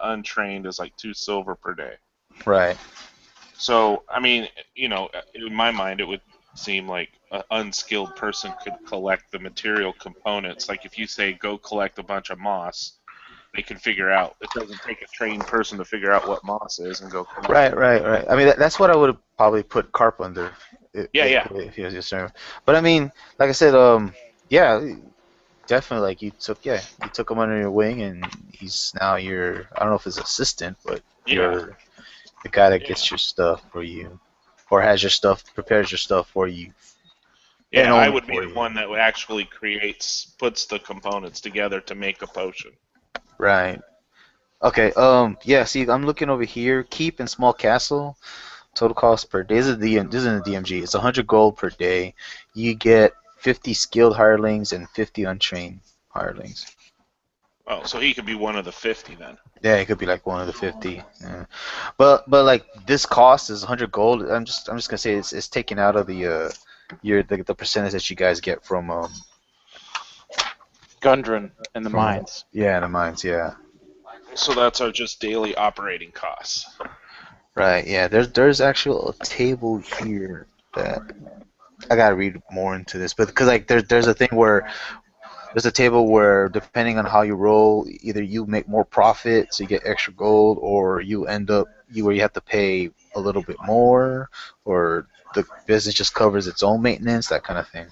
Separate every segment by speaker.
Speaker 1: untrained is like 2 silver per day.
Speaker 2: Right.
Speaker 1: So, I mean, in my mind, it would seem like an unskilled person could collect the material components. Like if you say go collect a bunch of moss, they can figure out. It doesn't take a trained person to figure out what moss is and go collect
Speaker 2: Right,
Speaker 1: it.
Speaker 2: right, right. I mean, that's what I would have probably put Carp under
Speaker 1: Yeah, yeah,
Speaker 2: if he was your servant. But I mean, like I said, yeah, definitely. Like you took him under your wing, and he's now your, I don't know if it's assistant, but
Speaker 1: yeah,
Speaker 2: you're the guy that
Speaker 1: yeah.
Speaker 2: gets your stuff for you, or has your stuff, prepares your stuff for you, and
Speaker 1: Yeah, I
Speaker 2: only
Speaker 1: would be
Speaker 2: for
Speaker 1: the
Speaker 2: you.
Speaker 1: one that actually puts the components together to make a potion.
Speaker 2: Right. Okay. Yeah. See, I'm looking over here. Keep and small castle. Total cost per day. This is in the DMG. It's 100 gold per day. You get 50 skilled hirelings and 50 untrained hirelings.
Speaker 1: Oh, so he could be one of the 50 then.
Speaker 2: Yeah, it could be like one of the 50. Yeah. But like this cost is 100 gold. I'm just gonna say it's taken out of the percentage that you guys get
Speaker 3: Gundren in the
Speaker 2: from
Speaker 3: mines.
Speaker 2: yeah, the mines. Yeah.
Speaker 1: So that's our just daily operating costs.
Speaker 2: Right. Yeah. There's actually a table here that I gotta read more into this, but because like there's a thing where there's a table where depending on how you roll, either you make more profit, so you get extra gold, or you end up where you have to pay a little bit more, or the business just covers its own maintenance, that kind of thing.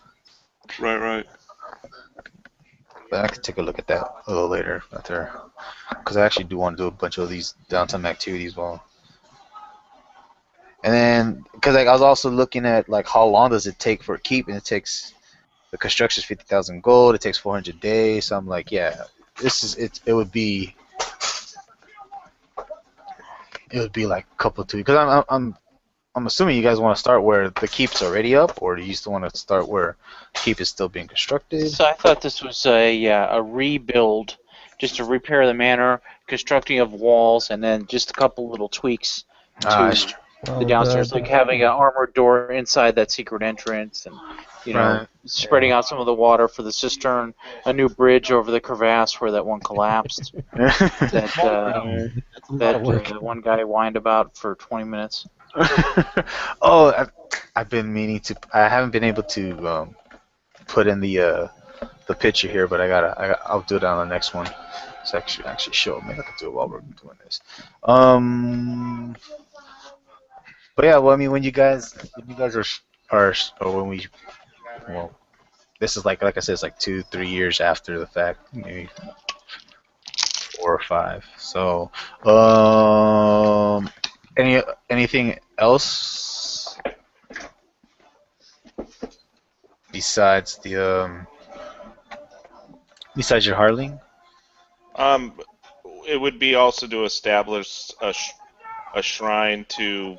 Speaker 1: Right, right.
Speaker 2: But I could take a look at that a little later after, because I actually do want to do a bunch of these downtime activities while. And then, because like I was also looking at like how long does it take for a keep, and it takes the construction is 50,000 gold. It takes 400 days. So I'm like, yeah, this is it. It would be like a couple of two because I'm assuming you guys want to start where the keep's already up, or do you still want to start where keep is still being constructed?
Speaker 3: So I thought this was a rebuild, just to repair the manor, constructing of walls, and then just a couple little tweaks
Speaker 2: Ah,
Speaker 3: to the
Speaker 4: Well,
Speaker 3: downstairs, like having an armored door inside that secret entrance, and
Speaker 2: right.
Speaker 3: spreading out some of the water for the cistern, a new bridge over the crevasse where that one collapsed. That
Speaker 2: Right.
Speaker 4: that's a lot of work.
Speaker 3: one guy whined about for 20 minutes.
Speaker 2: Oh, I've been meaning to. I haven't been able to put in the picture here, but I'll do it on the next one. It's actually show. Maybe I can do it while we're doing this. Um, but yeah, well, I mean, when you guys or when we, well, this is like I said, it's like 2, 3 years after the fact, maybe 4 or 5. So, anything else besides besides your Harling?
Speaker 1: Um, it would be also to establish a shrine to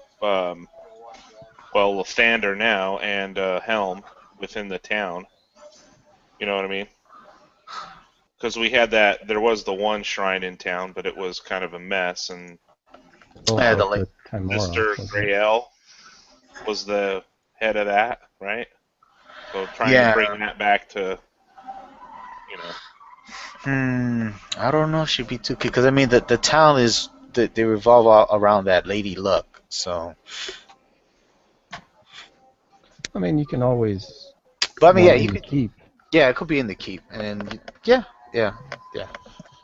Speaker 1: Lathander now and Helm within the town. You know what I mean? Because we had that. There was the one shrine in town, but it was kind of a mess. And
Speaker 4: Oh,
Speaker 2: Yeah, the
Speaker 4: like
Speaker 2: lake.
Speaker 4: the Timora,
Speaker 1: Mister
Speaker 4: was it?
Speaker 1: Grael was the head of that, right? So trying to bring
Speaker 2: Yeah.
Speaker 1: that back to, you know,
Speaker 2: I don't know if she'd be too because I mean the town is they revolve all around that Lady Luck. So,
Speaker 4: I mean, you can always
Speaker 2: but I mean, yeah,
Speaker 4: one
Speaker 2: you
Speaker 4: in the
Speaker 2: could.
Speaker 4: keep.
Speaker 2: Yeah, it could be in the keep, and yeah, yeah, yeah,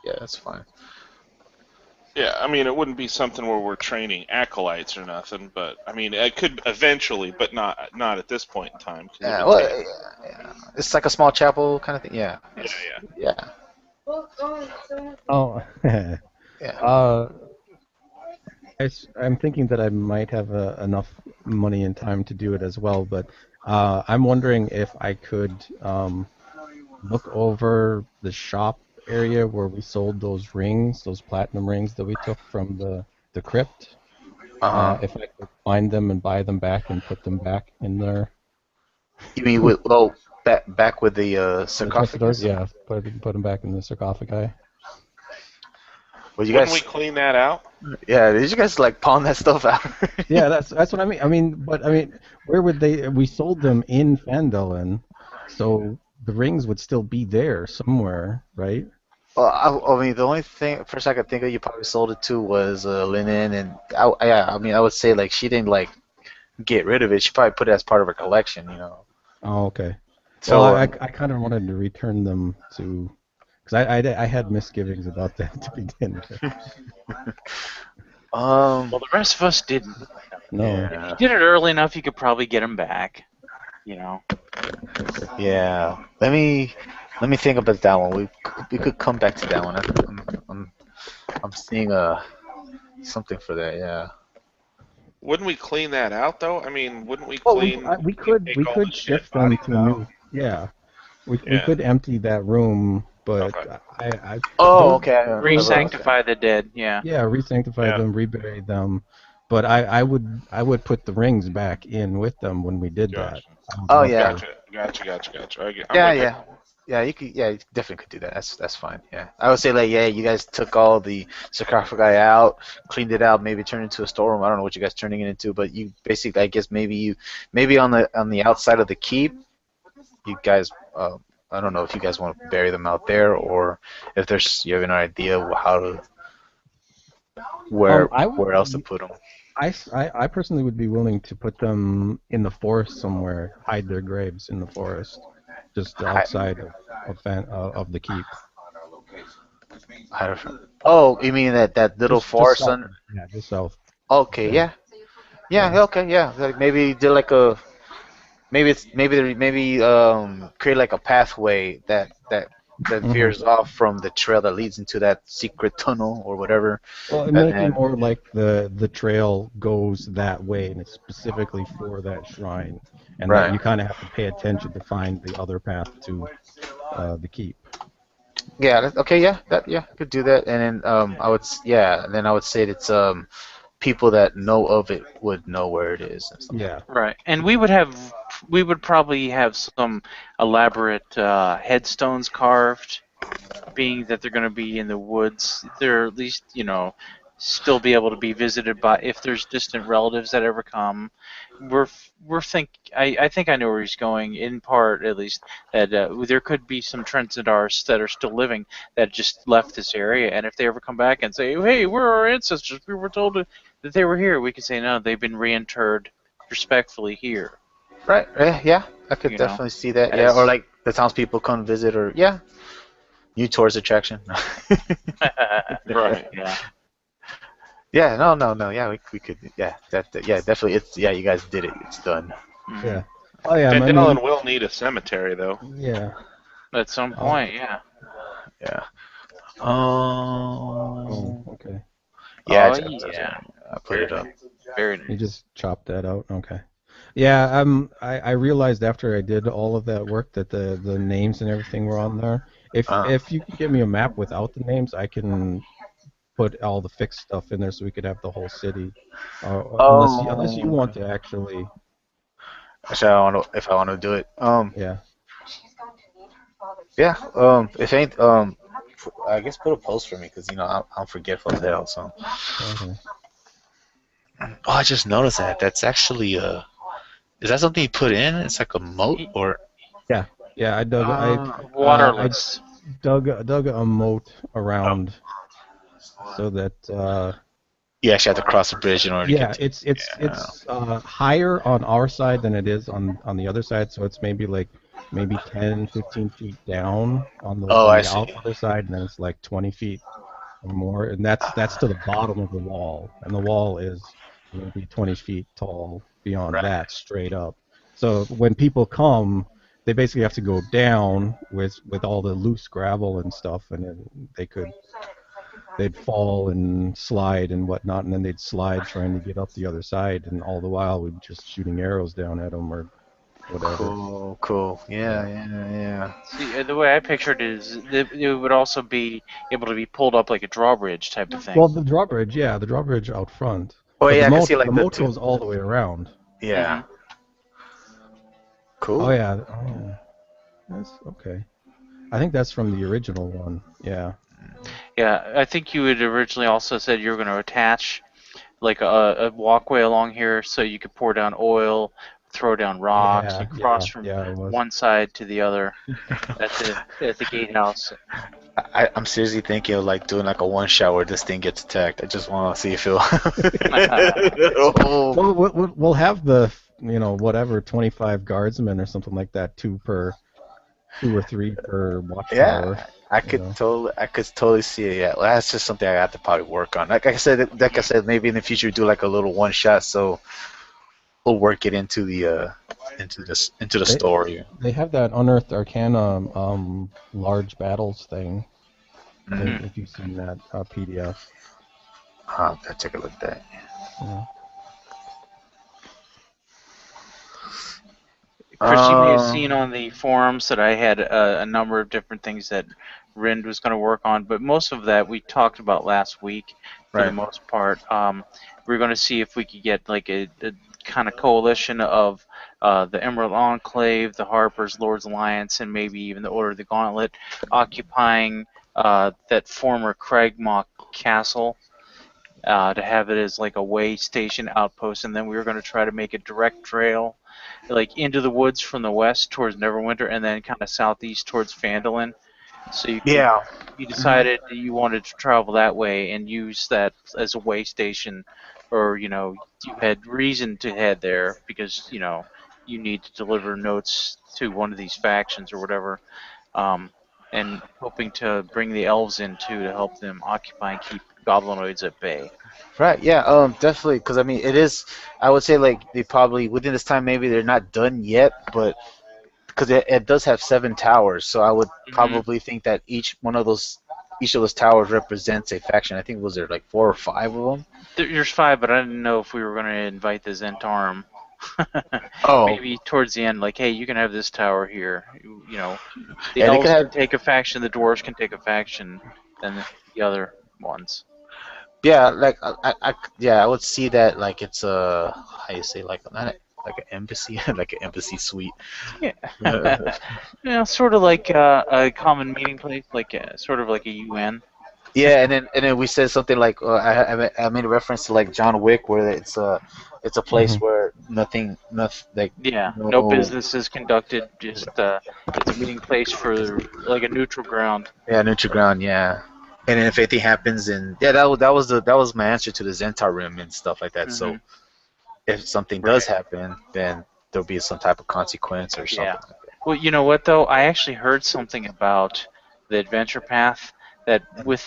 Speaker 2: yeah. That's fine.
Speaker 1: yeah. I mean, it wouldn't be something where we're training acolytes or nothing, but I mean, it could eventually, but not at this point in time because it
Speaker 2: Yeah,
Speaker 1: would
Speaker 2: well,
Speaker 1: take.
Speaker 2: yeah. It's like a small chapel kind of thing. Yeah,
Speaker 1: Yeah, yeah.
Speaker 2: yeah,
Speaker 4: Oh,
Speaker 2: yeah.
Speaker 4: uh, I'm thinking that I might have enough money and time to do it as well, but I'm wondering if I could look over the shop area where we sold those rings, those platinum rings that we took from the crypt.
Speaker 2: Uh huh.
Speaker 4: If I could find them and buy them back and put them back in there.
Speaker 2: You mean with back with the
Speaker 4: The Trustadors,
Speaker 2: sarcophagus?
Speaker 4: yeah, put them back in the sarcophagi.
Speaker 2: Well, you
Speaker 1: Wouldn't we
Speaker 2: guys,
Speaker 1: clean that out?
Speaker 2: yeah, did you guys like pawn that stuff out?
Speaker 4: Yeah, that's what I mean. But where would they? We sold them in Fandolin, so the rings would still be there somewhere, right?
Speaker 2: Well, I mean, the only thing first I could think of you probably sold it to was linen, and yeah, I mean, I would say like she didn't like get rid of it. She probably put it as part of her collection, you know.
Speaker 4: Oh, okay. Well,
Speaker 2: So,
Speaker 4: I kind of wanted to return them to, because I had misgivings about that to begin with.
Speaker 3: Well, the rest of us didn't.
Speaker 4: No.
Speaker 3: If
Speaker 2: yeah,
Speaker 3: you did it early enough, you could probably get them back. You know.
Speaker 2: yeah. Let me think about that one. We could come back to that one. I'm seeing something for that. Yeah.
Speaker 1: Wouldn't we clean that out though? I mean, wouldn't we
Speaker 4: Well,
Speaker 1: clean?
Speaker 4: we
Speaker 1: Like,
Speaker 4: could
Speaker 1: take
Speaker 4: we
Speaker 1: all the
Speaker 4: could
Speaker 1: dead
Speaker 4: shift them
Speaker 1: bodies
Speaker 4: to a
Speaker 1: out?
Speaker 4: new. Yeah, we
Speaker 1: Yeah.
Speaker 4: could empty that room, but
Speaker 1: Okay.
Speaker 4: I
Speaker 2: Oh,
Speaker 4: those
Speaker 2: okay. Okay.
Speaker 3: Re-sanctify the dead. Yeah.
Speaker 4: yeah, re-sanctify
Speaker 1: Yeah.
Speaker 4: them, rebury them. But I would put the rings back in with them when we did that.
Speaker 1: Gotcha.
Speaker 4: I would
Speaker 2: Oh,
Speaker 4: love
Speaker 2: yeah.
Speaker 4: to.
Speaker 1: Gotcha. I'm
Speaker 2: Yeah,
Speaker 1: with you.
Speaker 2: yeah. Yeah, you could. Yeah, you definitely could do that. That's fine. Yeah, I would say like, yeah, you guys took all the sarcophagi out, cleaned it out, maybe turned it into a storeroom. I don't know what you guys turning it into, but you basically, I guess maybe on the outside of the keep, you guys. I don't know if you guys want to bury them out there or if you have an idea how to
Speaker 4: I
Speaker 2: where else to
Speaker 4: would.
Speaker 2: put them.
Speaker 4: I personally would be willing to put them in the forest somewhere, hide their graves in the forest, just outside of the keep.
Speaker 2: Oh, you mean that little
Speaker 4: Just
Speaker 2: forest
Speaker 4: south.
Speaker 2: on?
Speaker 4: Yeah, just south.
Speaker 2: Okay,
Speaker 4: Yeah.
Speaker 2: yeah, yeah,
Speaker 4: Yeah.
Speaker 2: okay, yeah. Like maybe do like a maybe create like a pathway that
Speaker 4: hmm
Speaker 2: veers off from the trail that leads into that secret tunnel or whatever,
Speaker 4: Well, and
Speaker 2: and
Speaker 4: make it
Speaker 2: then
Speaker 4: more like the trail goes that way, and it's specifically for that shrine, and that
Speaker 2: right.
Speaker 4: you kind of have to pay attention to find the other path to the keep.
Speaker 2: Yeah. Okay. Yeah. I could do that, and then yeah, and then I would say it's people that know of it would know where it is and stuff like
Speaker 4: Yeah.
Speaker 3: Right. And we would probably have some elaborate headstones carved, being that they're going to be in the woods. They're at least, still be able to be visited by if there's distant relatives that ever come. I think I know where he's going, in part at least, that there could be some Trentadars that are still living that just left this area, and if they ever come back and say, hey, we're our ancestors, we were told that they were here, we can say, no, they've been reinterred respectfully here,
Speaker 2: that. Right. Yeah. I could
Speaker 3: you know,
Speaker 2: definitely see that. Yeah. Or
Speaker 3: as
Speaker 2: like the townspeople come visit, or yeah, new tourist attraction.
Speaker 1: Right.
Speaker 3: yeah.
Speaker 2: Yeah. No. No. No. Yeah. We could. Yeah. Yeah. Definitely. It's yeah. You guys did it. It's done.
Speaker 3: Hmm.
Speaker 4: Yeah. Oh yeah.
Speaker 1: Van
Speaker 4: I mean,
Speaker 1: Dalen will need a cemetery though.
Speaker 4: yeah.
Speaker 3: At some
Speaker 4: Oh.
Speaker 3: point, yeah.
Speaker 2: Yeah.
Speaker 4: Oh. Okay.
Speaker 2: Yeah.
Speaker 3: Oh yeah.
Speaker 2: I put
Speaker 3: Very
Speaker 2: it up.
Speaker 3: nice. Very
Speaker 4: You
Speaker 3: nice.
Speaker 4: just chopped that out. Okay. Yeah, I realized after I did all of that work that the names and everything were on there.
Speaker 2: Uh,
Speaker 4: If you can get me a map without the names, I can put all the fixed stuff in there so we could have the whole city. Unless you want
Speaker 2: okay.
Speaker 4: to actually,
Speaker 2: Actually, I don't know if I want to do it.
Speaker 4: yeah.
Speaker 2: Yeah. If ain't, I guess put a post for me because I'm forgetful as hell. So.
Speaker 4: Okay.
Speaker 2: Oh, I just noticed that. That's actually is that something you put in? It's like a moat or.
Speaker 4: Yeah. Yeah, I
Speaker 3: Waterless.
Speaker 4: dug a moat
Speaker 2: Oh.
Speaker 4: around so that
Speaker 2: You actually have to cross the bridge in order to get
Speaker 4: yeah,
Speaker 2: to. Yeah.
Speaker 4: it's higher on our side than it is on the other side, so it's maybe 10, 15 feet down on the
Speaker 2: Oh,
Speaker 4: on
Speaker 2: I
Speaker 4: the
Speaker 2: see.
Speaker 4: other side, and then it's like 20 feet or more, and that's to the bottom of the wall, and the wall is maybe 20 feet tall beyond
Speaker 2: Right.
Speaker 4: that, straight up. So when people come, they basically have to go down with all the loose gravel and stuff, and then they'd fall and slide and whatnot, and then they'd slide trying to get up the other side, and all the while we'd just shooting arrows down at them or whatever.
Speaker 2: Cool. Cool.
Speaker 4: Yeah.
Speaker 2: Yeah.
Speaker 3: See, the way I pictured it is that it would also be able to be pulled up like a drawbridge type of thing.
Speaker 4: Well, the drawbridge out front,
Speaker 2: Oh
Speaker 4: but
Speaker 2: yeah,
Speaker 4: the
Speaker 2: I can see
Speaker 4: moat the
Speaker 2: like the
Speaker 4: moat
Speaker 2: two.
Speaker 4: goes all the way around.
Speaker 2: Yeah.
Speaker 3: Hmm.
Speaker 4: Oh
Speaker 2: Cool.
Speaker 4: yeah, oh yeah, that's okay. I think that's from the original one. Yeah.
Speaker 3: Yeah, I think you had originally also said you were going to attach like a walkway along here so you could pour down oil, throw down rocks, and cross from
Speaker 4: Yeah, it was.
Speaker 3: one side to the other at the gatehouse.
Speaker 2: I'm seriously thinking of like doing like a one shot where this thing gets attacked. I just want to see if it'll. Oh.
Speaker 4: Well, we'll have the whatever 25 guardsmen or something like that, two or three per watchtower.
Speaker 2: Yeah, I
Speaker 4: You
Speaker 2: could
Speaker 4: know,
Speaker 2: totally see it. Yeah, well, that's just something I have to probably work on. Like I said, maybe in the future do like a little one shot, so we'll work it into the
Speaker 4: they
Speaker 2: story.
Speaker 4: they have that Unearthed Arcana large battles thing.
Speaker 2: Mm.
Speaker 4: If you've seen that PDF,
Speaker 2: I'll take a look at that.
Speaker 4: yeah.
Speaker 3: Chris, you may have
Speaker 2: Um,
Speaker 3: seen on the forums that I had a number of different things that Rind was going to work on, but most of that we talked about last week for the
Speaker 2: right.
Speaker 3: most part. We're going to see if we could get like a kind of coalition of the Emerald Enclave, the Harpers, Lords Alliance, and maybe even the Order of the Gauntlet occupying that former Cragmaw Castle. To have it as like a way station outpost, and then we were going to try to make a direct trail like into the woods from the west towards Neverwinter, and then kind of southeast towards Phandalin. So
Speaker 2: Yeah.
Speaker 3: you
Speaker 2: Mhm.
Speaker 3: decided that you wanted to travel that way and use that as a way station, or you had reason to head there because you need to deliver notes to one of these factions or whatever, um, and hoping to bring the elves in too to help them occupy and keep goblinoids at bay.
Speaker 2: Right. Yeah. Definitely. Because I mean, it is. I would say like they probably within this time maybe they're not done yet, but because it does have 7 towers, so I would
Speaker 3: Hmm.
Speaker 2: probably think that each of those towers represents a faction. I think was there like 4 or 5 of them.
Speaker 3: There's five, but I didn't know if we were going to invite the Zentarum.
Speaker 2: Oh,
Speaker 3: Maybe towards the end, like, hey, you can have this tower here. The
Speaker 2: yeah, they could
Speaker 3: elves can
Speaker 2: have.
Speaker 3: take a faction, the dwarves can take a faction, and the other ones.
Speaker 2: Yeah, like yeah, I would see that like it's a how you say like not like an embassy, like an embassy suite.
Speaker 3: Yeah,
Speaker 2: Uh,
Speaker 3: sort of like a common meeting place, like sort of like a UN.
Speaker 2: yeah, and then we said something like I made a reference to like John Wick, where it's a place
Speaker 4: Mhm.
Speaker 2: where nothing like
Speaker 3: Yeah, no
Speaker 2: no
Speaker 3: business is conducted. Just it's a meeting place for like a neutral ground.
Speaker 2: yeah neutral ground, yeah. And then if anything happens, and yeah, that was my answer to the Zentarim Rim and stuff like that.
Speaker 3: Hmm.
Speaker 2: So if something does
Speaker 3: Right.
Speaker 2: happen, then there'll be some type of consequence or
Speaker 3: Yeah.
Speaker 2: something like that.
Speaker 3: Well, you know what though? I actually heard something about the adventure path that with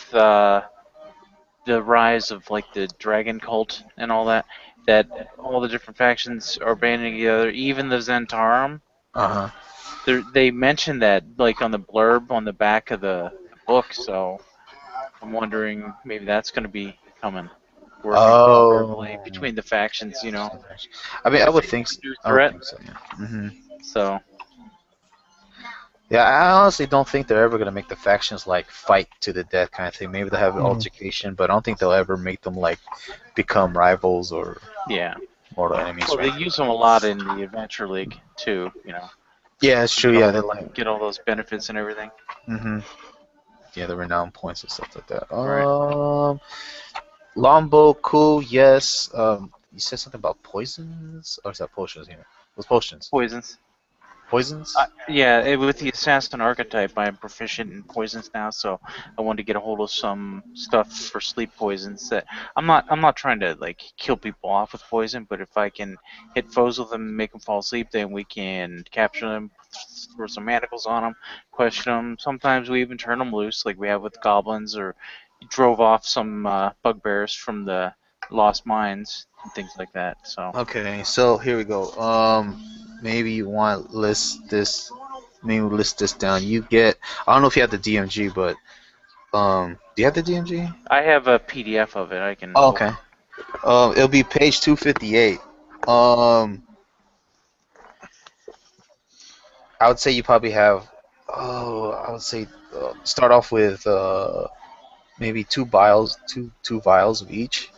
Speaker 3: the rise of like the dragon cult and all that, that all the different factions are banding together, even the Zentarum.
Speaker 2: Uh huh.
Speaker 3: They mentioned that like on the blurb on the back of the book, so I'm wondering maybe that's going to be coming, working cooperatively
Speaker 2: Oh.
Speaker 3: between the factions,
Speaker 2: I mean, I
Speaker 3: if
Speaker 2: would
Speaker 3: they
Speaker 2: think.
Speaker 3: have a new
Speaker 2: I would
Speaker 3: threat.
Speaker 2: think so. Yeah.
Speaker 3: So
Speaker 2: Yeah, I honestly don't think they're ever gonna make the factions like fight to the death kind of thing. Maybe they'll have an
Speaker 4: Mhm.
Speaker 2: altercation, but I don't think they'll ever make them like become rivals or
Speaker 3: yeah,
Speaker 2: mortal enemies
Speaker 3: well
Speaker 2: or
Speaker 3: they
Speaker 2: anything.
Speaker 3: use them a lot in the Adventure League too,
Speaker 2: Yeah, it's
Speaker 3: to
Speaker 2: true.
Speaker 3: get
Speaker 2: Yeah,
Speaker 3: all
Speaker 2: they're like.
Speaker 3: get all those benefits and everything.
Speaker 2: hmm Yeah, the renown points and stuff like that.
Speaker 3: Right.
Speaker 2: Longbow, cool. Yes. You said something about poisons, or is that potions here? What's potions?
Speaker 3: Poisons.
Speaker 2: Poisons?
Speaker 3: Yeah, with the assassin archetype, I'm proficient in poisons now, so I wanted to get a hold of some stuff for sleep poisons. That I'm not trying to like kill people off with poison, but if I can hit foes with them, and make them fall asleep, then we can capture them, throw some manacles on them, question them. Sometimes we even turn them loose, like we have with goblins, or drove off some bugbears from the lost mines and things like that. So
Speaker 2: Okay, so here we go. Maybe you want to list this. Maybe we'll list this down. You get. I don't know if you have the DMG, but do you have the DMG?
Speaker 3: I have a PDF of it. I can
Speaker 2: Oh,
Speaker 3: open.
Speaker 2: okay. It'll be page 258. Um, I would say you probably have. Oh, I would say start off with maybe two vials of each.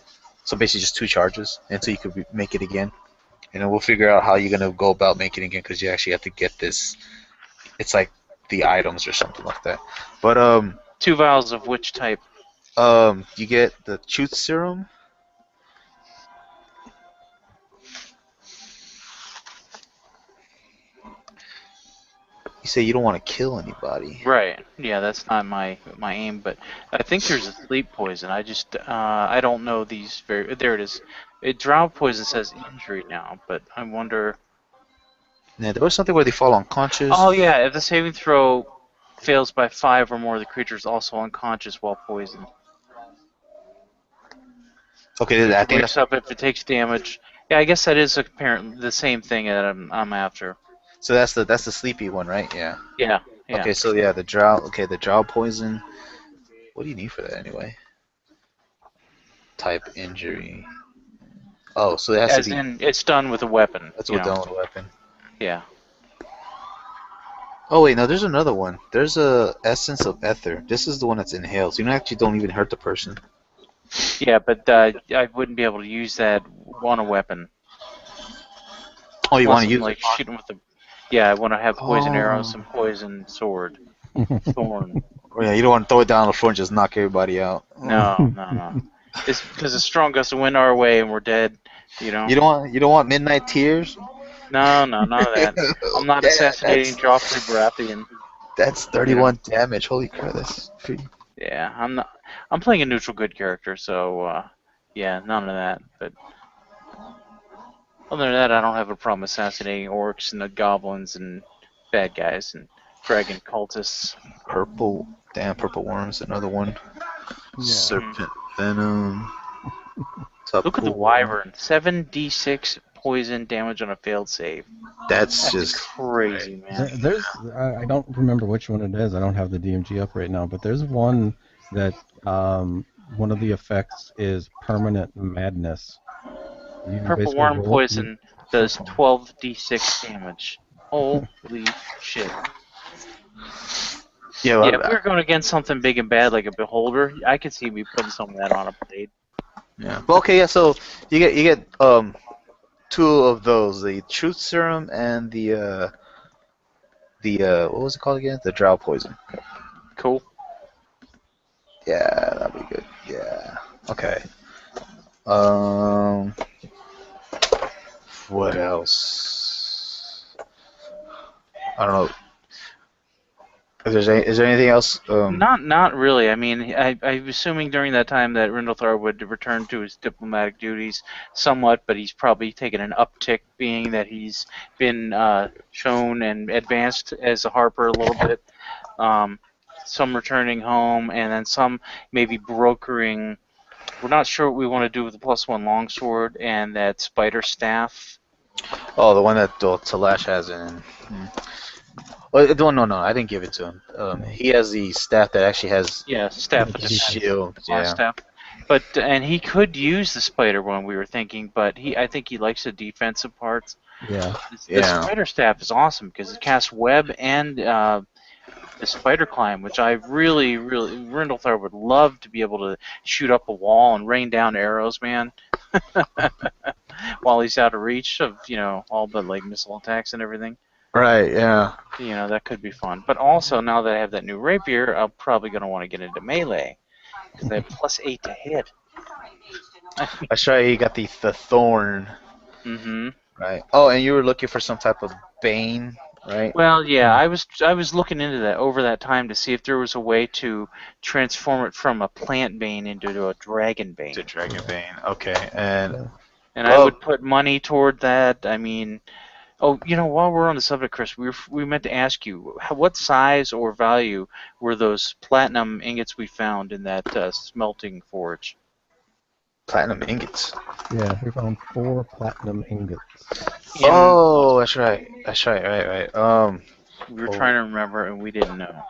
Speaker 2: So basically, just 2 charges until you could make it again. And then we'll figure out how you're gonna go about making it again because you actually have to get this. It's like the items or something like that. But
Speaker 3: 2 vials of which type?
Speaker 2: you get the truth serum. You say you don't want to kill anybody.
Speaker 3: Right. Yeah, that's not my aim, but I think there's a sleep poison. I don't know these very. There it is. Drown poison says injury now, but I wonder.
Speaker 2: Yeah, there was something where they fall unconscious.
Speaker 3: Oh yeah, if the saving throw fails by 5 or more, the creature is also unconscious while poisoned.
Speaker 2: Okay, I
Speaker 3: It
Speaker 2: think
Speaker 3: wakes up if it takes damage. Yeah, I guess that is apparently the same thing that I'm after.
Speaker 2: so. That's the sleepy one, right? Yeah.
Speaker 3: Yeah. Yeah.
Speaker 2: Okay, so yeah, the drought. Okay, the drought poison. What do you need for that anyway? Type injury. Oh, so it has
Speaker 3: As
Speaker 2: to be.
Speaker 3: in, it's done with a weapon.
Speaker 2: That's
Speaker 3: you
Speaker 2: what
Speaker 3: know.
Speaker 2: done with a weapon.
Speaker 3: Yeah.
Speaker 2: Oh wait, no, there's another one. There's a essence of ether. This is the one that's inhaled. So you actually don't even hurt the person.
Speaker 3: Yeah, but I wouldn't be able to use that on a weapon.
Speaker 2: Oh, you want
Speaker 3: Unless
Speaker 2: to
Speaker 3: I'm
Speaker 2: use
Speaker 3: like
Speaker 2: it?
Speaker 3: shooting with the. Yeah, I want to have poison arrows
Speaker 2: Oh.
Speaker 3: and poison sword. Thorn.
Speaker 2: Oh, yeah, you don't want to throw it down on the floor and just knock everybody out.
Speaker 3: No. It's because a strong gust of wind our way and we're dead. You know.
Speaker 2: You don't want midnight tears.
Speaker 3: No, none of that. I'm not
Speaker 2: Yeah,
Speaker 3: assassinating Joffrey Baratheon.
Speaker 2: That's 31 damage. Holy crap, that's pretty.
Speaker 3: Yeah, I'm not. I'm playing a neutral good character, so yeah, none of that. But other than that, I don't have a problem assassinating orcs and the goblins and bad guys and dragon cultists.
Speaker 2: Purple. Damn, purple worms. Another one.
Speaker 4: Yeah.
Speaker 2: Serpent venom.
Speaker 3: Look at the wyvern. 7d6 poison damage on a failed save.
Speaker 2: That's
Speaker 3: That's
Speaker 2: just
Speaker 3: crazy, man.
Speaker 4: There's I don't remember which one it is. I don't have the DMG up right now, but there's one that one of the effects is permanent madness. You
Speaker 3: Purple
Speaker 4: basically
Speaker 3: worm
Speaker 4: roll
Speaker 3: poison does 12d6 damage. Holy shit.
Speaker 2: yeah. Well,
Speaker 3: Yeah, if we were going against something big and bad like a beholder, I could see me putting some of that on a blade.
Speaker 2: yeah. But okay, yeah. So you get two of those: the truth serum and the what was it called again? The drought poison.
Speaker 3: Cool.
Speaker 2: Yeah, that'd be good. Yeah. Okay. Um. What else? I don't know. Is there anything else?
Speaker 3: Not really. I mean, I'm assuming during that time that Rindlethar would return to his diplomatic duties somewhat, but he's probably taken an uptick, being that he's been shown and advanced as a harper a little bit. Some returning home, and then some maybe brokering. We're not sure what we want to do with the +1 longsword and that spider staff.
Speaker 2: Oh, the one that Talash has in. Oh, no, I didn't give it to him. He has the staff that actually has
Speaker 3: Yeah, staff
Speaker 2: a
Speaker 3: of defense.
Speaker 2: shield. Yeah.
Speaker 3: Staff. But and he could use the spider one, we were thinking, but I think he likes the defensive parts.
Speaker 4: Yeah.
Speaker 3: The
Speaker 2: Yeah.
Speaker 3: spider staff is awesome because it casts web and the spider climb, which I really Rindlethar would love to be able to shoot up a wall and rain down arrows, man. While he's out of reach of all the like missile attacks and everything.
Speaker 2: Right. Yeah.
Speaker 3: That could be fun. But also, now that I have that new rapier, I'm probably going to want to get into melee. Because I have +8 to hit.
Speaker 2: That's right. He got the thorn.
Speaker 3: Mm-hmm.
Speaker 2: Right. Oh, and you were looking for some type of bane, right?
Speaker 3: Well, yeah, I was looking into that over that time to see if there was a way to transform it from a plant bane into a dragon bane.
Speaker 2: To dragon bane. Okay. And
Speaker 3: I would put money toward that. I mean... Oh, while we're on the subject, Chris, we meant to ask you, what size or value were those platinum ingots we found in that smelting forge?
Speaker 2: platinum ingots.
Speaker 4: Yeah, we found 4 platinum ingots.
Speaker 2: Oh, that's right. Right.
Speaker 3: We were trying to remember, and we didn't know.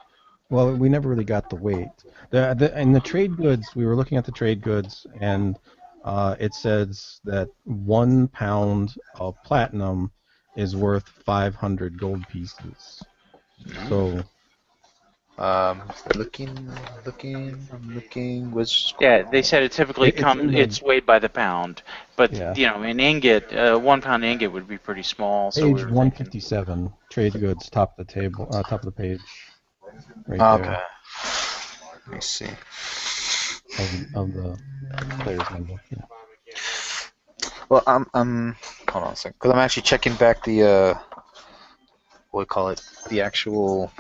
Speaker 4: Well, we never really got the weight. In the trade goods, we were looking at the trade goods, and it says that 1 pound of platinum is worth 500 gold pieces. So,
Speaker 2: I'm looking. Which?
Speaker 3: Yeah, they said it typically
Speaker 4: it's
Speaker 3: weighed by the pound, but
Speaker 4: Yeah.
Speaker 3: an ingot, 1 pound ingot would be pretty small. So we
Speaker 4: page
Speaker 3: were thinking,
Speaker 4: 157, trade goods, top of the table, top of the page. Right
Speaker 2: Okay.
Speaker 4: there.
Speaker 2: Let me see.
Speaker 4: Of the player's number. Yeah.
Speaker 2: Well, I'm hold on a second, because I'm actually checking back the what we call it, the actual,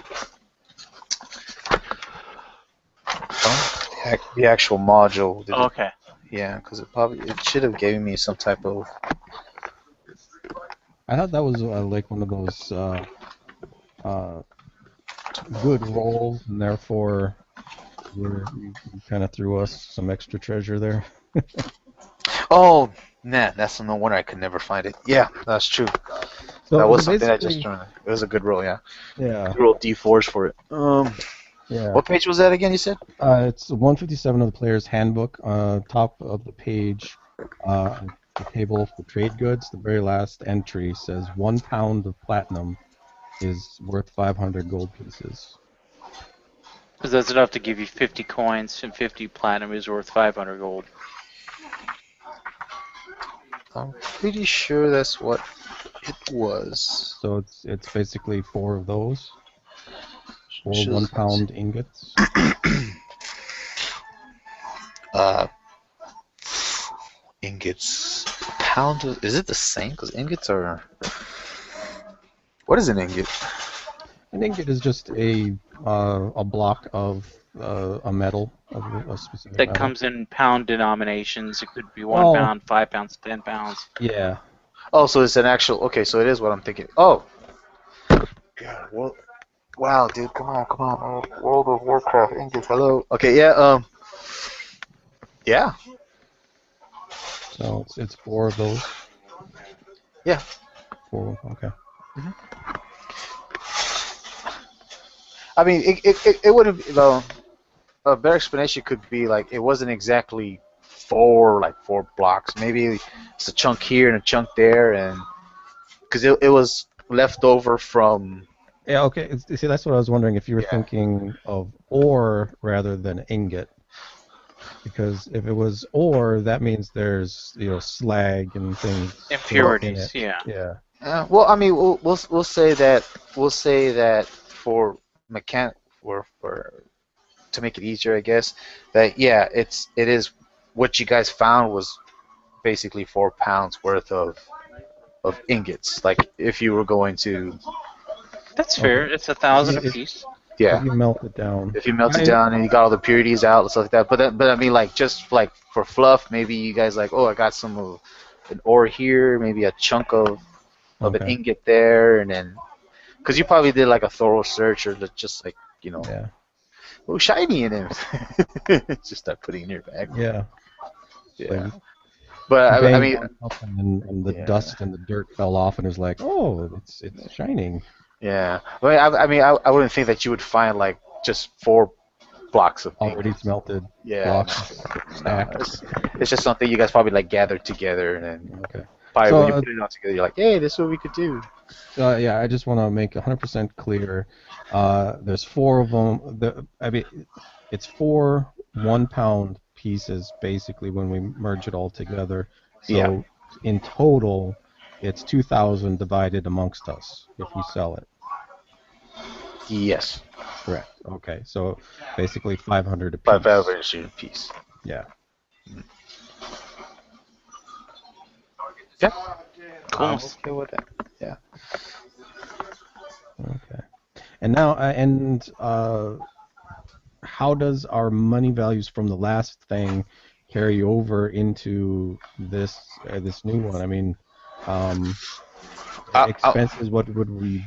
Speaker 2: the actual module.
Speaker 3: Okay.
Speaker 2: Yeah, because it should have given me some type of.
Speaker 4: I thought that was like one of those uh, good rolls, and therefore you kind of threw us some extra treasure there.
Speaker 2: Oh, nah, that's no wonder I could never find it. Yeah, that's true. That
Speaker 4: So
Speaker 2: was something I just
Speaker 4: basically,
Speaker 2: turned. It was a good roll, yeah.
Speaker 4: yeah,
Speaker 2: You rolled D4s for it.
Speaker 4: yeah.
Speaker 2: What page was that again? You said?
Speaker 4: It's 157 of the player's handbook. Top of the page, the table for trade goods. The very last entry says 1 pound of platinum is worth 500 gold pieces.
Speaker 3: Because that's enough to give you 50 coins, and 50 platinum is worth 500 gold.
Speaker 2: I'm pretty sure that's what it was.
Speaker 4: So it's basically 4 of those, 4
Speaker 2: Should-
Speaker 4: 1 pound ingots.
Speaker 2: Uh, ingots. Pound of, is it the same? Because ingots are. What is an ingot?
Speaker 4: An ingot is just a block of a metal, of a specific
Speaker 3: That
Speaker 4: metal.
Speaker 3: comes in pound denominations. It could be 1
Speaker 4: Oh.
Speaker 3: pound, 5 pounds, 10 pounds.
Speaker 4: Yeah.
Speaker 2: Oh, so it's an actual. Okay, so it is what I'm thinking. Oh. God, what? Wow, dude, come on. World of Warcraft ingots. Hello. Okay, yeah. Yeah.
Speaker 4: So it's 4 of those.
Speaker 2: Yeah.
Speaker 4: 4. Okay.
Speaker 2: I mean, it would have. A better explanation could be like it wasn't exactly four blocks. Maybe it's a chunk here and a chunk there, and because it was left over from.
Speaker 4: Yeah, okay. See, that's what I was wondering, if you were
Speaker 2: Yeah.
Speaker 4: thinking of ore rather than ingot. Because if it was ore, that means there's, slag and things in
Speaker 3: Impurities,
Speaker 4: it.
Speaker 3: yeah.
Speaker 4: Yeah.
Speaker 2: Well, I mean, we'll say that for for to make it easier, I guess, that yeah, it is what you guys found was basically 4 pounds worth of ingots. Like if you were going to,
Speaker 3: That's fair.
Speaker 4: Okay.
Speaker 3: It's 1,000
Speaker 4: If,
Speaker 3: apiece.
Speaker 2: yeah,
Speaker 4: if you melt it down.
Speaker 2: if you melt it
Speaker 4: I-
Speaker 2: down and you got all the purities out and stuff like that. But I mean, like just like for fluff, maybe you guys like, oh, I got some of an ore here, maybe a chunk of an
Speaker 4: Okay.
Speaker 2: ingot there, and then because you probably did like a thorough search or just like
Speaker 4: Yeah.
Speaker 2: oh, shiny in it. Just start putting it in your bag.
Speaker 4: Yeah.
Speaker 2: Yeah,
Speaker 4: Like,
Speaker 2: but I
Speaker 4: banged
Speaker 2: mean,
Speaker 4: one up and the
Speaker 2: Yeah.
Speaker 4: dust and the dirt fell off, and it was like, oh, it's shining.
Speaker 2: yeah. I wouldn't think that you would find like just 4 blocks of
Speaker 4: Already
Speaker 2: ingots.
Speaker 4: melted
Speaker 2: Yeah,
Speaker 4: blocks
Speaker 2: no,
Speaker 4: stacked.
Speaker 2: it's just something you guys probably like gathered together, and then
Speaker 4: Okay.
Speaker 2: probably
Speaker 4: So,
Speaker 2: when you put it all together, you're like, hey, this is what we could do.
Speaker 4: Yeah, I just want to make 100% clear. There's 4 of them. I mean, it's 4 1 pound pieces basically when we merge it all together. So
Speaker 2: Yeah.
Speaker 4: in total, it's 2,000 divided amongst us if we sell it.
Speaker 2: Yes,
Speaker 4: Correct. Okay. So basically 500 a piece.
Speaker 2: 5 piece.
Speaker 4: Yeah.
Speaker 2: Yeah.
Speaker 3: Cool.
Speaker 2: I'm okay with that. Yeah.
Speaker 4: Okay. And now, how does our money values from the last thing carry over into this new one? I mean, expenses. What would we?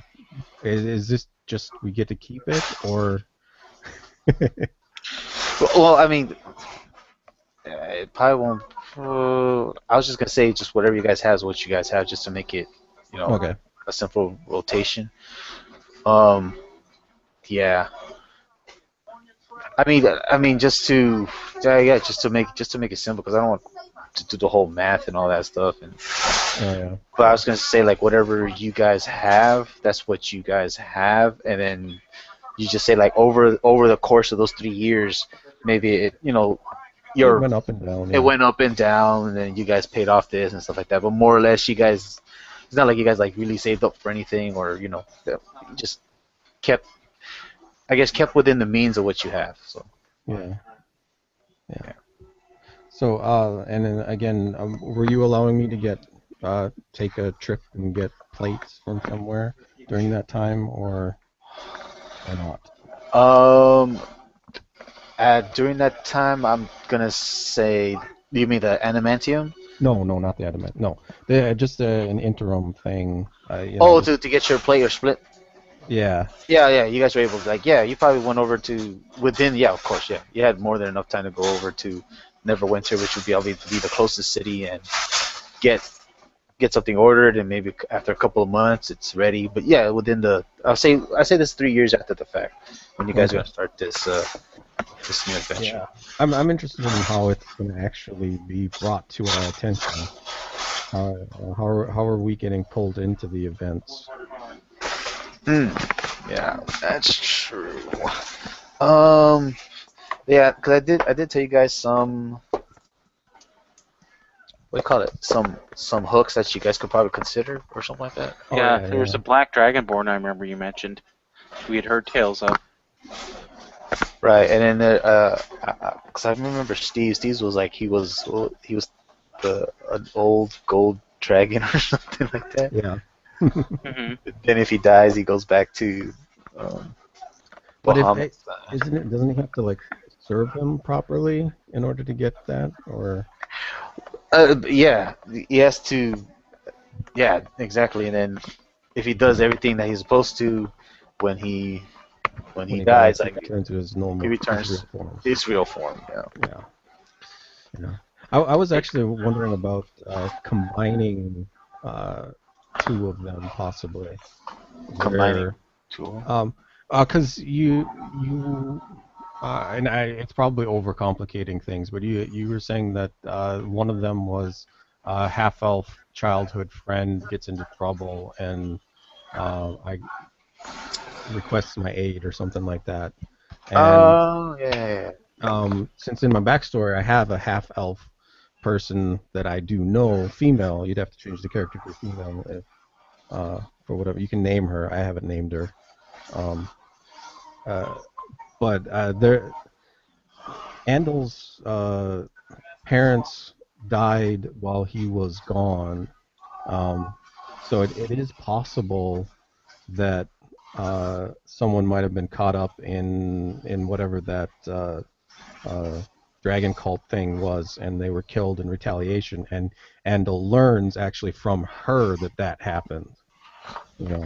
Speaker 4: Is this just we get to keep it, or?
Speaker 2: Well, I mean, it probably won't. I was just gonna say, just whatever you guys have is what you guys have, just to make it,
Speaker 4: Okay.
Speaker 2: a simple rotation. Yeah. I mean, just to, yeah, just to make it simple, because I don't want to do the whole math and all that stuff. And
Speaker 4: Oh yeah.
Speaker 2: but I was gonna say, like, whatever you guys have, that's what you guys have, and then you just say like over the course of those 3 years, maybe it,
Speaker 4: It
Speaker 2: your
Speaker 4: went up and down.
Speaker 2: it
Speaker 4: Yeah.
Speaker 2: went up and down, and then you guys paid off this and stuff like that. But more or less, you guys, it's not like you guys like really saved up for anything, or you just kept, I guess, kept within the means of what you have. So
Speaker 4: Yeah. Yeah. So, and then again, were you allowing me to take a trip and get plates from somewhere? during that time, or not?
Speaker 2: During that time, I'm gonna say, you mean the adamantium?
Speaker 4: No, not the adamant. No, just an interim thing.
Speaker 2: Oh,
Speaker 4: Just,
Speaker 2: to get your plate or split?
Speaker 4: yeah.
Speaker 2: Yeah. You guys were able to, like, yeah. You probably went over to within. Yeah, of course. Yeah, you had more than enough time to go over to Neverwinter, which would be obviously the closest city, and get something ordered, and maybe after a couple of months it's ready. But yeah, within I say this 3 years after the fact when you guys are
Speaker 4: Okay.
Speaker 2: gonna start this new adventure.
Speaker 4: Yeah. I'm interested in how it's going to actually be brought to our attention. How are we getting pulled into the events?
Speaker 2: Yeah, that's true. Um, yeah, because I did tell you guys some, what do you call it? Some hooks that you guys could probably consider or something like that.
Speaker 4: Oh,
Speaker 3: Yeah,
Speaker 4: yeah,
Speaker 3: there's
Speaker 4: yeah.
Speaker 3: a black dragonborn I remember you mentioned. We had heard tales of.
Speaker 2: Right, and then because I remember Steve's was like he was an old gold dragon or something like that.
Speaker 4: Yeah.
Speaker 3: Hmm.
Speaker 2: Then if he dies, he goes back to um,
Speaker 4: But
Speaker 2: Bahamut.
Speaker 4: doesn't he have to like serve him properly in order to get that, or?
Speaker 2: Yeah, he has to. Yeah, exactly. And then if he does everything that he's supposed to, when he
Speaker 4: When he
Speaker 2: dies,
Speaker 4: dies, he
Speaker 2: like
Speaker 4: returns to his
Speaker 2: he
Speaker 4: his real
Speaker 2: returns
Speaker 4: form.
Speaker 2: his real form. Yeah.
Speaker 4: Yeah, yeah. I was actually wondering about combining two of them possibly,
Speaker 2: Combining
Speaker 4: where
Speaker 2: two of them.
Speaker 4: because it's probably overcomplicating things, but you were saying that one of them was a half-elf childhood friend gets into trouble and I requests my aid or something like that. And
Speaker 2: Oh yeah.
Speaker 4: since in my backstory I have a half-elf person that I do know, female, you'd have to change the character to a female if, for whatever. You can name her. I haven't named her. Um, but Andel's parents died while he was gone, so it is possible that someone might have been caught up in whatever that dragon cult thing was, and they were killed in retaliation. And Andel learns actually from her that happened. You know,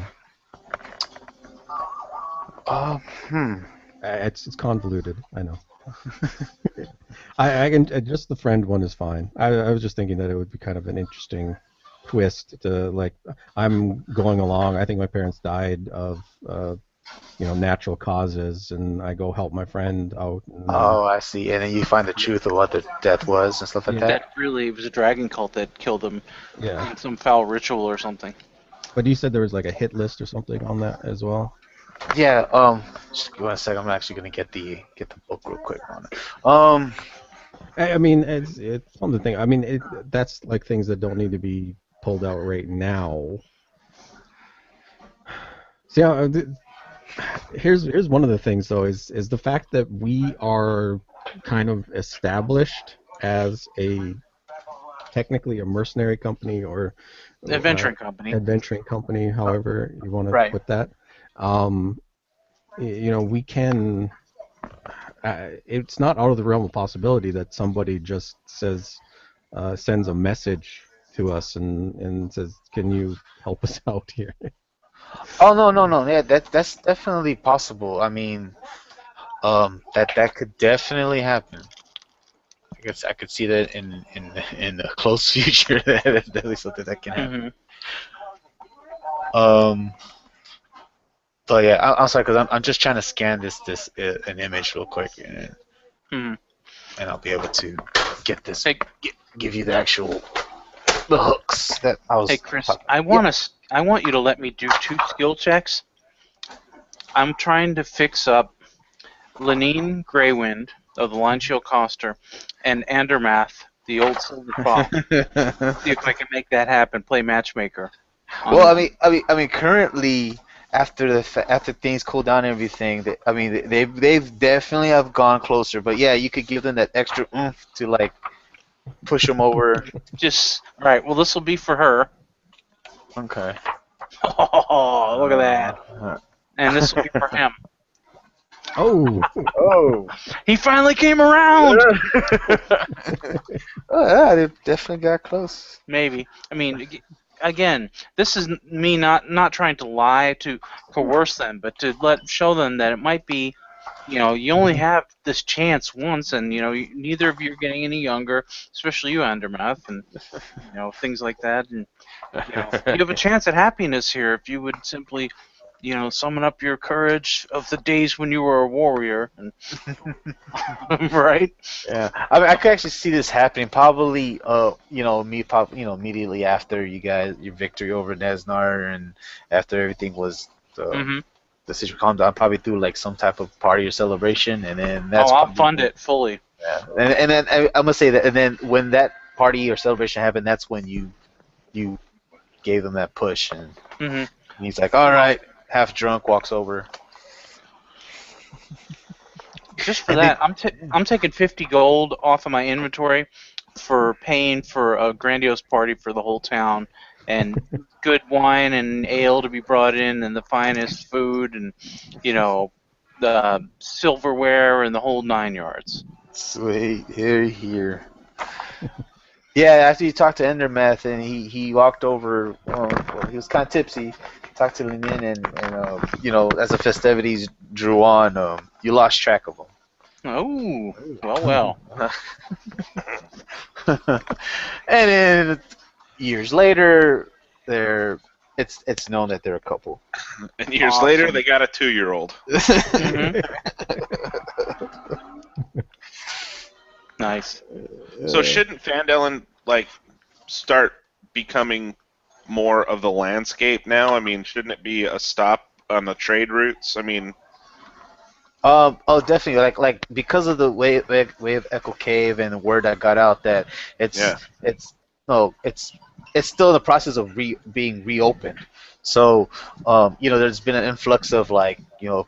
Speaker 2: Hmm.
Speaker 4: it's convoluted. I know. I can just the friend one is fine. I was just thinking that it would be kind of an interesting twist to, like, I'm going along. I think my parents died of natural causes, and I go help my friend out. And then,
Speaker 2: Oh, I see. And then you find the truth of what the death was and stuff like
Speaker 4: Yeah.
Speaker 2: that.
Speaker 3: That really it was a dragon cult that killed him
Speaker 4: yeah.
Speaker 3: in some foul ritual or something.
Speaker 4: But you said there was like a hit list or something on that as well.
Speaker 2: Yeah. Just give me a second. I'm actually gonna get the book real quick on it.
Speaker 4: I mean, it's fun to think. I mean, that's like things that don't need to be pulled out right now. See, here's one of the things though is the fact that we are kind of established as technically a mercenary company or
Speaker 3: Adventuring company.
Speaker 4: adventuring company, however you want to
Speaker 2: Right.
Speaker 4: put that. We can. It's not out of the realm of possibility that somebody just sends a message to us and says, "Can you help us out here?"
Speaker 2: Oh no. Yeah, that's definitely possible. I mean, that could definitely happen. I guess I could see that in the close future. That's definitely something that can happen.
Speaker 3: Hmm.
Speaker 2: But yeah, I'm sorry because I'm just trying to scan this an image real quick, and
Speaker 3: Hmm.
Speaker 2: I'll be able to get this
Speaker 3: Hey,
Speaker 2: give you the hooks that I was.
Speaker 3: hey, Chris, I want you to let me do 2 skill checks. I'm trying to fix up Lenine Greywind of the Line Shield Coster and Andermath, the old Silver Fox. See if I can make that happen. Play matchmaker.
Speaker 2: Well, I mean, currently after after things cool down and everything, they've definitely have gone closer. But yeah, you could give them that extra oomph to like push them over.
Speaker 3: Just all right. Well, this will be for her.
Speaker 2: Okay.
Speaker 3: Oh, look at that. And this will be for him.
Speaker 4: Oh,
Speaker 2: Oh.
Speaker 3: He finally came around!
Speaker 2: Oh, yeah, they definitely got close.
Speaker 3: Maybe. I mean, again, this is me not trying to lie to coerce them, but to show them that it might be, you only have this chance once, and neither of you are getting any younger, especially you, Andermath, and things like that. And you have a chance at happiness here if you would simply, summon up your courage of the days when you were a warrior, and right?
Speaker 2: Yeah, I mean, I could actually see this happening. Probably, immediately after your victory over Nesnar, and after everything was
Speaker 3: Mm-hmm.
Speaker 2: the situation calmed down, probably through like some type of party or celebration, and then
Speaker 3: Oh,
Speaker 2: that's
Speaker 3: I'll
Speaker 2: probably
Speaker 3: fund it fully.
Speaker 2: Yeah, and then I'm gonna say that, and then when that party or celebration happened, that's when you gave him that push, and
Speaker 3: Mm-hmm.
Speaker 2: he's like, all right, half drunk, walks over.
Speaker 3: Just for
Speaker 2: And
Speaker 3: that, I'm taking 50 gold off of my inventory for paying for a grandiose party for the whole town, and good wine and ale to be brought in, and the finest food, and the silverware and the whole 9 yards.
Speaker 2: Sweet, here. Yeah, after you talked to Endermeth, and he walked over, well, he was kind of tipsy, talked to Linin, and as the festivities drew on, you lost track of him.
Speaker 3: Oh, well.
Speaker 2: And then years later, it's known that they're a couple.
Speaker 1: And years
Speaker 3: Awesome.
Speaker 1: later, they got a 2-year-old.
Speaker 3: Mhm. Nice.
Speaker 1: So shouldn't Phandalin start becoming more of the landscape now? I mean, shouldn't it be a stop on the trade routes? I mean,
Speaker 2: Oh, definitely. Like because of the way of Echo Cave and the word that got out that
Speaker 1: Yeah.
Speaker 2: it's still in the process of being reopened. So there's been an influx of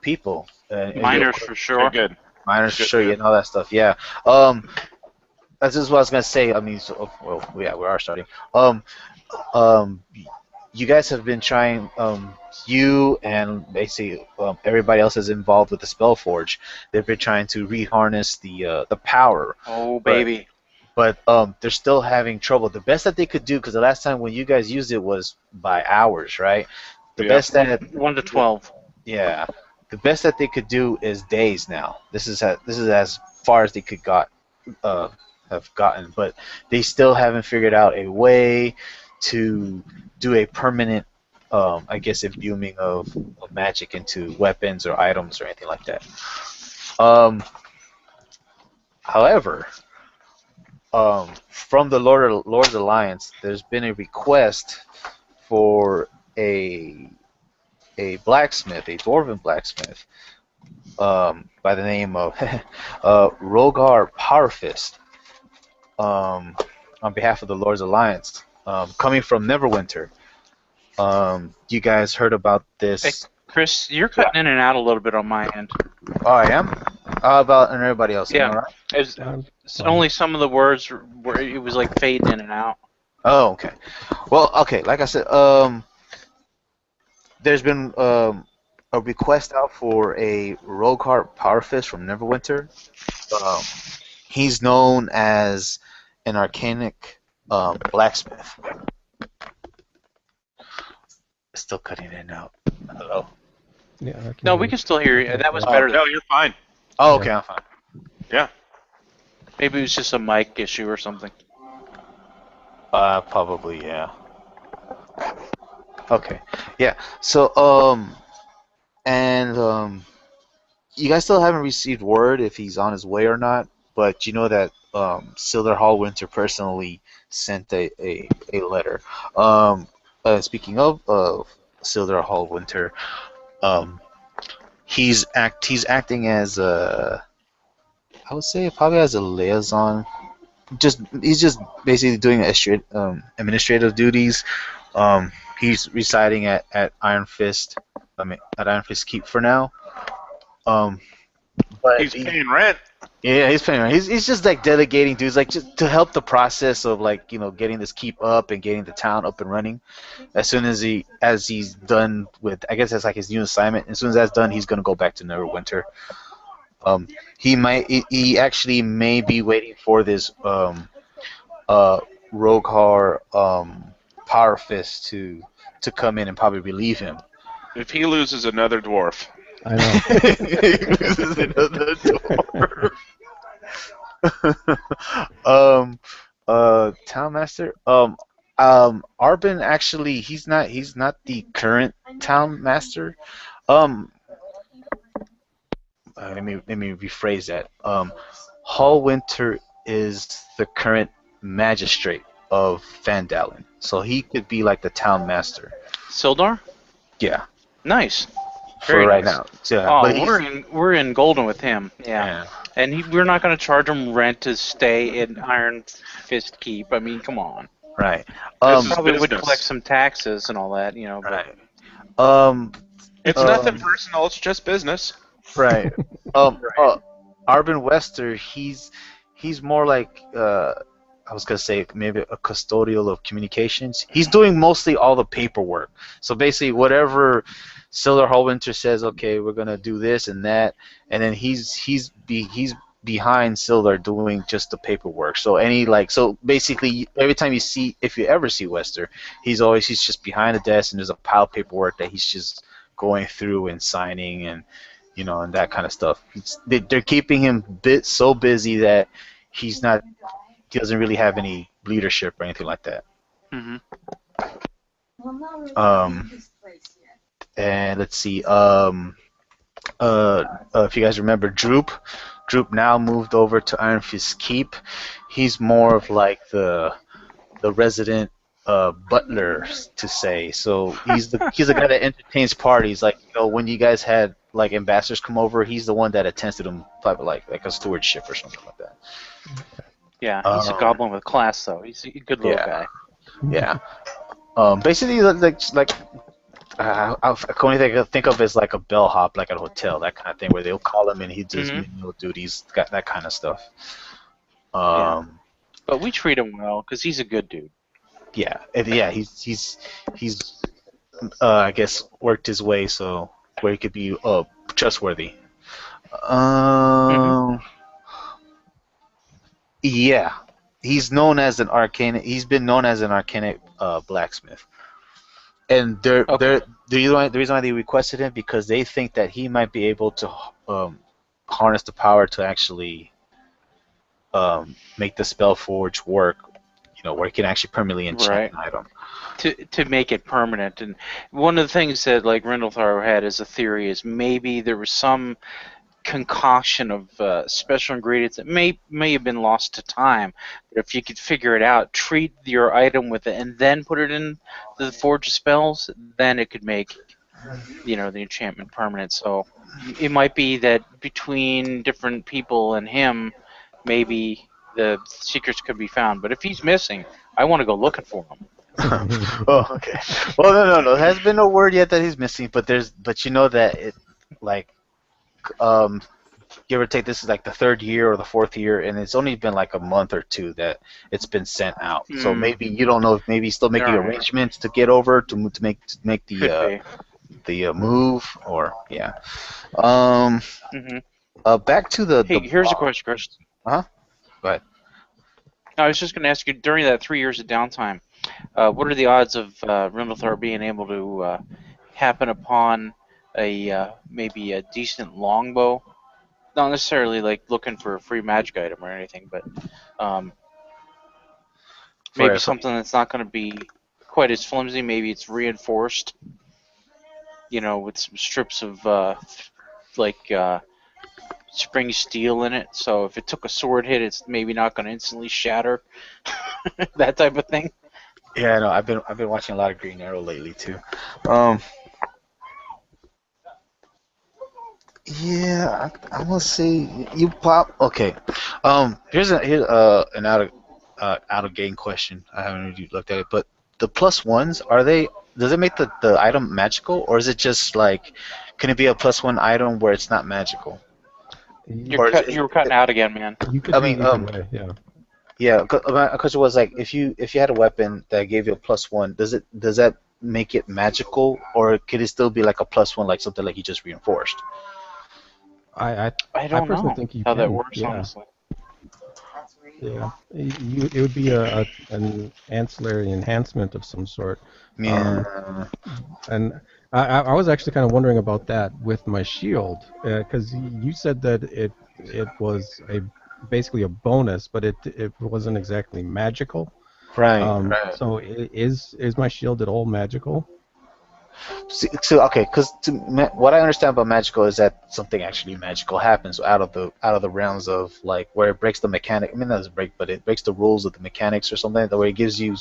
Speaker 2: people.
Speaker 3: Miners for sure.
Speaker 1: good.
Speaker 2: Miners,
Speaker 1: Good,
Speaker 2: sure,
Speaker 1: good.
Speaker 2: and all that stuff. Yeah. That's just what I was gonna say. I mean, yeah, we are starting. Um, you guys have been trying. You and basically everybody else is involved with the Spellforge. They've been trying to reharness the power,
Speaker 3: Oh, baby.
Speaker 2: but they're still having trouble. The best that they could do, because the last time when you guys used it was by hours, right? The
Speaker 1: Yeah.
Speaker 2: best that
Speaker 3: 1 to 12.
Speaker 2: yeah, the best that they could do is days now. This is as far as they could have gotten, but they still haven't figured out a way to do a permanent, I guess, imbuing of magic into weapons or items or anything like that. However, from the Lord's Alliance, there's been a request for a blacksmith, a dwarven blacksmith, by the name of Rogar Powerfist, on behalf of the Lord's Alliance, coming from Neverwinter. You guys heard about this?
Speaker 3: Hey, Chris, you're cutting in and out a little bit on my end.
Speaker 2: Oh, I am? How about and everybody else?
Speaker 3: Yeah.
Speaker 2: Am I right?
Speaker 3: It's only some of the words where it was like fading in and out.
Speaker 2: Oh, okay. Well, okay. Like I said, there's been a request out for a Rogar Powerfist from Neverwinter. He's known as an arcanic blacksmith. Still cutting in and out. Hello?
Speaker 4: yeah. I can
Speaker 3: No,
Speaker 4: hear
Speaker 3: we
Speaker 4: you.
Speaker 3: can still hear you. That was
Speaker 2: Oh,
Speaker 3: better.
Speaker 1: No, you're fine.
Speaker 2: Oh, okay, I'm fine.
Speaker 1: Yeah.
Speaker 3: Maybe it was just a mic issue or something.
Speaker 2: Probably, yeah. Okay, yeah. So, you guys still haven't received word if he's on his way or not, but you know that Silver Hallwinter personally sent a letter. Speaking of Silver Hallwinter, he's acting as I would say probably as a liaison. He's just basically doing administrative duties. He's residing at Iron Fist. At Iron Fist Keep for now. but
Speaker 1: He's paying rent.
Speaker 2: yeah, he's paying. He's just like delegating dudes, like just to help the process of like getting this keep up and getting the town up and running. As soon as he's done with, I guess that's like his new assignment. As soon as that's done, he's gonna go back to Neverwinter. Um, he actually may be waiting for this uh Rogar Power Fist to come in and probably relieve him.
Speaker 1: If he loses another dwarf,
Speaker 4: I know.
Speaker 2: He loses another dwarf. Town master. Arbin actually, he's not the current town master. Um, let me rephrase that. Hallwinter is the current magistrate of Fandalen, so he could be like the town master.
Speaker 3: Sildar?
Speaker 2: Yeah,
Speaker 3: Nice.
Speaker 2: for
Speaker 3: Very
Speaker 2: right
Speaker 3: nice.
Speaker 2: now. Yeah,
Speaker 3: Oh,
Speaker 2: but he's,
Speaker 3: we're in Golden with him. Yeah.
Speaker 2: yeah,
Speaker 3: And we're not going to charge him rent to stay in Iron Fist Keep. I mean, come on.
Speaker 2: right.
Speaker 1: This is
Speaker 3: Probably would
Speaker 1: business.
Speaker 3: collect some taxes and all that, But
Speaker 2: Right. Um,
Speaker 1: It's
Speaker 2: Um,
Speaker 1: nothing personal. It's just business.
Speaker 2: right. Arbin Wester, he's more like I was gonna say maybe a custodial of communications. He's doing mostly all the paperwork. So basically, whatever Sildar Hallwinter says, okay, we're gonna do this and that, and then he's behind Sildar doing just the paperwork. So so basically every time if you ever see Wester, he's just behind the desk and there's a pile of paperwork that he's just going through and signing and and that kind of stuff. They're keeping him so busy that he doesn't really have any leadership or anything like that.
Speaker 3: hmm
Speaker 2: Um, and let's see. If you guys remember Droop now moved over to Iron Fist Keep. He's more of like the resident butler to say. So he's the guy that entertains parties. Like when you guys had like ambassadors come over, he's the one that attends to them, like a stewardship or something like that.
Speaker 3: Yeah, he's a goblin with class, though. He's a good little guy.
Speaker 2: Yeah. Basically, like the only thing I can think of is like a bellhop, like at a hotel, that kind of thing, where they'll call him and he does menial duties, that kind of stuff.
Speaker 3: Yeah. But we treat him well because he's a good dude.
Speaker 2: Yeah, he's I guess worked his way so where he could be trustworthy. Yeah, he's known as an arcane. He's been known as an arcanic blacksmith, and the reason why they requested him because they think that he might be able to harness the power to actually make the spell forge work. Where he can actually permanently enchant an item.
Speaker 3: To make it permanent. And one of the things that like Rindalthar had as a theory is maybe there was some concoction of special ingredients that may have been lost to time. But if you could figure it out, treat your item with it, and then put it in the forge of spells, then it could make the enchantment permanent. So it might be that between different people and him, maybe the secrets could be found. But if he's missing, I want to go looking for him.
Speaker 2: Oh, okay. Well, no. There has been no word yet that he's missing, but you know that it, like, give or take, this is like the third year or the fourth year, and it's only been like a month or two that it's been sent out. So maybe you don't know if maybe he's still making arrangements to get over to make the move or yeah. Back to the.
Speaker 3: Hey, here's a question, Chris.
Speaker 2: Go ahead.
Speaker 3: I was just going to ask you, during that 3 years of downtime, what are the odds of Rindalthar being able to happen upon maybe a decent longbow? Not necessarily like looking for a free magic item or anything, but maybe something that's not going to be quite as flimsy. Maybe it's reinforced, with some strips of spring steel in it, so if it took a sword hit, it's maybe not going to instantly shatter. That type of thing.
Speaker 2: Yeah, no, I've been watching a lot of Green Arrow lately too. Yeah, I'm gonna say you pop. Okay, here's an out of game question. I haven't really looked at it, but the +1s does it make the item magical, or is it just like can it be a +1 item where it's not magical?
Speaker 3: You're
Speaker 2: Or is
Speaker 3: you were cutting out again, man.
Speaker 4: You could
Speaker 2: I
Speaker 4: do
Speaker 2: mean,
Speaker 4: either way. Yeah.
Speaker 2: yeah. My question was like, if you had a weapon that gave you a +1, does that make it magical, or could it still be like a +1, like something like you just reinforced?
Speaker 4: I I,
Speaker 3: I
Speaker 4: I
Speaker 3: don't
Speaker 4: personally
Speaker 3: know
Speaker 4: think you
Speaker 3: how that
Speaker 4: can.
Speaker 3: works,
Speaker 4: Yeah.
Speaker 3: honestly.
Speaker 4: Yeah. It would be an ancillary enhancement of some sort. Um,
Speaker 2: Yeah.
Speaker 4: and I was actually kind of wondering about that with my shield, because you said that it was a basically a bonus, but it wasn't exactly magical.
Speaker 2: Right. Right.
Speaker 4: So is my shield at all magical?
Speaker 2: So okay, because what I understand about magical is that something actually magical happens out of the realms of like where it breaks the mechanic. I mean, not doesn't break, but it breaks the rules of the mechanics or something. The way it gives you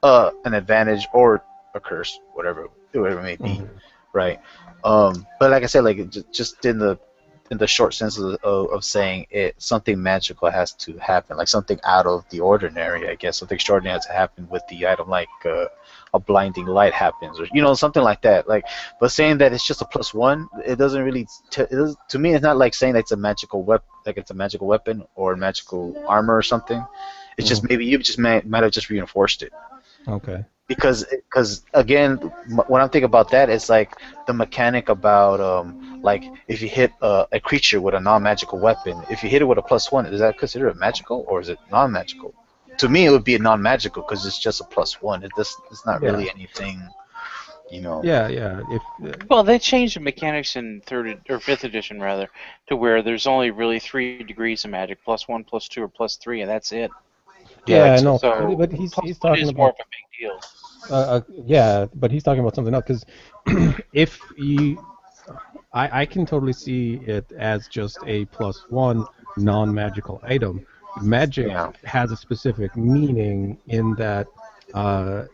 Speaker 2: an advantage or a curse, whatever it may be,
Speaker 4: Mhm.
Speaker 2: right? But like I said, like just in the short sense of saying it, something magical has to happen, like something out of the ordinary, I guess. Something extraordinary has to happen with the item, like a blinding light happens, or something like that. Like, but saying that it's just a +1, it doesn't really. To me, it's not like saying that it's a magical weapon, like it's a magical weapon or a magical armor or something. It's just
Speaker 4: Mhm.
Speaker 2: maybe you just might have just reinforced it
Speaker 4: Okay.
Speaker 2: because again, when I'm thinking about that, it's like the mechanic about like if you hit a creature with a non-magical weapon, if you hit it with a +1, is that considered magical or is it non-magical? To me, it would be a non-magical because it's just a +1. It's not
Speaker 4: Yeah.
Speaker 2: really anything, you know.
Speaker 4: Yeah. Yeah. If
Speaker 3: Well, they changed the mechanics in fifth edition rather, to where there's only really 3 degrees of magic: +1, +2, or +3, and that's it.
Speaker 2: Yeah,
Speaker 4: yeah, I
Speaker 2: it's,
Speaker 4: know,
Speaker 3: So
Speaker 4: but he's
Speaker 3: +1
Speaker 4: talking
Speaker 3: is more
Speaker 4: about
Speaker 3: of a big deal.
Speaker 4: yeah, but he's talking about something else because if you I can totally see it as just a +1 non-magical item. Magic
Speaker 2: yeah.
Speaker 4: has a specific meaning in that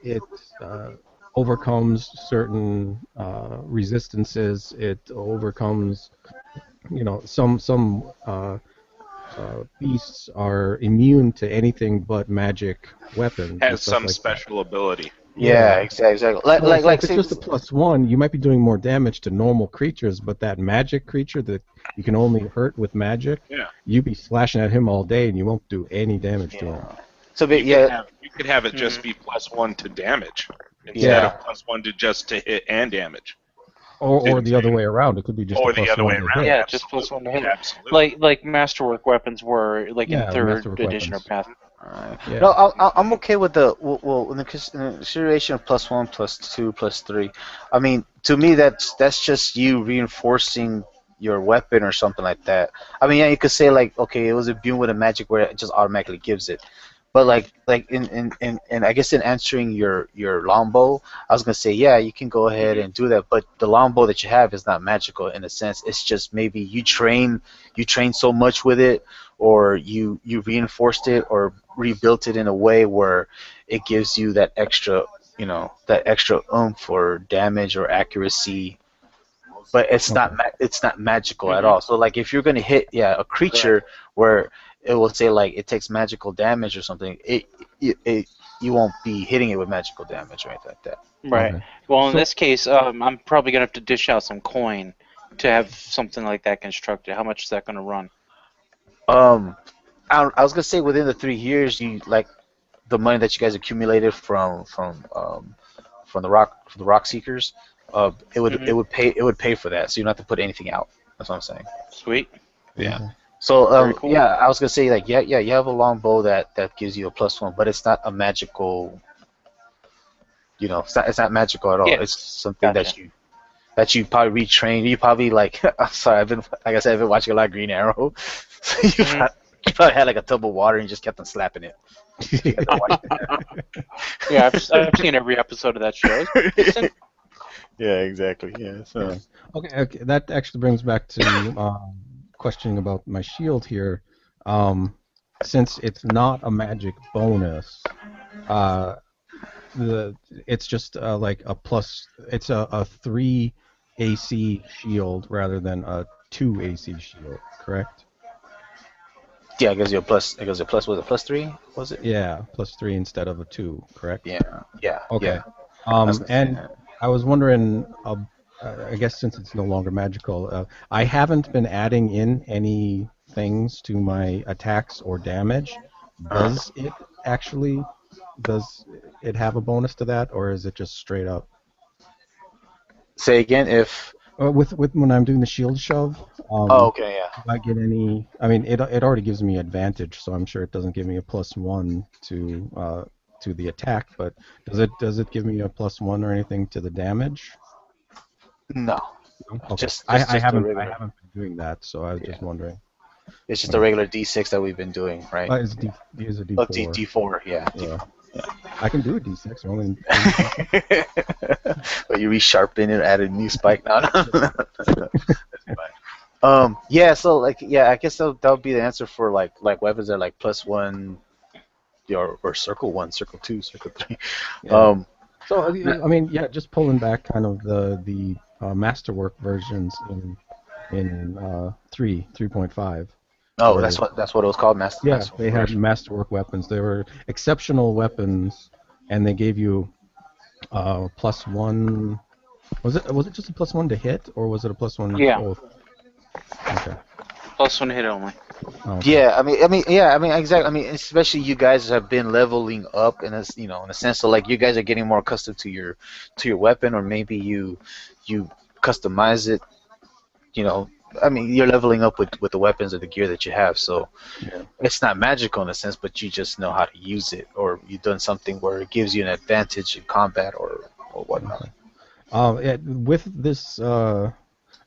Speaker 4: it uh, overcomes certain resistances. It overcomes, some beasts are immune to anything but magic weapons and
Speaker 1: Has
Speaker 4: stuff
Speaker 1: some
Speaker 4: like that.
Speaker 1: special ability.
Speaker 2: Yeah,
Speaker 4: Yeah.
Speaker 2: exactly. Like,
Speaker 4: So,
Speaker 2: like,
Speaker 4: so
Speaker 2: like,
Speaker 4: if it's
Speaker 2: say,
Speaker 4: just a +1, you might be doing more damage to normal creatures, but that magic creature that you can only hurt with magic,
Speaker 1: Yeah.
Speaker 4: you be slashing at him all day and you won't do any damage to him.
Speaker 2: yeah. So, but yeah,
Speaker 1: You could have it
Speaker 3: Hmm.
Speaker 1: just be +1 to damage instead of
Speaker 2: yeah.
Speaker 1: +1 to just to hit and damage.
Speaker 4: Or
Speaker 1: Didn't
Speaker 4: the other way around, it could be just a
Speaker 1: Or the other way
Speaker 4: +1 to
Speaker 1: around.
Speaker 4: hit.
Speaker 3: Yeah, just +1 to
Speaker 1: Absolutely.
Speaker 3: hit.
Speaker 1: Absolutely.
Speaker 3: Like masterwork weapons were, like in
Speaker 4: Yeah,
Speaker 3: third
Speaker 4: masterwork
Speaker 3: edition or
Speaker 4: weapons.
Speaker 3: path.
Speaker 2: Alright. No,
Speaker 4: Yeah.
Speaker 2: I'm okay with the well in the consideration of +1, +2, +3. I mean, to me, that's just you reinforcing your weapon or something like that. I mean, yeah, you could say like, okay, it was imbued with a magic where it just automatically gives it. But like in I guess in answering your longbow, I was gonna say yeah, you can go ahead
Speaker 3: Hmm.
Speaker 2: and do that. But the longbow that you have is not magical in a sense. It's just maybe you train so much with it, or you reinforced it or rebuilt it in a way where it gives you that extra oomph or damage or accuracy, but
Speaker 4: Okay.
Speaker 2: it's not magical at
Speaker 3: Hmm.
Speaker 2: all. So like if you're gonna hit a
Speaker 3: Correct.
Speaker 2: creature where it will say like it takes magical damage or something, it you won't be hitting it with magical damage or anything like that.
Speaker 3: Right.
Speaker 4: Okay.
Speaker 3: Well, in
Speaker 4: So,
Speaker 3: this case, I'm probably gonna have to dish out some coin to have something like that constructed. How much is that gonna run?
Speaker 2: Um, I was gonna say within the 3 years, you like the money that you guys accumulated from the rock seekers, it would
Speaker 3: Hmm.
Speaker 2: it would pay for that, so you don't have to put anything out. That's what I'm saying.
Speaker 3: Sweet.
Speaker 2: Yeah.
Speaker 4: okay.
Speaker 2: So
Speaker 3: Very cool.
Speaker 2: yeah, I was gonna say like yeah, you have a long bow that gives you a +1, but it's not a magical. It's not magical at all.
Speaker 3: Yeah.
Speaker 2: It's something
Speaker 3: Gotcha.
Speaker 2: that you probably retrain. You probably like I'm sorry, like I said, I've been watching a lot of Green Arrow. So
Speaker 3: Hmm.
Speaker 2: you probably had like a tub of water and you just kept on slapping it. You guys are watching
Speaker 3: Yeah, I've seen every episode of that show. It's decent.
Speaker 2: Yeah, exactly. Yeah.
Speaker 4: Yeah. Okay. Okay. That actually brings back to questioning about my shield here. Um, since it's not a magic bonus, uh, it's just like a plus. It's a 3 AC shield rather than a 2 AC shield. Correct?
Speaker 2: Yeah, it gives you a plus. It gives you a plus. Was it +3? Was it?
Speaker 4: Yeah, +3 instead of a 2. Correct?
Speaker 2: Yeah. Yeah.
Speaker 4: Okay.
Speaker 2: Yeah. I was gonna say.
Speaker 4: And I was wondering I guess since it's no longer magical, I haven't been adding in any things to my attacks or damage.
Speaker 2: Uh,
Speaker 4: Does it actually, does it have a bonus to that, or is it just straight up?
Speaker 2: say again if.
Speaker 4: With when I'm doing the shield shove,
Speaker 2: Oh, okay, yeah.
Speaker 4: do I get any? I mean, it already gives me advantage, so I'm sure it doesn't give me a +1 to the attack. But does it give me a +1 or anything to the damage?
Speaker 2: No,
Speaker 4: No? Okay.
Speaker 2: just
Speaker 4: I,
Speaker 2: just
Speaker 4: I
Speaker 2: just a
Speaker 4: haven't I
Speaker 2: regular.
Speaker 4: haven't been doing that, so I was
Speaker 2: Yeah,
Speaker 4: just wondering.
Speaker 2: it's just a
Speaker 4: Okay.
Speaker 2: regular D6 that we've been doing, right?
Speaker 4: It's is a
Speaker 2: Oh,
Speaker 4: D4.
Speaker 2: D4, yeah,
Speaker 4: Yeah.
Speaker 2: D4.
Speaker 4: I can do a D6. I'm going to do a D6.
Speaker 2: Yeah. But you resharpen it, add a new spike. No, no, no. That's fine. Yeah. So like, yeah, I guess that would be the answer for like weapons that are like +1, or circle 1, circle 2, circle 3.
Speaker 4: Yeah.
Speaker 2: Um,
Speaker 4: So I mean, yeah, just pulling back kind of the masterwork versions in 3.5,
Speaker 2: oh,
Speaker 4: where
Speaker 2: that's what it was called,
Speaker 4: yeah,
Speaker 2: master
Speaker 4: they had
Speaker 2: version.
Speaker 4: masterwork weapons. They were exceptional weapons, and they gave you +1. Was it just a +1 to hit, or was it a +1
Speaker 3: Yeah,
Speaker 4: both? Okay.
Speaker 3: +1 hit only.
Speaker 4: Oh, okay.
Speaker 2: Yeah, yeah, exactly. I mean, especially you guys have been leveling up in a sense. So like, you guys are getting more accustomed to your weapon, or maybe you customize it. You know, I mean, you're leveling up with the weapons or the gear that you have. So
Speaker 4: Yeah.
Speaker 2: it's not magical in a sense, but you just know how to use it, or you've done something where it gives you an advantage in combat, or whatnot.
Speaker 4: Okay. Yeah, with this,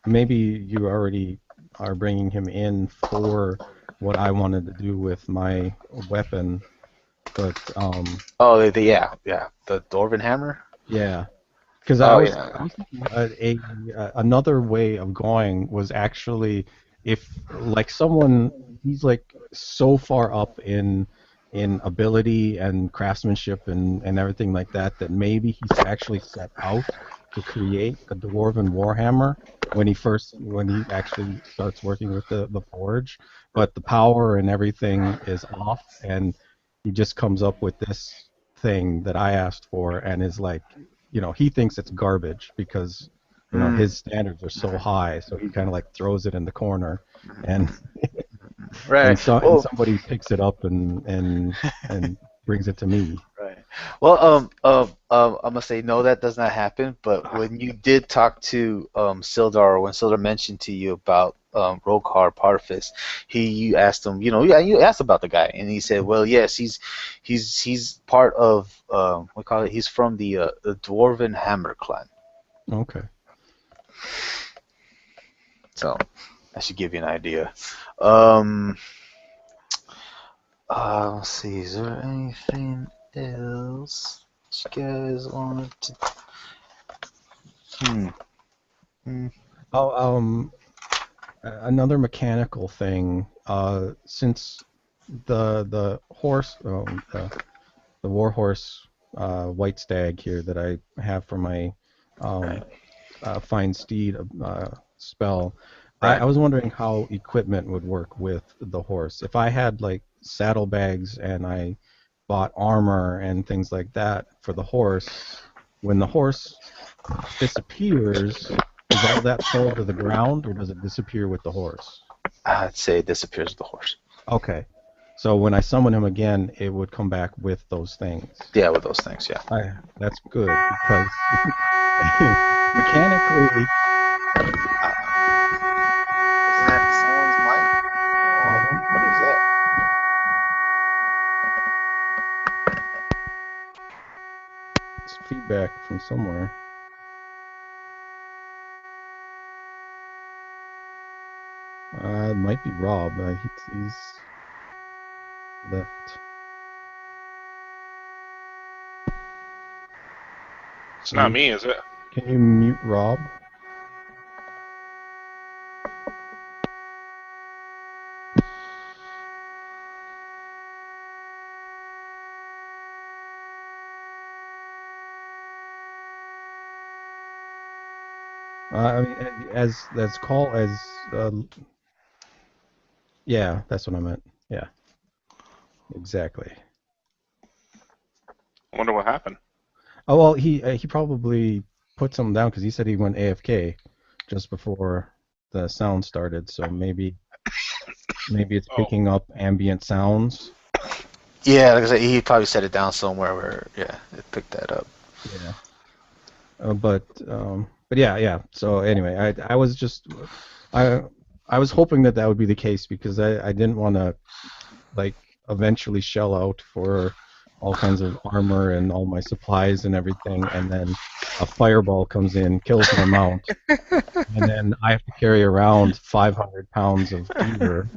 Speaker 4: maybe you already are bringing him in for what I wanted to do with my weapon, but
Speaker 2: Oh, yeah, the Dwarven hammer.
Speaker 4: yeah, because I
Speaker 2: Oh
Speaker 4: was
Speaker 2: yeah.
Speaker 4: I was thinking another way of going was actually if like someone he's like so far up in ability and craftsmanship and everything like that that maybe he's actually set out to create a dwarven warhammer when he actually starts working with the forge, but the power and everything is off, and he just comes up with this thing that I asked for and is like, he thinks it's garbage because
Speaker 2: Mm,
Speaker 4: his standards are so high, so he kind of like throws it in the corner, and
Speaker 2: right.
Speaker 4: and
Speaker 2: Well,
Speaker 4: somebody picks it up and brings it to me.
Speaker 2: right. Well, I'm gonna say no, that does not happen. But when you did talk to Sildar, or when Sildar mentioned to you about Rokar Parfis, you asked him, yeah, you asked about the guy, and he said, well, yes, he's part of what call it? He's from the Dwarven Hammer clan.
Speaker 4: Okay.
Speaker 2: So that should give you an idea. Um, let's see, is there anything else you guys wanted to? Hmm. Hmm.
Speaker 4: Oh, another mechanical thing. Since the horse, the war horse, white stag here that I have for my um,
Speaker 2: Right.
Speaker 4: find steed spell. I
Speaker 2: Right.
Speaker 4: was wondering how equipment would work with the horse. If I had like saddlebags and I bought armor and things like that for the horse, when the horse disappears, is all that sold to the ground or does it disappear with the horse?
Speaker 2: I'd say it disappears with the horse.
Speaker 4: Okay. So when I summon him again, it would come back with those things.
Speaker 2: Yeah, with those things, yeah.
Speaker 4: That's good because mechanically,
Speaker 2: Isn't that someone's mic?
Speaker 4: hold
Speaker 2: Oh,
Speaker 4: on.
Speaker 2: what is that?
Speaker 4: It's feedback from somewhere. It might be Rob. He's left.
Speaker 1: It's
Speaker 4: Can
Speaker 1: not
Speaker 4: you
Speaker 1: me, is it?
Speaker 4: can you mute Rob? I mean, as call as yeah, that's what I meant. Yeah, exactly.
Speaker 1: I wonder what happened.
Speaker 4: Oh well, he probably put something down because he said he went AFK just before the sound started. So maybe it's
Speaker 1: Oh,
Speaker 4: picking up ambient sounds.
Speaker 2: Yeah, like I said, he probably set it down somewhere where it picked that up.
Speaker 4: Yeah. But yeah. So anyway, I was just I I was hoping that would be the case because I didn't want to like eventually shell out for all kinds of armor and all my supplies and everything, and then a fireball comes in, kills my mount, and then I have to carry around 500 pounds of gear.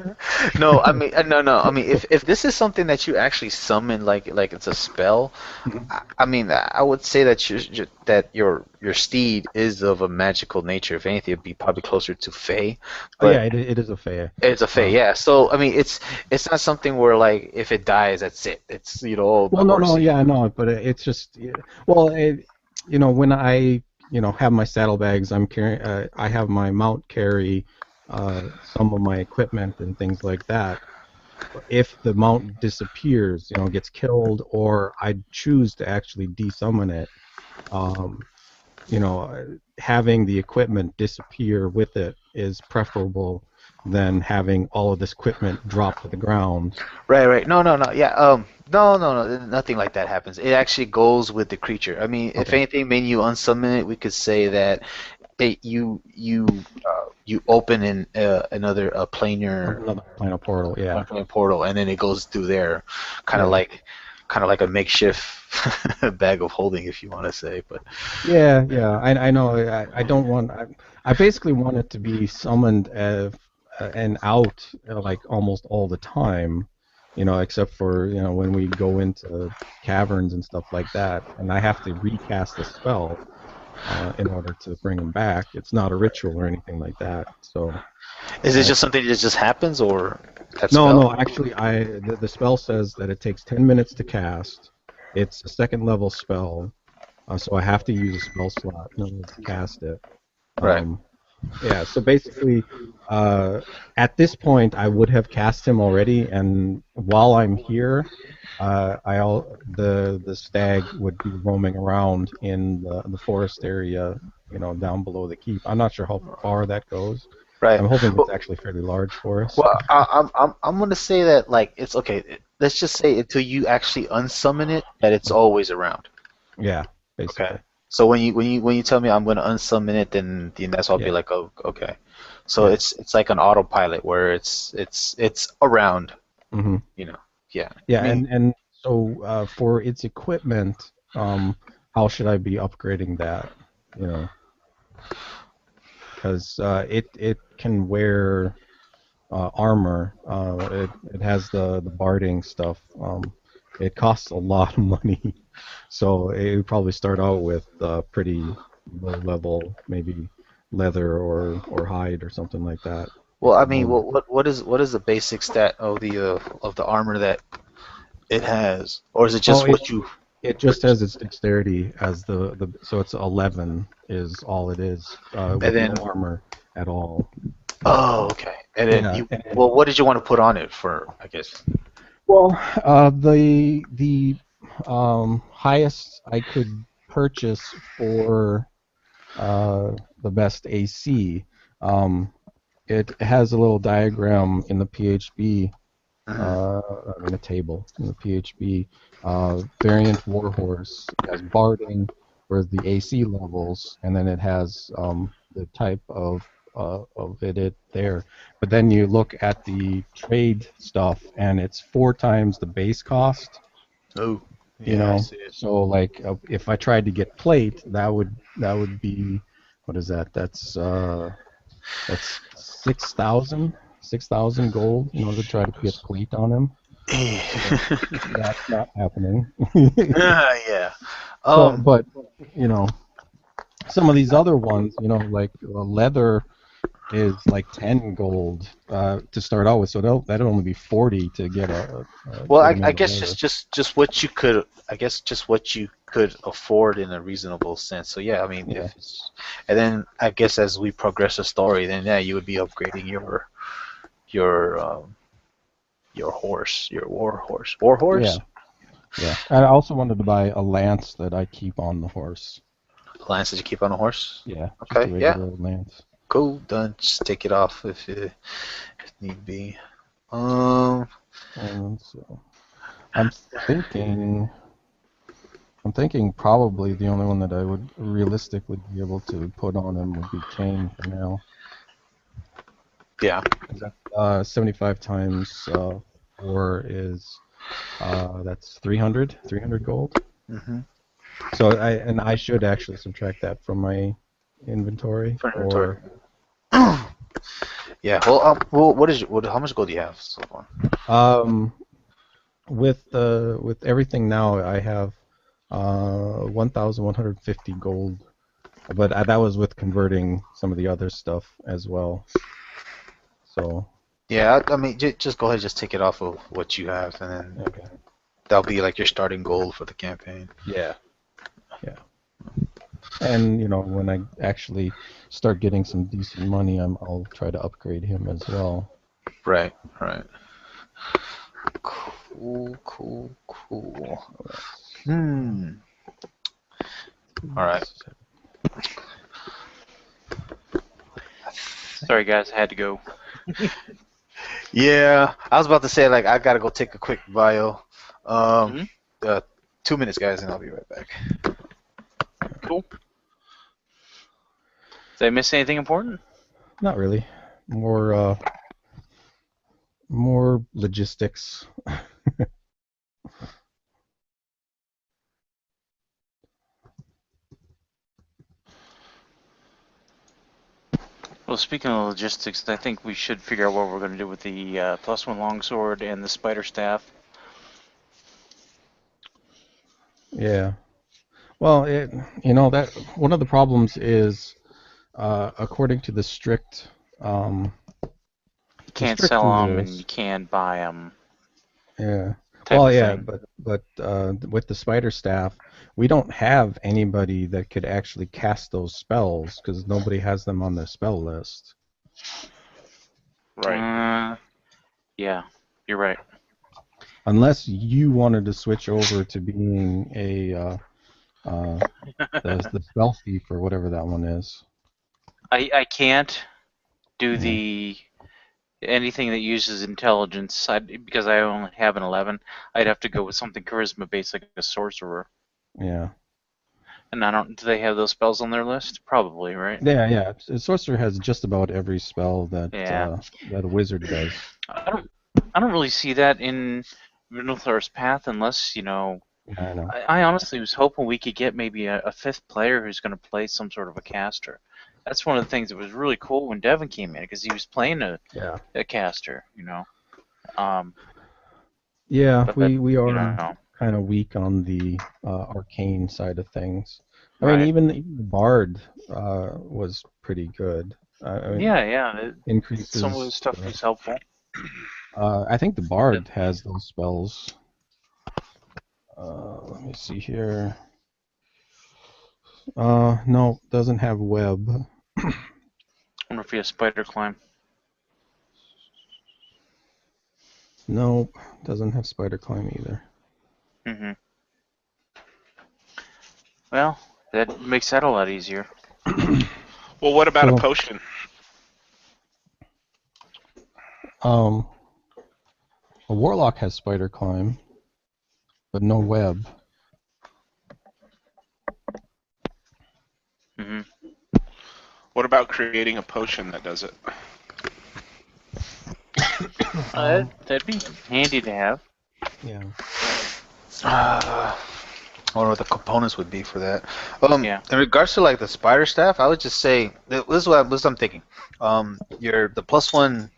Speaker 2: No, I mean, no. I mean, if this is something that you actually summon, like it's a spell, I mean, I would say that your steed is of a magical nature. If anything, it'd be probably closer to Fey,
Speaker 4: Oh yeah,
Speaker 2: but
Speaker 4: it is a Fey.
Speaker 2: it's a Fey, yeah. So I mean, it's not something where like if it dies, that's it. It's oh, my
Speaker 4: Well, no,
Speaker 2: horse.
Speaker 4: yeah, no, but it's just, well, when I, have my saddlebags, I'm carrying, I have my mount carry some of my equipment and things like that. If the mount disappears, gets killed, or I choose to actually desummon it, um, having the equipment disappear with it is preferable than having all of this equipment drop to the ground.
Speaker 2: Right. No. Yeah. No. Nothing like that happens. It actually goes with the creature. I mean, if
Speaker 4: Okay.
Speaker 2: anything, when you unsummon it, we could say that you open in another planar
Speaker 4: Another planar portal, yeah.
Speaker 2: portal, and then it goes through there, kind of
Speaker 4: Yeah.
Speaker 2: like a makeshift bag of holding, if you want to say. But
Speaker 4: Yeah, I know. I don't want. I basically want it to be summoned and out like almost all the time, except for when we go into caverns and stuff like that, and I have to recast the spell in order to bring him back. It's not a ritual or anything like that. So
Speaker 2: is it
Speaker 4: uh,
Speaker 2: just something that just happens, or that
Speaker 4: no.
Speaker 2: spell?
Speaker 4: Actually, the spell says that it takes 10 minutes to cast. It's a second level spell. So I have to use a spell slot in order to cast it.
Speaker 2: Right.
Speaker 4: Um, yeah, so basically, at this point, I would have cast him already, and while I'm here, the stag would be roaming around in the forest area, down below the keep. I'm not sure how far that goes.
Speaker 2: Right.
Speaker 4: I'm hoping it's
Speaker 2: Well,
Speaker 4: actually a fairly large forest.
Speaker 2: well, I'm gonna say that like it's okay. Let's just say until you actually unsummon it, that it's always around.
Speaker 4: Yeah,
Speaker 2: Okay.
Speaker 4: basically.
Speaker 2: So when you tell me I'm gonna unsummon it, then that's I'll be
Speaker 4: Yeah,
Speaker 2: like, oh, okay. So
Speaker 4: yeah.
Speaker 2: it's like an autopilot where it's around,
Speaker 4: hmm
Speaker 2: you know. Yeah. I
Speaker 4: Yeah,
Speaker 2: mean,
Speaker 4: and so for its equipment, how should I be upgrading that? You know, because it can wear armor. It has the barding stuff. It costs a lot of money, so it would probably start out with pretty low level, maybe leather or hide or something like that
Speaker 2: well, I
Speaker 4: at the
Speaker 2: mean,
Speaker 4: moment.
Speaker 2: what is the basic stat of the armor that it has, or is it
Speaker 4: Oh,
Speaker 2: just what you?
Speaker 4: it just has its dexterity as the so it's 11 is all it is
Speaker 2: And
Speaker 4: with no
Speaker 2: then,
Speaker 4: armor at all.
Speaker 2: okay. And then
Speaker 4: Yeah,
Speaker 2: you, well, what did you want to put on it for? I guess.
Speaker 4: well, the highest I could purchase for the best AC, um, it has a little diagram in the PHB.
Speaker 2: Mhm.
Speaker 4: I mean a table in the PHB. Variant Warhorse has barding for the AC levels, and then it has the type of it there. But then you look at the trade stuff, and it's 4 times the base cost.
Speaker 2: Oh, yeah, I see it.
Speaker 4: So like if I tried to get plate, that would be, what is that? That's 6,000 gold in order to try to get plate on him. So that's not happening.
Speaker 2: Yeah.
Speaker 4: So,
Speaker 2: Um.
Speaker 4: but you know, some of these other ones, like leather is like 10 gold to start out with. So that'll only be 40 to
Speaker 2: Well,
Speaker 4: get
Speaker 2: I,
Speaker 4: them
Speaker 2: I
Speaker 4: into
Speaker 2: guess
Speaker 4: leather.
Speaker 2: just what you could, I guess just what you could afford in a reasonable sense. So yeah, I mean,
Speaker 4: Yeah,
Speaker 2: if it's, and then I guess as we progress the story, then yeah, you would be upgrading your your horse, your war
Speaker 4: yeah,
Speaker 2: horse,
Speaker 4: yeah. And I also wanted to buy a lance that I keep on the horse.
Speaker 2: Lance, did you keep on a horse?
Speaker 4: Yeah. Just
Speaker 2: Okay,
Speaker 4: a
Speaker 2: yeah.
Speaker 4: regular lance.
Speaker 2: Cool, done. Just take it off if need be.
Speaker 4: And so I'm thinking. I'm thinking probably the only one that I would realistically be able to put on him would be Kane for now.
Speaker 2: Yeah.
Speaker 4: 75 times 4 is that's 300 gold.
Speaker 2: Mm-hmm.
Speaker 4: So I should actually subtract that from my inventory.
Speaker 2: For inventory. Yeah. Well, how much gold do you have so far?
Speaker 4: With everything now, I have 1,150 gold, but that was with converting some of the other stuff as well. So.
Speaker 2: Yeah, I mean, just go ahead, just take it off of what you have, and then
Speaker 4: Okay.
Speaker 2: that'll be like your starting goal for the campaign.
Speaker 4: Yeah. Yeah. And when I actually start getting some decent money, I'll try to upgrade him as well.
Speaker 2: Right. Cool. All right.
Speaker 3: Sorry, guys, I had to go.
Speaker 2: Yeah, I was about to say, like, I gotta go take a quick bio. 2 minutes, guys, and I'll be right back.
Speaker 3: Cool. Did I miss anything important?
Speaker 4: Not really. More logistics.
Speaker 3: Well, speaking of logistics, I think we should figure out what we're going to do with the +1 longsword and the spider staff.
Speaker 4: Yeah. Well, that one of the problems is, according to the strict.
Speaker 3: You can't sell them and you can't buy them.
Speaker 4: Yeah. Well, yeah, but with the spider staff, we don't have anybody that could actually cast those spells because nobody has them on their spell list.
Speaker 1: Right.
Speaker 3: Yeah, you're right.
Speaker 4: Unless you wanted to switch over to being the spell thief or whatever that one is.
Speaker 3: I can't do anything that uses intelligence because I only have an 11. I'd have to go with something charisma based like a sorcerer.
Speaker 4: Yeah.
Speaker 3: And do they have those spells on their list? Probably, right?
Speaker 4: Yeah. A sorcerer has just about every spell that a wizard does.
Speaker 3: I don't really see that in Vinothar's Path unless,
Speaker 4: I know.
Speaker 3: I honestly was hoping we could get maybe a fifth player who's going to play some sort of a caster. That's one of the things that was really cool when Devin came in because he was playing a caster,
Speaker 4: Yeah, we are kind of weak on the arcane side of things. I mean, even the Bard was pretty good.
Speaker 3: It
Speaker 4: increases.
Speaker 3: Some of the stuff was helpful.
Speaker 4: I think the Bard has those spells. Let me see here. No, doesn't have web.
Speaker 3: I wonder if he has spider climb.
Speaker 4: No, doesn't have spider climb either.
Speaker 3: Mm-hmm. Well, that makes that a lot easier.
Speaker 1: Well, what about a potion?
Speaker 4: A warlock has spider climb, but no web.
Speaker 3: Mm-hmm.
Speaker 1: What about creating a potion that does it?
Speaker 3: That'd be handy to have.
Speaker 4: Yeah.
Speaker 2: I wonder what the components would be for that. In regards to like the spider staff, I would just say this is what I'm thinking. The +1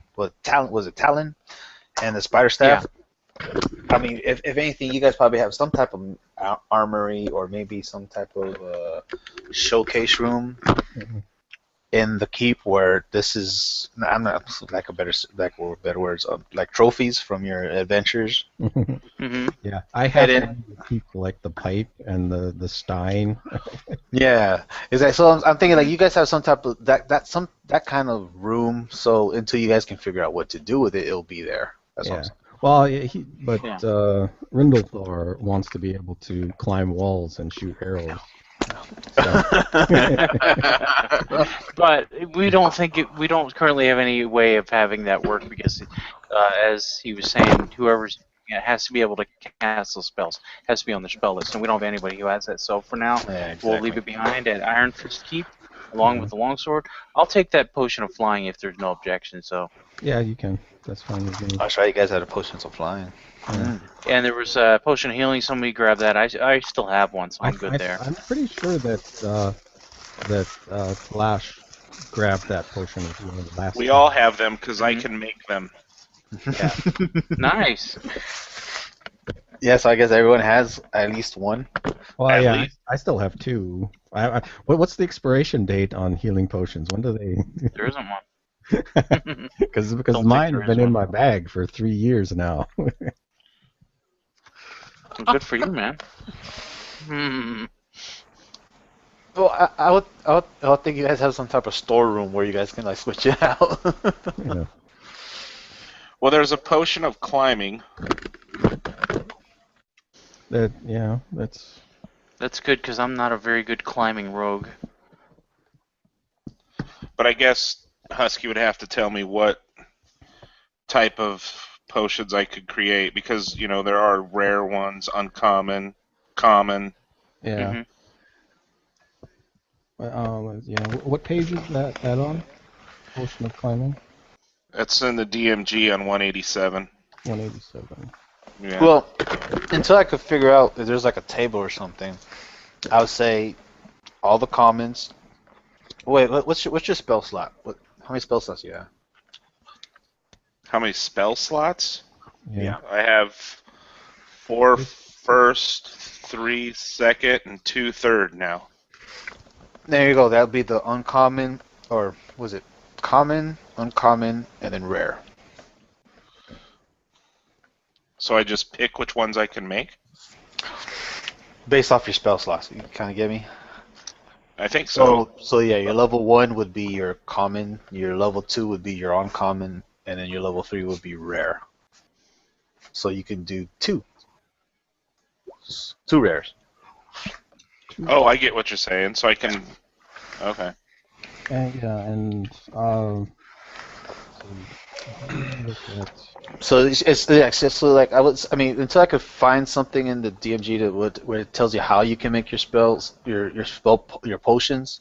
Speaker 2: was it Talon, and the spider staff. Yeah. I mean, if anything, you guys probably have some type of armory or maybe some type of showcase room in the keep where this is. I'm not better words, like trophies from your adventures.
Speaker 3: Mm-hmm.
Speaker 4: Yeah, I have to keep like the pipe and the stein.
Speaker 2: Yeah, exactly. So I'm thinking like you guys have some type of that kind of room. So until you guys can figure out what to do with it, it'll be there. That's what I'm saying.
Speaker 4: Well, Rindlethor wants to be able to climb walls and shoot arrows. So,
Speaker 3: But we don't we don't currently have any way of having that work because, as he was saying, whoever's has to be able to cast those spells has to be on the spell list, and we don't have anybody who has that. So for now,
Speaker 2: Yeah,
Speaker 3: we'll leave it behind at Iron Fist Keep, along with the longsword. I'll take that potion of flying if there's no objection. So.
Speaker 4: yeah, you can. That's fine with me.
Speaker 2: That's right. You guys had a potions of flying.
Speaker 4: Yeah.
Speaker 3: And there was a potion of healing. Somebody grabbed that. I still have one, so I'm good there.
Speaker 4: I'm pretty sure that Flash grabbed that potion of healing last
Speaker 1: We
Speaker 4: time.
Speaker 1: all have them because I can make them.
Speaker 3: Yeah. Nice.
Speaker 2: Yeah, so I guess everyone has at least one.
Speaker 4: Well,
Speaker 1: At
Speaker 4: yeah,
Speaker 1: least.
Speaker 4: I still have two. What's the expiration date on healing potions? When do they?
Speaker 3: There isn't one.
Speaker 4: Because
Speaker 3: Don't think
Speaker 4: mine
Speaker 3: there
Speaker 4: have been
Speaker 3: is
Speaker 4: in
Speaker 3: one.
Speaker 4: my bag for 3 years now.
Speaker 3: Good for you, man. Hmm.
Speaker 2: Well, I would think you guys have some type of storeroom where you guys can like switch it out.
Speaker 4: Yeah.
Speaker 1: Well, there's a potion of climbing.
Speaker 4: That's
Speaker 3: That's good because I'm not a very good climbing rogue.
Speaker 1: But I guess Husky would have to tell me what type of potions I could create because, there are rare ones, uncommon, common.
Speaker 4: yeah.
Speaker 3: Mhm.
Speaker 4: Yeah. What page is that on? Potion of climbing.
Speaker 1: That's in the DMG on 187.
Speaker 4: 187.
Speaker 1: Yeah.
Speaker 2: Well, until I could figure out if there's like a table or something, I would say all the commons. Wait, what's your spell slot? How many spell slots do you have?
Speaker 1: How many spell slots?
Speaker 4: Yeah.
Speaker 1: I have 4 first, 3 second, and 2 third now.
Speaker 2: There you go. That would be the uncommon, or was it common, uncommon, and then rare.
Speaker 1: So I just pick which ones I can make?
Speaker 2: Based off your spell slots. You kind of get me?
Speaker 1: I think so.
Speaker 2: So yeah, your level 1 would be your common, your level 2 would be your uncommon, and then your level 3 would be rare. So you can do 2 rares.
Speaker 1: Oh, I get what you're saying. So I can... Okay.
Speaker 4: And look at
Speaker 2: So so like I mean, until I could find something in the DMG where it tells you how you can make your spells, your potions.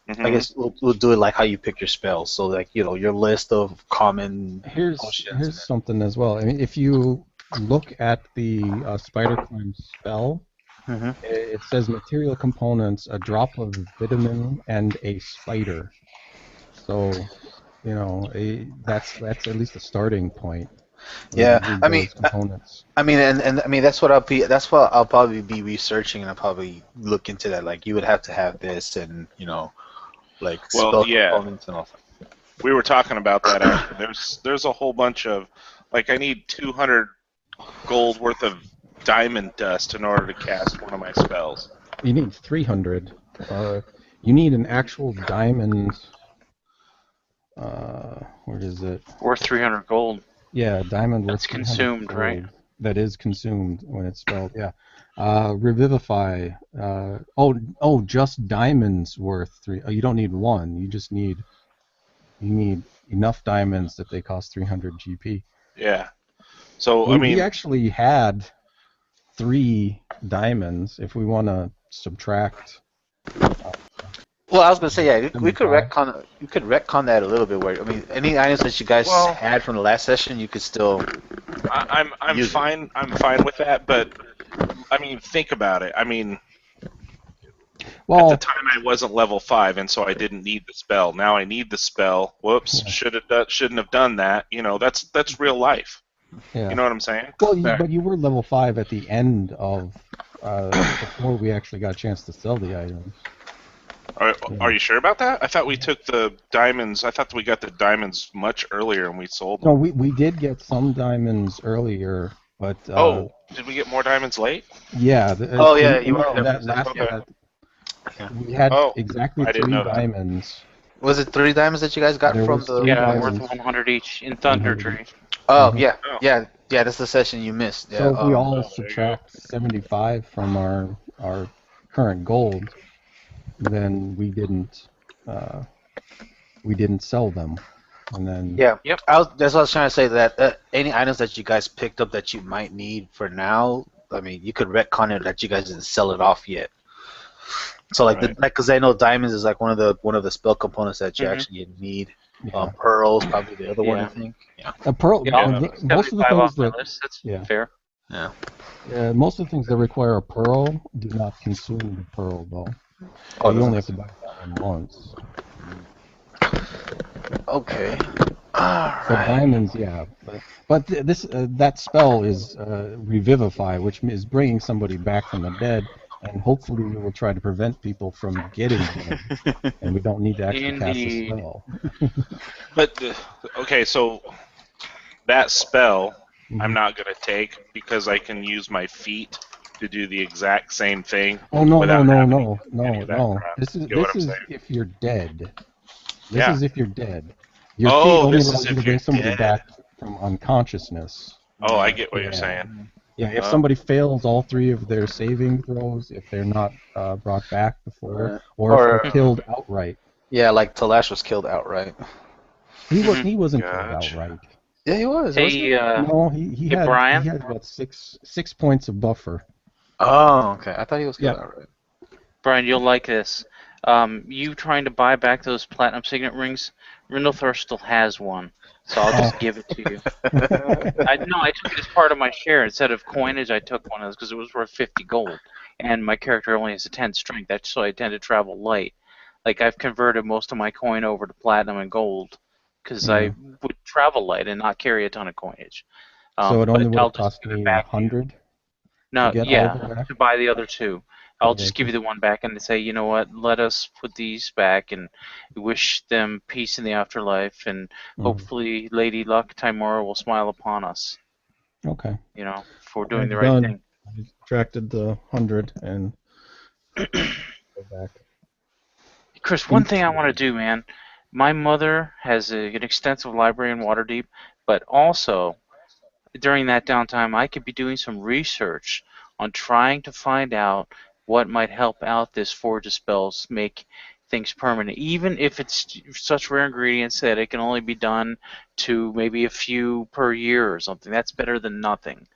Speaker 1: Mhm.
Speaker 2: I guess we'll do it like how you pick your spells. So like your list of common
Speaker 4: here's
Speaker 2: potions.
Speaker 4: something as well. I mean, if you look at the spider climb spell,
Speaker 2: Mhm.
Speaker 4: it says material components: a drop of vitamin and a spider. So that's at least a starting point.
Speaker 2: Yeah,
Speaker 4: You need
Speaker 2: I mean,
Speaker 4: those components.
Speaker 2: I mean, and I mean that's what I'll probably be researching, and I'll probably look into that. Like you would have to have this, and like
Speaker 1: Well,
Speaker 2: spell
Speaker 1: yeah.
Speaker 2: components and all that.
Speaker 1: We were talking about that actually. There's a whole bunch of... Like, I need 200 gold worth of diamond dust in order to cast one of my spells.
Speaker 4: You need 300. You need an actual diamond. Where is it?
Speaker 3: Worth 300 gold.
Speaker 4: Yeah, diamond worth
Speaker 3: That's
Speaker 4: 300
Speaker 3: consumed,
Speaker 4: gold.
Speaker 3: right?
Speaker 4: That is consumed when it's spelled. Yeah. Revivify. Just diamonds worth 3. Oh, you don't need one. You just need enough diamonds that they cost 300 GP.
Speaker 1: Yeah. So,
Speaker 4: We actually had 3 diamonds. If we want to subtract.
Speaker 2: Well, I was gonna say, yeah, we could
Speaker 4: 75.
Speaker 2: retcon. You could retcon that a little bit. Where I mean, any items that you guys
Speaker 1: Well-
Speaker 2: had from the last session, you could still.
Speaker 1: I'm
Speaker 2: Use it.
Speaker 1: fine. I'm fine with that, but I mean, think about it. I mean, at
Speaker 4: Well,
Speaker 1: the time I wasn't level 5, and so I didn't need the spell. Now I need the spell. Whoops!
Speaker 4: Yeah.
Speaker 1: Shouldn't have done that. That's real life.
Speaker 4: yeah.
Speaker 1: You know what I'm saying?
Speaker 4: Well, but you were level 5 at the end of before we actually got a chance to sell the items.
Speaker 1: Are you sure about that? I thought we took the diamonds. I thought we got the diamonds much earlier and we sold them.
Speaker 4: No, we did get some diamonds earlier, but
Speaker 1: Did we get more diamonds late?
Speaker 4: yeah.
Speaker 2: Oh, yeah, you were there
Speaker 4: that
Speaker 2: for a
Speaker 4: last
Speaker 1: second.
Speaker 4: we had
Speaker 1: Oh,
Speaker 4: exactly
Speaker 1: I didn't
Speaker 4: 3
Speaker 1: know that.
Speaker 4: diamonds.
Speaker 2: Was it 3 diamonds that you guys got
Speaker 4: There
Speaker 2: from
Speaker 4: was
Speaker 2: the?
Speaker 4: 3
Speaker 3: Yeah,
Speaker 4: diamonds.
Speaker 3: worth 100 each in Thunder Tree.
Speaker 2: Oh
Speaker 4: Mhm.
Speaker 2: yeah,
Speaker 1: Oh.
Speaker 2: yeah. That's the session you missed. Yeah.
Speaker 4: So if we all
Speaker 1: there you
Speaker 4: subtract 75 from our current gold, then we didn't sell them, and then
Speaker 2: Yeah.
Speaker 3: Yep.
Speaker 2: That's what I was trying to say. That any items that you guys picked up that you might need for now, I mean, you could retcon it that you guys didn't sell it off yet. So like,
Speaker 1: Right.
Speaker 2: because I know diamonds is like one of the spell components that you
Speaker 3: Mhm.
Speaker 2: actually need.
Speaker 4: yeah.
Speaker 2: Pearls probably the other one, I
Speaker 3: Yeah.
Speaker 2: think. Yeah.
Speaker 4: A pearl.
Speaker 3: Yeah,
Speaker 1: Yeah.
Speaker 4: Most of the
Speaker 3: 75
Speaker 4: things
Speaker 3: off my
Speaker 4: that
Speaker 3: list. That's
Speaker 4: yeah,
Speaker 3: fair.
Speaker 2: Yeah.
Speaker 4: most of the things that require a pearl do not consume the pearl though.
Speaker 2: Oh,
Speaker 4: You only have
Speaker 2: doesn't.
Speaker 4: to buy diamond once.
Speaker 2: Okay.
Speaker 4: So
Speaker 2: Alright.
Speaker 4: diamonds, yeah, but this that spell is revivify, which is bringing somebody back from the dead, and hopefully we will try to prevent people from getting dead, and we don't need to actually cast a
Speaker 3: Indeed.
Speaker 4: spell.
Speaker 1: But okay, so that spell I'm
Speaker 4: Mhm.
Speaker 1: not gonna take because I can use my feet to do the exact same thing
Speaker 4: Oh no
Speaker 1: without
Speaker 4: no no
Speaker 1: having
Speaker 4: no
Speaker 1: any
Speaker 4: no
Speaker 1: of that
Speaker 4: no!
Speaker 1: crap.
Speaker 4: This is
Speaker 1: Get what
Speaker 4: this
Speaker 1: I'm
Speaker 4: is
Speaker 1: saying?
Speaker 4: if you're dead. This
Speaker 1: Yeah.
Speaker 4: is if you're dead. Your feet
Speaker 1: Oh,
Speaker 4: only
Speaker 1: this
Speaker 4: allow
Speaker 1: is
Speaker 4: you to
Speaker 1: if you're
Speaker 4: bring somebody
Speaker 1: dead.
Speaker 4: back from unconsciousness.
Speaker 1: Oh, I get what you're
Speaker 4: Yeah.
Speaker 1: saying.
Speaker 4: Yeah, if
Speaker 1: Oh,
Speaker 4: somebody fails all three of their saving throws, if they're not brought back before,
Speaker 2: Right.
Speaker 4: or if they're
Speaker 2: Or
Speaker 4: killed outright.
Speaker 2: yeah, like Talash was killed outright.
Speaker 3: Mhm.
Speaker 4: He wasn't killed
Speaker 1: gotcha.
Speaker 4: outright.
Speaker 2: Yeah, he was, wasn't
Speaker 3: Hey,
Speaker 2: he?
Speaker 4: No,
Speaker 3: hey, Brian.
Speaker 4: he had about six points of buffer.
Speaker 2: Oh, okay. I thought he was killed
Speaker 4: Yeah.
Speaker 2: outright.
Speaker 3: Brian, you'll like this. You trying to buy back those platinum signet rings? Rindlethor still has one, so I'll just give it to you. I took it as part of my share instead of coinage. I took one of those because it was worth 50 gold, and my character only has a 10 strength. That's so I tend to travel light. Like I've converted most of my coin over to platinum and gold because
Speaker 4: Yeah.
Speaker 3: I would travel light and not carry a ton of coinage.
Speaker 4: So it only
Speaker 3: But
Speaker 4: would
Speaker 3: I'll
Speaker 4: have
Speaker 3: just
Speaker 4: cost
Speaker 3: give it
Speaker 4: me
Speaker 3: back to you.
Speaker 4: 100 to
Speaker 3: No,
Speaker 4: get all of
Speaker 3: yeah,
Speaker 4: it back.
Speaker 3: to buy the other two. I'll
Speaker 4: Okay,
Speaker 3: just give
Speaker 4: okay.
Speaker 3: you the one back and say, you know what, let us put these back and wish them peace in the afterlife, and
Speaker 4: Mhm.
Speaker 3: hopefully Lady Luck Timora will smile upon us,
Speaker 4: Okay.
Speaker 3: for doing the
Speaker 4: Alright,
Speaker 3: right
Speaker 4: done.
Speaker 3: thing.
Speaker 4: I subtracted the 100 and go back.
Speaker 3: Chris, one thing I
Speaker 4: Oops.
Speaker 3: want to do, man. My mother has an extensive library in Waterdeep, but also during that downtime, I could be doing some research on trying to find out what might help out this Forge of Spells make things permanent, even if it's such rare ingredients that it can only be done to maybe a few per year or something. That's better than nothing.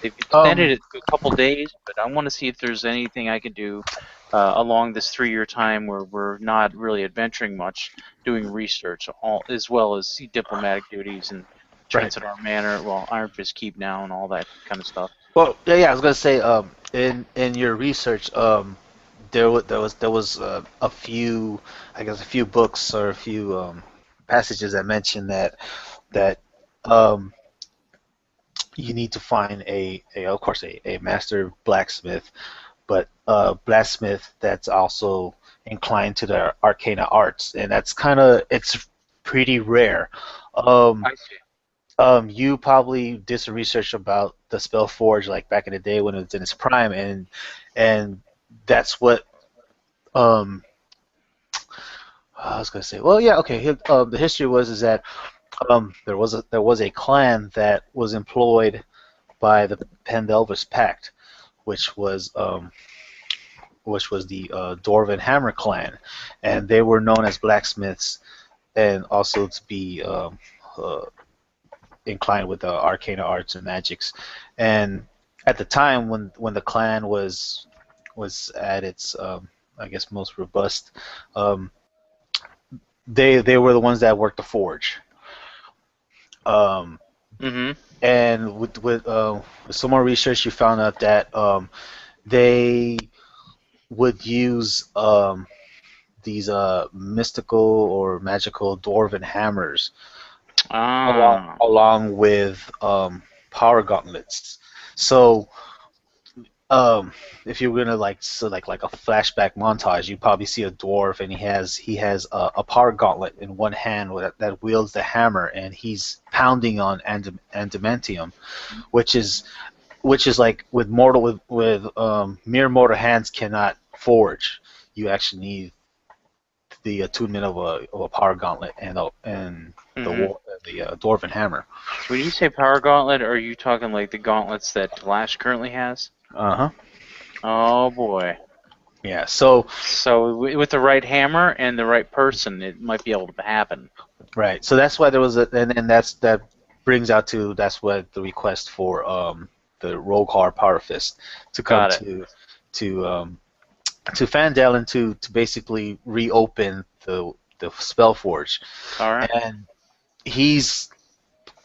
Speaker 3: They've extended
Speaker 2: Um,
Speaker 3: it to a couple days, but I want to see if there's anything I can do along this 3-year time where we're not really adventuring much, doing research, as well as diplomatic duties and
Speaker 2: right.
Speaker 3: Transit Our Manor, well, Iron Fist Keep now, and all that kind of stuff.
Speaker 2: Well, yeah, I was gonna say, in your research, there was a few, I guess, a few books or a few passages that mention that um you need to find of course, a master blacksmith, but blacksmith that's also inclined to the arcana arts, and it's pretty rare. Um,
Speaker 3: I see.
Speaker 2: you probably did some research about the spell forge like back in the day when it was in its prime, and that's what um I was gonna say. Well, yeah, okay. The history is that there was a clan that was employed by the Pendelvis Pact, which was um, which was the Dwarven Hammer clan, and they were known as blacksmiths and also to be uh, inclined with arcana arts and magics. And at the time when the clan was at its I guess most robust, um, they were the ones that worked the forge. Um,
Speaker 3: Mm-hmm.
Speaker 2: and with some more research, you found out that they would use these mystical or magical dwarven hammers
Speaker 3: Ah.
Speaker 2: along with power gauntlets. So um, if you're gonna like a flashback montage, you probably see a dwarf and he has a power gauntlet in one hand that wields the hammer, and he's pounding on adamantium, which is like with mere mortal hands cannot forge. You actually need the attunement of a power gauntlet and
Speaker 3: Mm-hmm.
Speaker 2: the dwarven hammer.
Speaker 3: When you say Power Gauntlet, are you talking like the gauntlets that Lash currently has?
Speaker 2: Uh huh.
Speaker 3: Oh boy.
Speaker 2: Yeah. So
Speaker 3: So with the right hammer and the right person, it might be able to happen.
Speaker 2: right. So that's why there was a, and that brings out to that's what the request for the Rogue Hard Power Fist to come
Speaker 3: Got it.
Speaker 2: to um to Fandalen to basically reopen the Spellforge,
Speaker 3: All right.
Speaker 2: and he's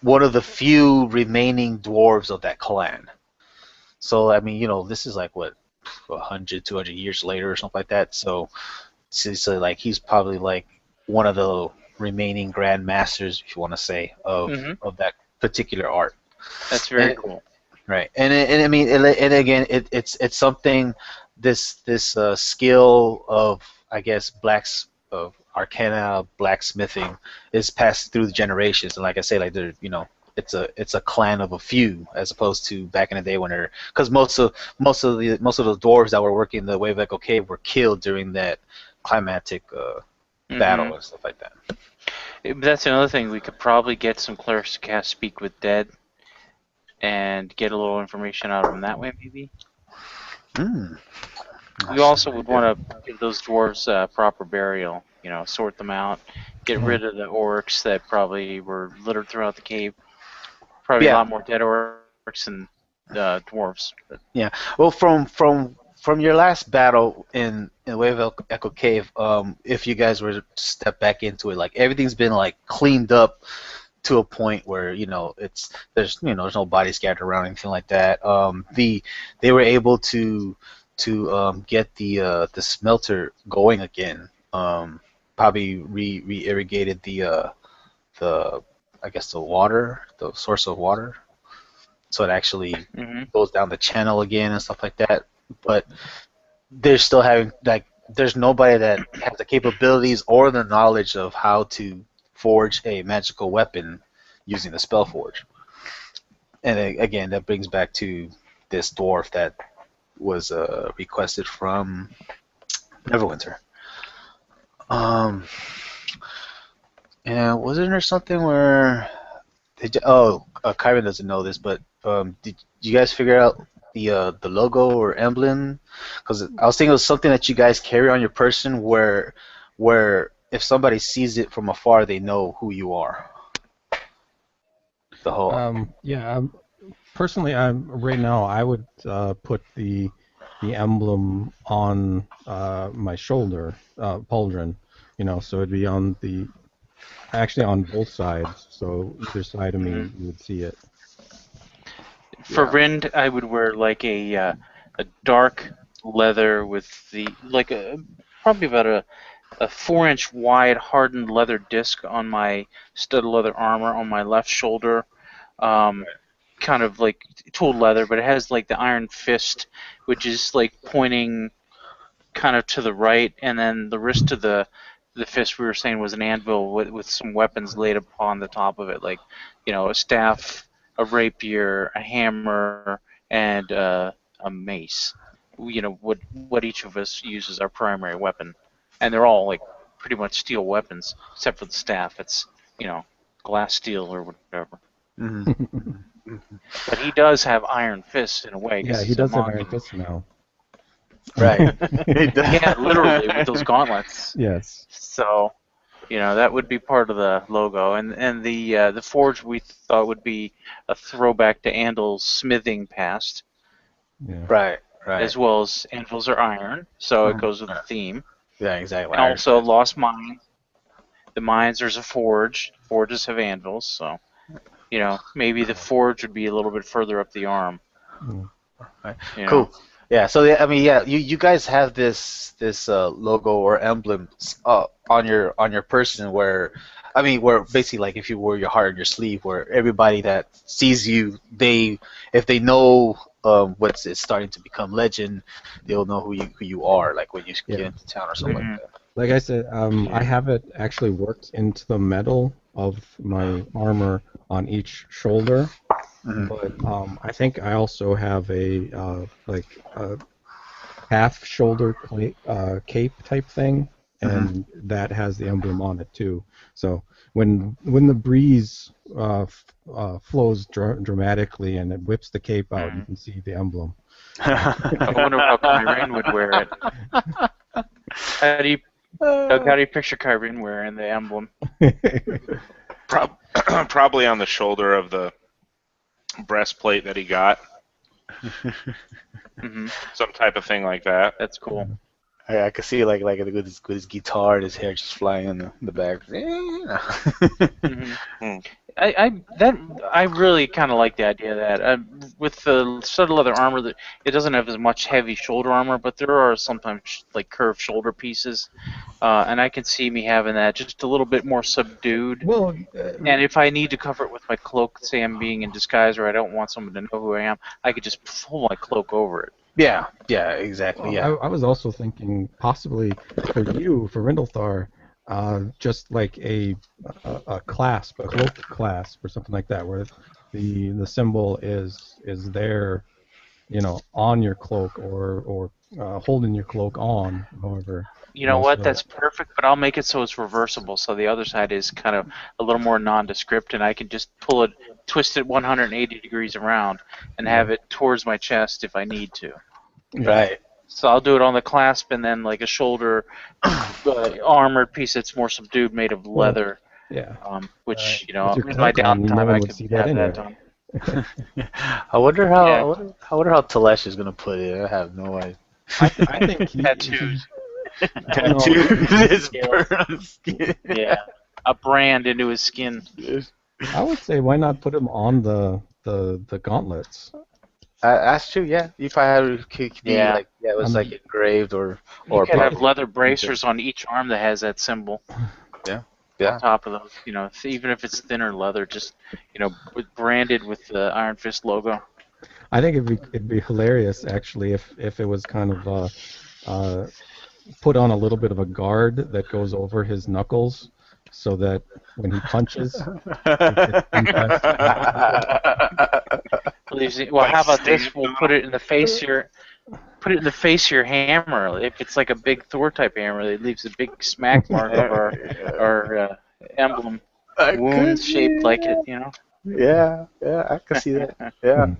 Speaker 2: one of the few remaining dwarves of that clan. So I mean, this is like what 100, 200 years later or something like that. So like he's probably like one of the remaining grand masters, if you want to say,
Speaker 3: Hmm.
Speaker 2: of that particular art.
Speaker 3: That's very
Speaker 2: And
Speaker 3: cool.
Speaker 2: right, and I mean, and again, it's something this skill of, I guess, of arcana blacksmithing is passed through the generations, and like I say, like it's a clan of a few, as opposed to back in the day when they're, because most of the dwarves that were working the Wave Echo Cave were killed during that climatic
Speaker 3: Hmm.
Speaker 2: battle and stuff like that.
Speaker 3: That's another thing. We could probably get some clerics to cast Speak with Dead and get a little information out of them that way, maybe.
Speaker 2: Hmm.
Speaker 3: We also would want to give those dwarves proper burial. Sort them out, get rid of the orcs that probably were littered throughout the cave. Probably a
Speaker 2: Yeah,
Speaker 3: lot more dead orcs than dwarves. But,
Speaker 2: yeah. Well, from your last battle in Wave Echo Cave, if you guys were to step back into it, like everything's been like cleaned up to a point where there's no body scattered around, anything like that. They were able to get the smelter going again. Probably re irrigated the I guess the source of water, so it actually
Speaker 3: hmm
Speaker 2: goes down the channel again and stuff like that. But they're still having, like, there's nobody that has the capabilities or the knowledge of how to forge a magical weapon using the spell forge. And again, that brings back to this dwarf that was requested from Neverwinter. Um, and wasn't there something where Kyron doesn't know this, but did you guys figure out the logo or emblem? Because I was thinking it was something that you guys carry on your person, where if somebody sees it from afar, they know who you are. The whole
Speaker 4: Yeah. Personally, right now I would put the emblem on my shoulder, pauldron. So it'd be actually on both sides. So either side of
Speaker 3: hmm
Speaker 4: me, you would see it.
Speaker 3: For
Speaker 2: Yeah.
Speaker 3: Rind, I would wear like a dark leather with probably about a 4-inch wide hardened leather disc on my stud leather armor on my left shoulder. Um, kind of like tooled leather, but it has like the iron fist, which is like pointing kind of to the right, and then the wrist to the fist we were saying was an anvil with some weapons laid upon the top of it, like a staff, a rapier, a hammer, and a mace. What each of us uses our primary weapon, and they're all like pretty much steel weapons, except for the staff. It's glass steel or whatever.
Speaker 2: Hmm.
Speaker 3: But he does have iron fists in a way because
Speaker 4: Yeah, he
Speaker 3: he's a
Speaker 4: does have
Speaker 3: monk.
Speaker 4: Iron Fist now.
Speaker 2: Right.
Speaker 3: Yeah, literally with those gauntlets.
Speaker 4: Yes.
Speaker 3: So, that would be part of the logo, and the forge we thought would be a throwback to Anvil's smithing past,
Speaker 4: Yeah.
Speaker 2: Right. Right.
Speaker 3: as well as anvils are iron, so it
Speaker 2: Mhm.
Speaker 3: goes with the theme.
Speaker 2: Yeah. Exactly.
Speaker 3: And
Speaker 2: Iron
Speaker 3: also
Speaker 2: Fist.
Speaker 3: Lost Mine. The mines, there's a forge. Forges have anvils, so maybe the forge would be a little bit further up the arm.
Speaker 4: Mm.
Speaker 2: Right.
Speaker 3: You know.
Speaker 2: Cool. Yeah. So yeah, I mean, yeah, you guys have this logo or emblem on your person, where, I mean, where basically, like, if you wear your heart on your sleeve, where everybody that sees you, if they know what's it's starting to become legend, they'll know who you are, like when you get
Speaker 4: Yeah.
Speaker 2: into town or something
Speaker 3: hmm
Speaker 2: like that.
Speaker 4: Like I said, I
Speaker 3: Yeah.
Speaker 4: have it actually worked into the metal of my armor on each shoulder,
Speaker 2: Hmm.
Speaker 4: but I think I also have a half shoulder cape type thing,
Speaker 2: Hmm.
Speaker 4: and that has the emblem on it too. So when the breeze flows dramatically and it whips the cape out, you
Speaker 3: hmm
Speaker 4: can see the emblem.
Speaker 3: I wonder how Kyrene would wear it. How do you, Doug, how do you picture Kyrene wearing the emblem?
Speaker 1: Probably on the shoulder of the breastplate that he got.
Speaker 3: Hmm.
Speaker 1: Some type of thing like that.
Speaker 3: That's cool.
Speaker 2: I could see like with his guitar and his hair just flying in the back.
Speaker 3: Hmm. I really kind of like the idea of that. With the studded leather armor, that it doesn't have as much heavy shoulder armor, but there are sometimes like curved shoulder pieces, and I can see me having that just a little bit more subdued.
Speaker 4: Well,
Speaker 3: And if I need to cover it with my cloak, say I'm being in disguise or I don't want someone to know who I am, I could just pull my cloak over it.
Speaker 2: Yeah, exactly. Yeah.
Speaker 4: I was also thinking possibly for you, for Rindlethar, just like a clasp, a cloak clasp or something like that, where the symbol is there, on your cloak or holding your cloak on, however.
Speaker 3: You know what?
Speaker 4: So
Speaker 3: That's perfect, but I'll make it so it's reversible, so the other side is kind of a little more nondescript, and I can just pull it, twist it 180 degrees around, and have it towards my chest if I need to.
Speaker 2: Right.
Speaker 3: So I'll do it on the clasp, and then like a shoulder armored piece that's more subdued, made of leather.
Speaker 4: yeah.
Speaker 3: Which
Speaker 4: With your
Speaker 3: in my
Speaker 4: cloak on, no
Speaker 3: downtime
Speaker 4: one
Speaker 3: I
Speaker 4: would
Speaker 3: could
Speaker 4: see that
Speaker 3: have that
Speaker 4: anyway.
Speaker 3: done.
Speaker 2: I wonder how
Speaker 3: Yeah.
Speaker 2: I wonder how Telesh is gonna put it. I have no idea.
Speaker 4: I think
Speaker 3: Tattoos.
Speaker 2: Tattoo his
Speaker 3: Yeah.
Speaker 2: burn skin.
Speaker 3: Yeah, a brand into his skin.
Speaker 4: I would say why not put him on the gauntlets?
Speaker 2: That's true. Yeah, if I had could be
Speaker 3: Yeah.
Speaker 2: like it was like engraved or
Speaker 3: You could have
Speaker 2: probably-
Speaker 3: leather bracers on each arm that has that symbol.
Speaker 2: Yeah.
Speaker 3: On top of those, even if it's thinner leather, just branded with the Iron Fist logo.
Speaker 4: I think it'd be hilarious actually if it was kind of put on a little bit of a guard that goes over his knuckles, so that when he punches,
Speaker 3: Well, how about this? We'll put it in the face here. Put it in the face of your hammer. If it's like a big Thor type hammer, it leaves a big smack mark of our emblem, wound shaped like it.
Speaker 2: Yeah, I can see that. Yeah.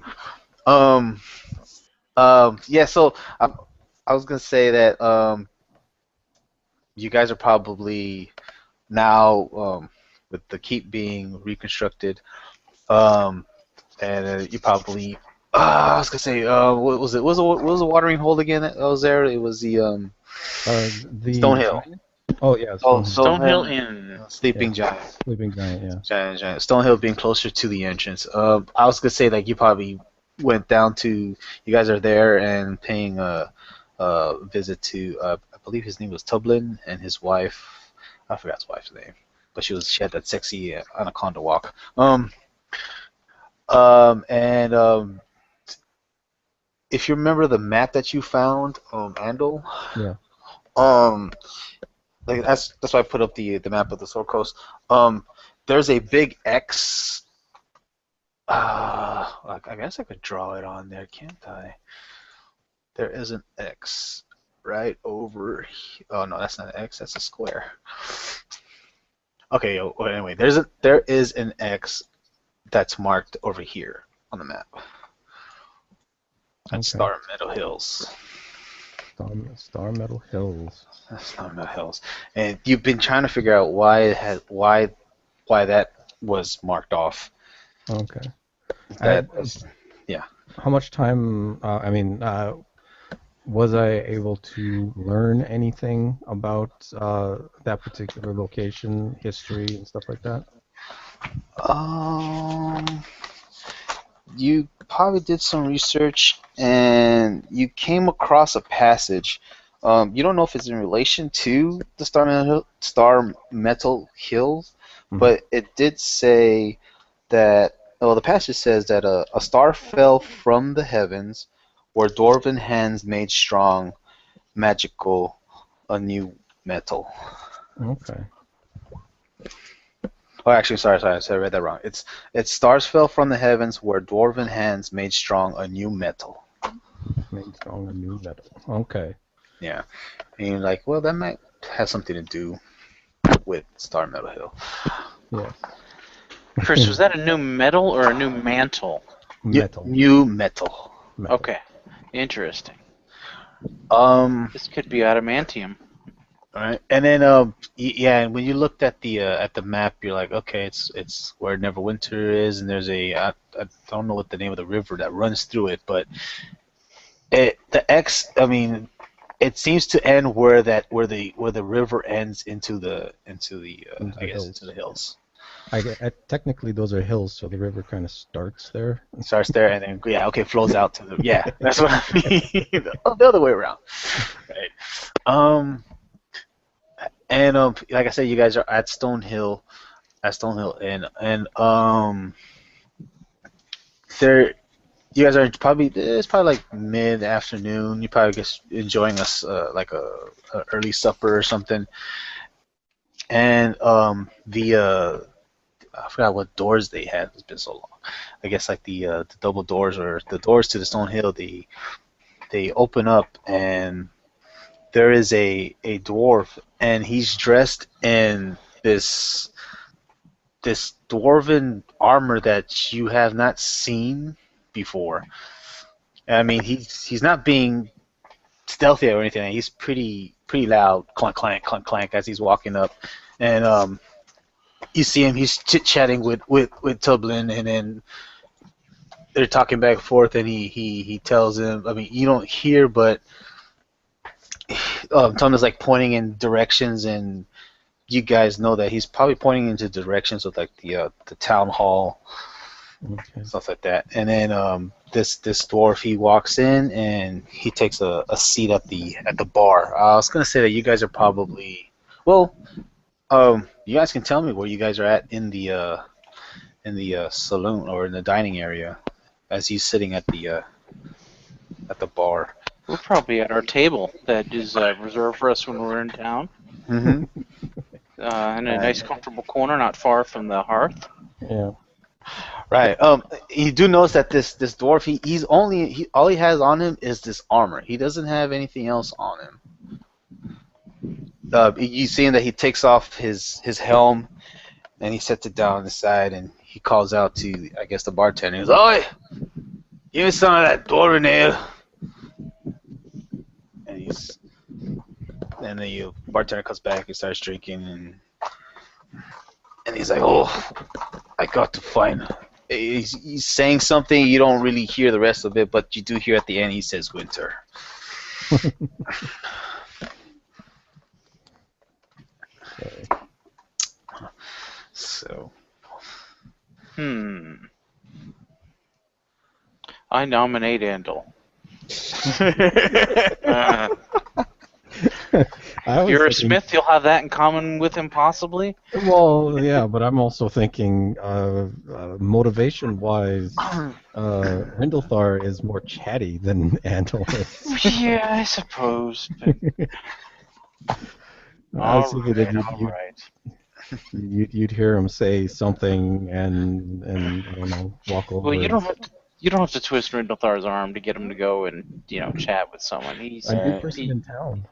Speaker 2: Yeah. So I was gonna say that you guys are probably now with the keep being reconstructed, and you probably. I was gonna say, what was it? What was the watering hole again that was there? It was the Stonehill.
Speaker 4: Oh yeah,
Speaker 3: Stonehill Inn.
Speaker 2: Sleeping Giant.
Speaker 4: Sleeping Giant, yeah.
Speaker 2: Giant. Stonehill being closer to the entrance. I was gonna say like you probably went down to. You guys are there and paying a visit to. I believe his name was Tublin and his wife. I forgot his wife's name, but she had that sexy anaconda walk. If you remember the map that you found, Andal.
Speaker 4: Yeah.
Speaker 2: Like that's why I put up the map of the Sword Coast. There's a big X. I guess I could draw it on there, can't I? There is an X right over. Oh no, that's not an X. That's a square. Okay. Well, anyway, there is an X that's marked over here on the map. That's Star Meadow Hills.
Speaker 4: Star Meadow Hills.
Speaker 2: Star Meadow Hills. And you've been trying to figure out why that was marked off.
Speaker 4: Okay.
Speaker 2: Yeah.
Speaker 4: How much time? Was I able to learn anything about that particular location, history, and stuff like that?
Speaker 2: You probably did some research and you came across a passage. You don't know if it's in relation to the Star Metal Hills, but it did say that. Well, the passage says that a star fell from the heavens, where dwarven hands made strong, magical, a new metal.
Speaker 4: Okay.
Speaker 2: Oh, actually, sorry, I read that wrong. It's stars fell from the heavens, where dwarven hands made strong a new metal.
Speaker 4: Made strong a new metal. Okay.
Speaker 2: Yeah, and you're like, well, that might have something to do with Star Metal Hill.
Speaker 4: Yeah.
Speaker 3: Chris, was that a new metal or a new mantle?
Speaker 4: Metal.
Speaker 2: New metal.
Speaker 4: Metal.
Speaker 3: Okay. Interesting.
Speaker 2: Um,
Speaker 3: This could be adamantium.
Speaker 2: all right, and then yeah, and when you looked at the map, you're like, okay, it's where Neverwinter is, and there's I don't know what the name of the river that runs through it, but I mean, it seems to end where the river ends into the
Speaker 4: Into
Speaker 2: I
Speaker 4: the
Speaker 2: guess into
Speaker 4: hills.
Speaker 2: the hills.
Speaker 4: Technically, those are hills, so the river kind of starts there.
Speaker 2: It starts there and then yeah, okay, flows out to the yeah. That's what I mean. The other way around, right? Um, and like I said, you guys are at Stonehill, and there you guys are probably it's probably like mid afternoon. You probably just enjoying us like a early supper or something, and the I forgot what doors they had. It's been so long. I guess like the double doors or the doors to the stone hill. They open up and there is a dwarf and he's dressed in this dwarven armor that you have not seen before. I mean, he's not being stealthy or anything. He's pretty loud, clank clank clank clank as he's walking up, and you see him. He's chit chatting with Tublin, and then they're talking back and forth. And he tells him. I mean, you don't hear, but Tublin's like pointing in directions, and you guys know that he's probably pointing into directions of like the town hall,
Speaker 4: Okay.
Speaker 2: stuff like that. And then this dwarf he walks in and he takes a seat at the bar. I was gonna say that you guys are probably well. You guys can tell me where you guys are at in the saloon or in the dining area, as he's sitting at the bar.
Speaker 3: We're probably at our table that is reserved for us when we're in town.
Speaker 2: Mm-hmm.
Speaker 3: In a nice, comfortable corner, not far from the hearth.
Speaker 4: Yeah.
Speaker 2: Right. You do notice that this dwarf all he has on him is this armor. He doesn't have anything else on him. You see that he takes off his helm and he sets it down on the side and he calls out to I guess the bartender. He goes, "Oi, give me some of that dwarven ale." And the bartender comes back and starts drinking and he's like, "Oh, I got to find." He's saying something you don't really hear the rest of it, but you do hear at the end he says winter.
Speaker 4: Okay.
Speaker 2: So
Speaker 3: I nominate Andal.
Speaker 4: I
Speaker 3: If
Speaker 4: was
Speaker 3: you're a
Speaker 4: thinking,
Speaker 3: smith, you'll have that in common with him, possibly.
Speaker 4: well, yeah, but I'm also thinking motivation-wise, Rindelthar is more chatty than Andal is.
Speaker 3: Yeah, I suppose.
Speaker 4: I was thinking that
Speaker 3: Alright.
Speaker 4: you'd hear him say something and I don't know, walk over.
Speaker 3: Well, you don't have to twist Rindlethar's arm to get him to go and chat with someone. He's
Speaker 4: A new person in town.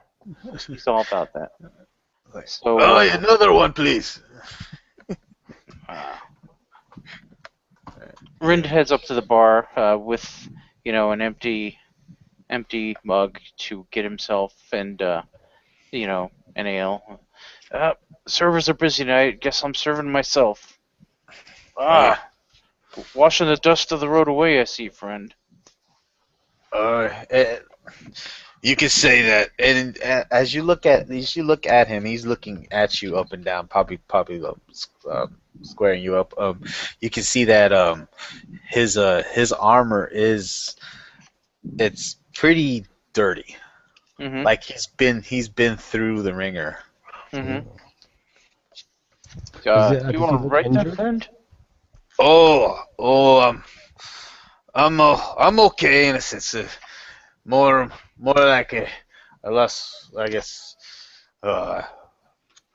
Speaker 3: he's all about that. So
Speaker 2: oh, another one, please.
Speaker 3: Rind heads up to the bar with an empty mug to get himself and an ale. Servers are busy tonight. Guess I'm serving myself. Washing the dust of the road away, I see, friend.
Speaker 2: You can say that, and as you look at him, he's looking at you up and down, probably squaring you up. You can see that his armor it's pretty dirty,
Speaker 3: Mm-hmm.
Speaker 2: like he's been through the ringer.
Speaker 3: Mm-hmm.
Speaker 4: Does
Speaker 3: You
Speaker 4: he
Speaker 3: want to
Speaker 4: look
Speaker 3: write that,
Speaker 4: injured?
Speaker 3: friend?
Speaker 2: I'm okay in a sense. More like a less, I guess.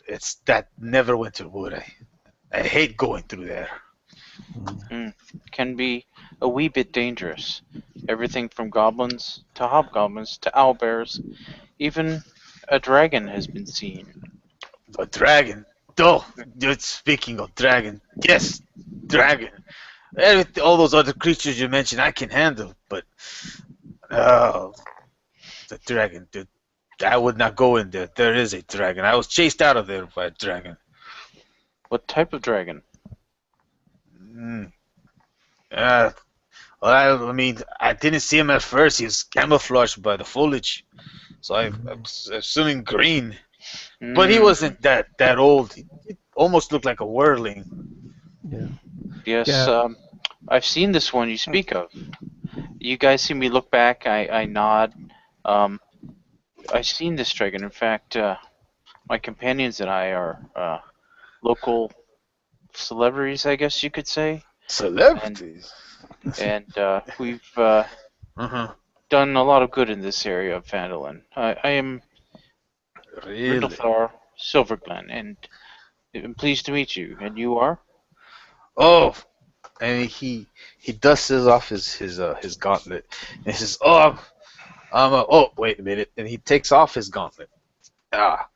Speaker 2: It's that Neverwinter wood. I hate going through there.
Speaker 3: Can be a wee bit dangerous. Everything from goblins to hobgoblins to owlbears. Even a dragon has been seen.
Speaker 2: A dragon. Oh, you're speaking of dragon. Yes, dragon. All those other creatures you mentioned, I can handle, but Oh, the dragon, dude. I would not go in there. There is a dragon. I was chased out of there by a dragon.
Speaker 3: What type of dragon?
Speaker 2: Mm. Uh, well, I mean, I didn't see him at first. He was camouflaged by the foliage, so I'm assuming green. But he
Speaker 3: Mm,
Speaker 2: wasn't that old. He almost looked like a whirling.
Speaker 4: Yeah.
Speaker 3: yes,
Speaker 4: Yeah.
Speaker 3: I've seen this one you speak of. You guys see me look back. I nod. Um, I've seen this dragon. In fact, my companions and I are local celebrities, I guess you could say, and
Speaker 2: Celebrities.
Speaker 3: we've
Speaker 2: Uh-huh.
Speaker 3: done a lot of good in this area of Vandalin. I am
Speaker 2: Really?
Speaker 3: Rindlethar Silverglen, and I'm pleased to meet you. And you are?
Speaker 2: Oh, and he dusts off his gauntlet, and he says, "Oh, oh, wait a minute," and he takes off his gauntlet. Ah,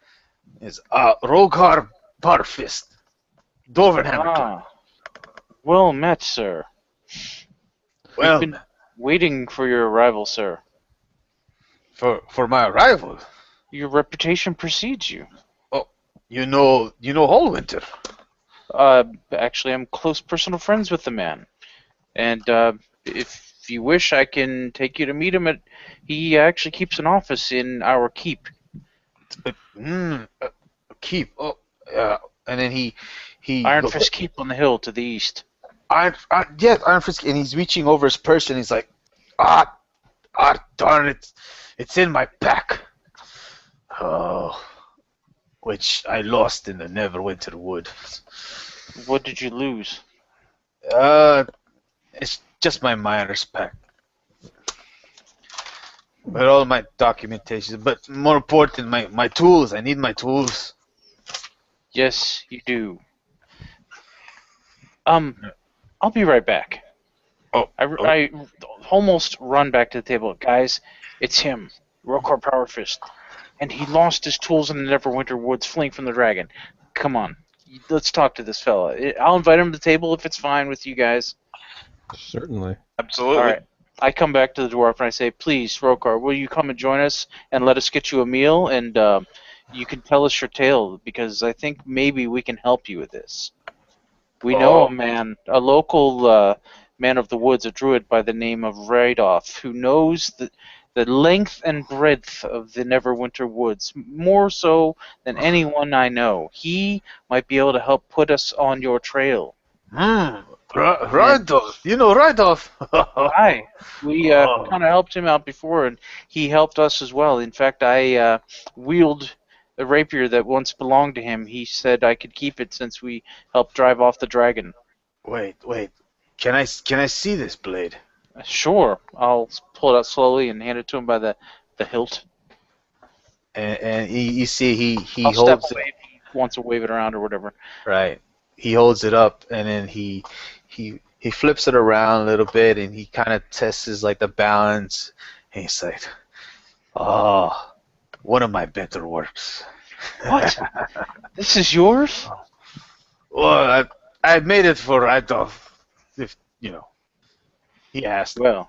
Speaker 2: it's Rogar Barfist, Dwarvenhammer.
Speaker 3: Ah, well met, sir. We've
Speaker 2: Well,
Speaker 3: been waiting for your arrival, sir.
Speaker 2: for my arrival.
Speaker 3: Your reputation precedes you.
Speaker 2: Oh, you know Hallwinter.
Speaker 3: Actually, I'm close personal friends with the man, and if you wish, I can take you to meet him. He actually keeps an office in our keep.
Speaker 2: Mm, keep. Oh, and then he
Speaker 3: Iron Fist Keep on the hill to the east.
Speaker 2: yes, Iron Fist, and he's reaching over his purse, and he's like, darn it, it's in my pack. Oh, which I lost in the Neverwinter Wood.
Speaker 3: What did you lose?
Speaker 2: It's just my miner's pack. But all my documentation, but more important, my tools. I need my tools.
Speaker 3: Yes, you do. I'll be right back.
Speaker 2: Oh,
Speaker 3: I almost run back to the table. Guys, it's him, Rokor Power Fist. And he lost his tools in the Neverwinter Woods fleeing from the dragon. Come on, let's talk to this fella. I'll invite him to the table if it's fine with you guys.
Speaker 4: Certainly.
Speaker 1: Absolutely.
Speaker 3: All right. I come back to the dwarf and I say, please, Rokar, will you come and join us and let us get you a meal? And you can tell us your tale, because I think maybe we can help you with this. We know a man, a local man of the woods, a druid by the name of Radoff, who knows the length and breadth of the Neverwinter Woods, more so than anyone I know. He might be able to help put us on your trail.
Speaker 2: Rydolph. You know Rydolph.
Speaker 3: Hi. We
Speaker 2: Oh.
Speaker 3: kind of helped him out before, and he helped us as well. In fact, I wield a rapier that once belonged to him. He said I could keep it since we helped drive off the dragon.
Speaker 2: Wait. Can I see this blade?
Speaker 3: Sure. I'll pull it out slowly and hand it to him by the hilt.
Speaker 2: And you see he
Speaker 3: I'll step
Speaker 2: holds it
Speaker 3: away if he wants to wave it around or whatever.
Speaker 2: right. He holds it up, and then he flips it around a little bit, and he kind of tests like the balance. And he's like, "Oh, one of my better works."
Speaker 3: What? This is yours?
Speaker 2: Well, I made it for Rydolph. If you know, he asked.
Speaker 3: Well,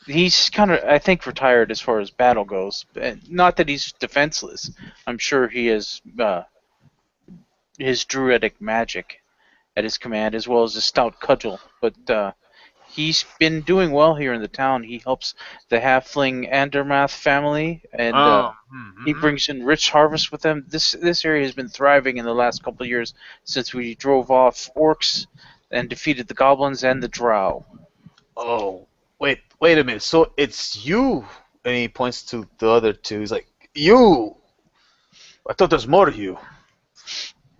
Speaker 3: he's kind of, I think, retired as far as battle goes. Not that he's defenseless. I'm sure he has his druidic magic at his command, as well as his stout cudgel. But he's been doing well here in the town. He helps the halfling Andermath family, and he brings in rich harvest with them. This area has been thriving in the last couple of years since we drove off orcs and defeated the goblins and the drow.
Speaker 2: Oh, wait a minute. So it's you, and he points to the other two. He's like, "You." I thought there's more to you.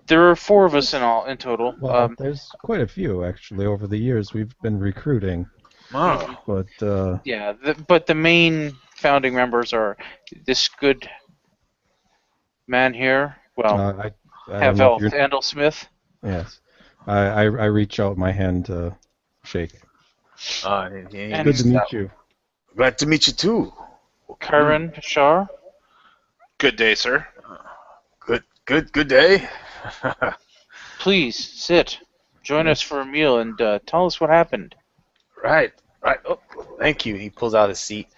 Speaker 3: There are 4 of us in total.
Speaker 4: Well, there's quite a few actually over the years we've been recruiting.
Speaker 2: Oh.
Speaker 4: But
Speaker 3: Yeah, but the main founding members are this good man here. Well,
Speaker 4: I don't
Speaker 3: have
Speaker 4: know if you're-
Speaker 3: Andel Smith.
Speaker 4: Yes. I reach out my hand to shake.
Speaker 3: And
Speaker 4: Good to meet you.
Speaker 2: Glad to meet you too.
Speaker 3: Karen Shar.
Speaker 1: Good day, sir.
Speaker 2: Good day.
Speaker 3: Please sit. Join us for a meal and tell us what happened.
Speaker 2: Right. Right. Oh, thank you. He pulls out his seat,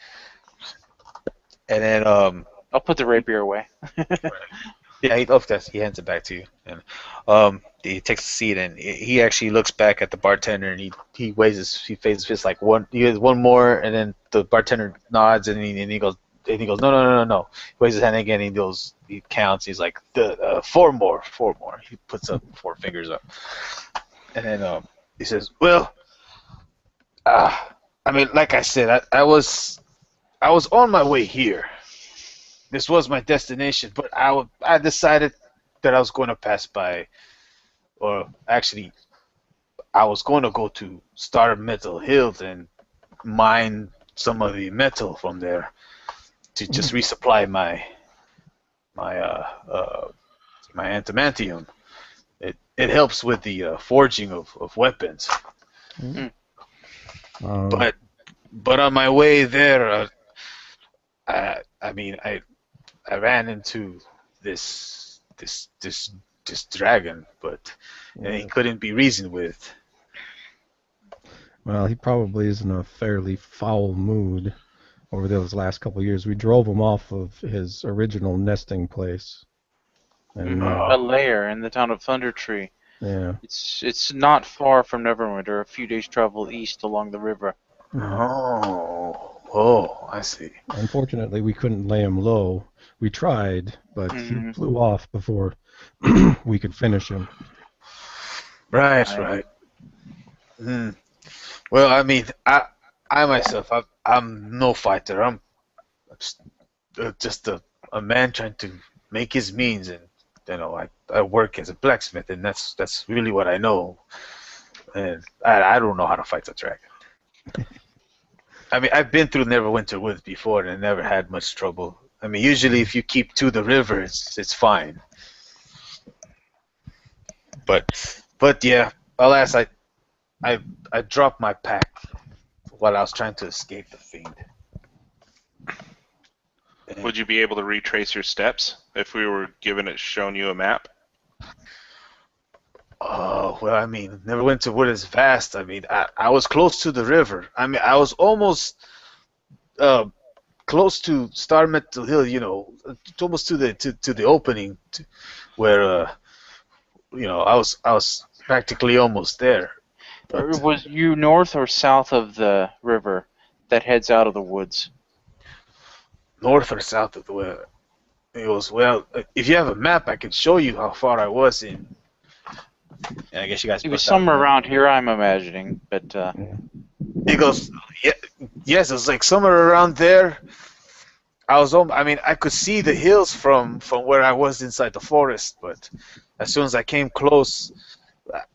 Speaker 2: and then
Speaker 3: I'll put the rapier away.
Speaker 2: yeah, he hands it back to you, and he takes a seat, and he actually looks back at the bartender, and he fades his fist like one. He has one more, and then the bartender nods, and he goes. And he goes, no, no, no, no, no. He waves his hand again. And he counts. He's like, four more, four more. He puts up 4 fingers up, and then he says, well, I mean, like I said, I was on my way here. This was my destination, but I decided that I was going to pass by, or actually, I was going to go to Star Metal Hills and mine some of the metal from there to just resupply my antimantium. It helps with the forging of weapons.
Speaker 4: Um,
Speaker 2: But on my way there, I mean, I ran into this dragon, but he couldn't be reasoned with.
Speaker 4: well, he probably is in a fairly foul mood over those last couple of years. We drove him off of his original nesting place, and
Speaker 3: A lair in the town of Thunder Tree.
Speaker 4: yeah,
Speaker 3: It's not far from Neverwinter, a few days' travel east along the river.
Speaker 2: Oh, I see.
Speaker 4: unfortunately, we couldn't lay him low. We tried, but he flew off before we could finish him.
Speaker 2: Right. Hmm. Well, I mean, I myself, I'm no fighter. I'm just a man trying to make his means, and I work as a blacksmith, and that's really what I know. And I don't know how to fight a dragon. I mean, I've been through Neverwinter Woods before, and I never had much trouble. I mean, usually if you keep to the river, it's fine. But yeah, alas, I dropped my pack while I was trying to escape the fiend.
Speaker 1: Would you be able to retrace your steps if we were shown you a map?
Speaker 2: Oh, well, I mean, Neverwinter Wood is vast. I mean, I was close to the river. I mean, I was almost close to Star Metal Hill, almost to the opening where I was practically almost there. But
Speaker 3: Was you north or south of the river that heads out of the woods?
Speaker 2: north or south of the river? It was, well, if you have a map, I can show you how far I was in. And I guess you guys.
Speaker 3: It was somewhere around here, I'm imagining, but
Speaker 2: He goes, yeah, yes, it was like somewhere around there. I mean, I could see the hills from where I was inside the forest, but as soon as I came close,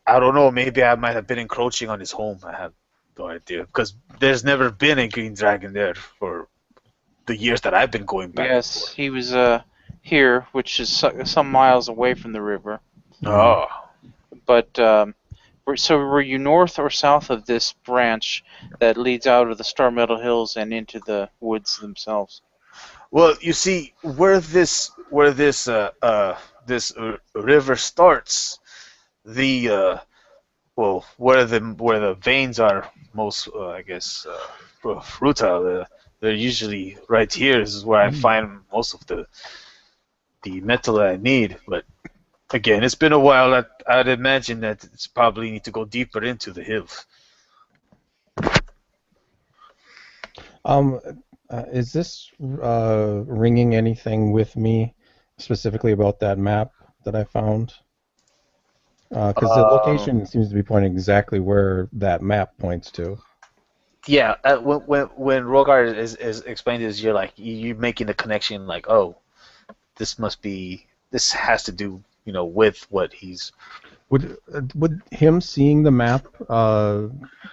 Speaker 2: I don't know, maybe I might have been encroaching on his home. I have no idea, because there's never been a green dragon there for the years that I've been going back.
Speaker 3: yes, he was here, which is some miles away from the river.
Speaker 2: Oh.
Speaker 3: But so were you north or south of this branch that leads out of the Star Metal Hills and into the woods themselves?
Speaker 2: Well, you see, where this river starts, where the veins are most, I guess, fertile. They're usually right here. This is where I find most of the metal that I need. But again, it's been a while. I'd imagine that it's probably need to go deeper into the hills.
Speaker 4: Is this ringing anything with me specifically about that map that I found? Because the location seems to be pointing exactly where that map points to.
Speaker 2: Yeah, when Rogar is explaining this, you're making the connection, like, oh, this has to do, with what he's.
Speaker 4: Would him seeing the map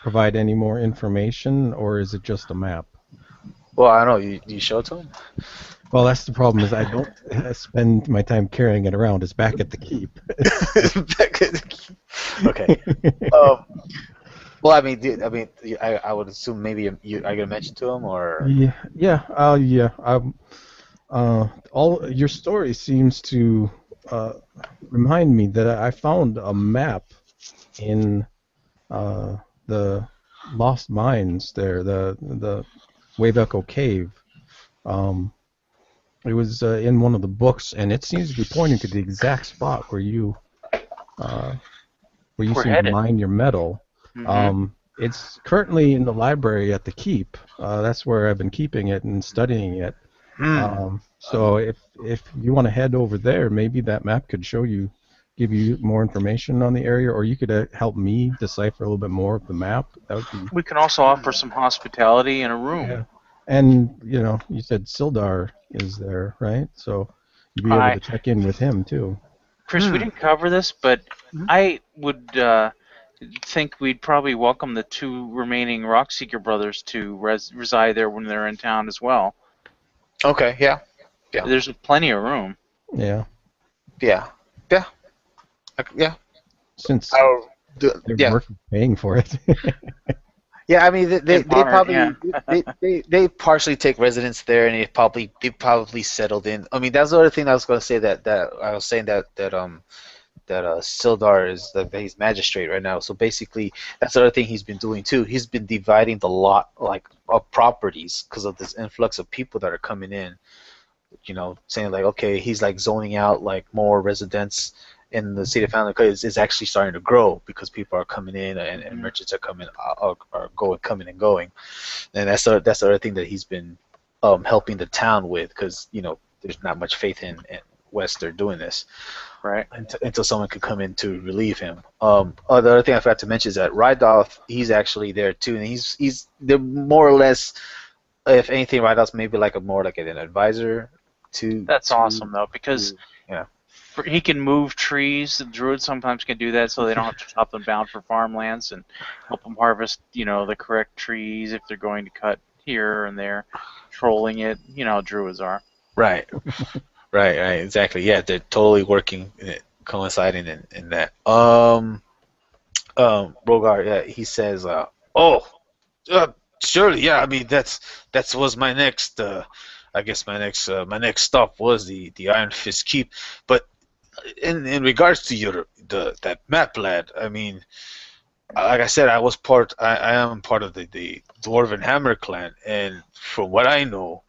Speaker 4: provide any more information, or is it just a map?
Speaker 2: Well, I don't know. You show it to him?
Speaker 4: Well, that's the problem. Is I don't spend my time carrying it around. It's back at the keep.
Speaker 2: Okay. Well, I mean, I would assume maybe are gonna mention to him, or
Speaker 4: yeah. All your story seems to remind me that I found a map in the lost mines there, the Waybucko Cave. Um, it was in one of the books, and it seems to be pointing to the exact spot uh, where you
Speaker 3: We're
Speaker 4: seem to
Speaker 3: headed.
Speaker 4: mine your metal.
Speaker 3: Mm-hmm.
Speaker 4: It's currently in the library at the keep. That's where I've been keeping it and studying it.
Speaker 2: Hmm.
Speaker 4: So if you want to head over there, maybe that map could give you more information on the area, or you could help me decipher a little bit more of the map. That would be
Speaker 3: We can also offer some hospitality in a room.
Speaker 4: yeah. And you said Sildar is there, right? So you'd be able
Speaker 3: I,
Speaker 4: to check in with him too.
Speaker 3: Chris, we didn't cover this, but I would think we'd probably welcome the 2 remaining Rockseeker brothers to reside there when they're in town as well.
Speaker 2: Okay. Yeah. Yeah.
Speaker 3: There's plenty of room.
Speaker 4: Yeah.
Speaker 2: Yeah. Yeah. Yeah.
Speaker 4: Since
Speaker 2: I'll
Speaker 4: they're
Speaker 2: yeah.
Speaker 4: worth paying for it.
Speaker 2: Yeah, I mean they
Speaker 3: In part,
Speaker 2: probably they partially take residence there, and they probably settled in. I mean, that's the other thing I was going to say, that I was saying that Sildar is he's magistrate right now. So basically, that's the other thing he's been doing too. He's been dividing the lot like of properties because of this influx of people that are coming in. Saying like, okay, he's like zoning out like more residents in the city of Fountain, because it's actually starting to grow because people are coming in, and merchants are coming and going, and that's the other thing that he's been helping the town with, because there's not much faith in Wester doing this,
Speaker 3: right?
Speaker 2: until someone could come in to relieve him. The other thing I forgot to mention is that Rydolph, he's actually there too, and they're more or less, if anything, Rydolph's maybe like an advisor to.
Speaker 3: That's awesome though, because
Speaker 2: yeah.
Speaker 3: he can move trees. The druids sometimes can do that, so they don't have to chop them down for farmlands, and help them harvest, the correct trees if they're going to cut here and there, trolling it. You know how druids are.
Speaker 2: Right. Right, exactly. Yeah, they're totally working, coinciding in that. Rogar, yeah, he says, oh, surely, yeah. I mean, that was my next. I guess my next stop was the Iron Fist Keep. But in regards to that map, lad, I mean, like I said, I am part of the Dwarven Hammer clan, and from what I know,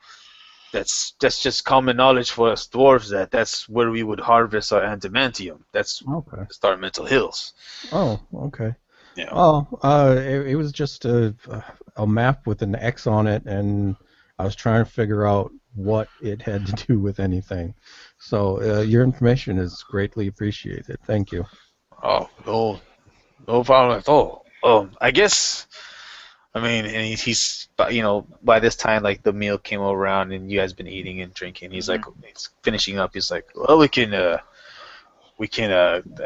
Speaker 2: that's just common knowledge for us dwarves, that's where we would harvest our adamantium. That's
Speaker 4: Okay.
Speaker 2: Starmental Hills.
Speaker 4: Oh, okay.
Speaker 2: Yeah.
Speaker 4: Oh, it was just a map with an X on it, and I was trying to figure out what it had to do with anything. So your information is greatly appreciated. Thank you.
Speaker 2: Oh, no problem at all. I guess. I mean, and he's by this time, like, the meal came around and you guys been eating and drinking. He's like, he's finishing up. He's like, well, we can I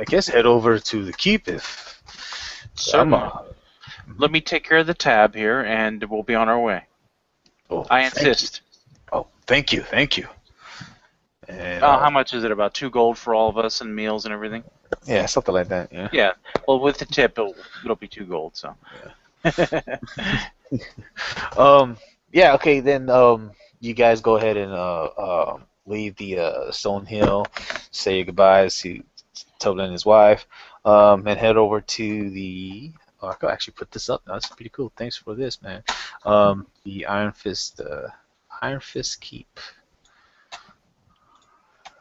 Speaker 2: guess head over to the keep if.
Speaker 3: Certainly. Let me take care of the tab here, and we'll be on our way.
Speaker 2: Oh,
Speaker 3: I insist.
Speaker 2: Oh, thank you. And,
Speaker 3: how much is it? About 2 gold for all of us and meals and everything?
Speaker 2: Yeah, something like that. Yeah.
Speaker 3: Yeah. Well, with the tip, it'll be 2 gold. So.
Speaker 2: Yeah. Yeah, okay, then you guys go ahead and leave the Stone Hill, say your goodbyes to Tobin and his wife, and head over to the I could actually put this up now. That's pretty cool. Thanks for this, man. The Iron Fist Keep.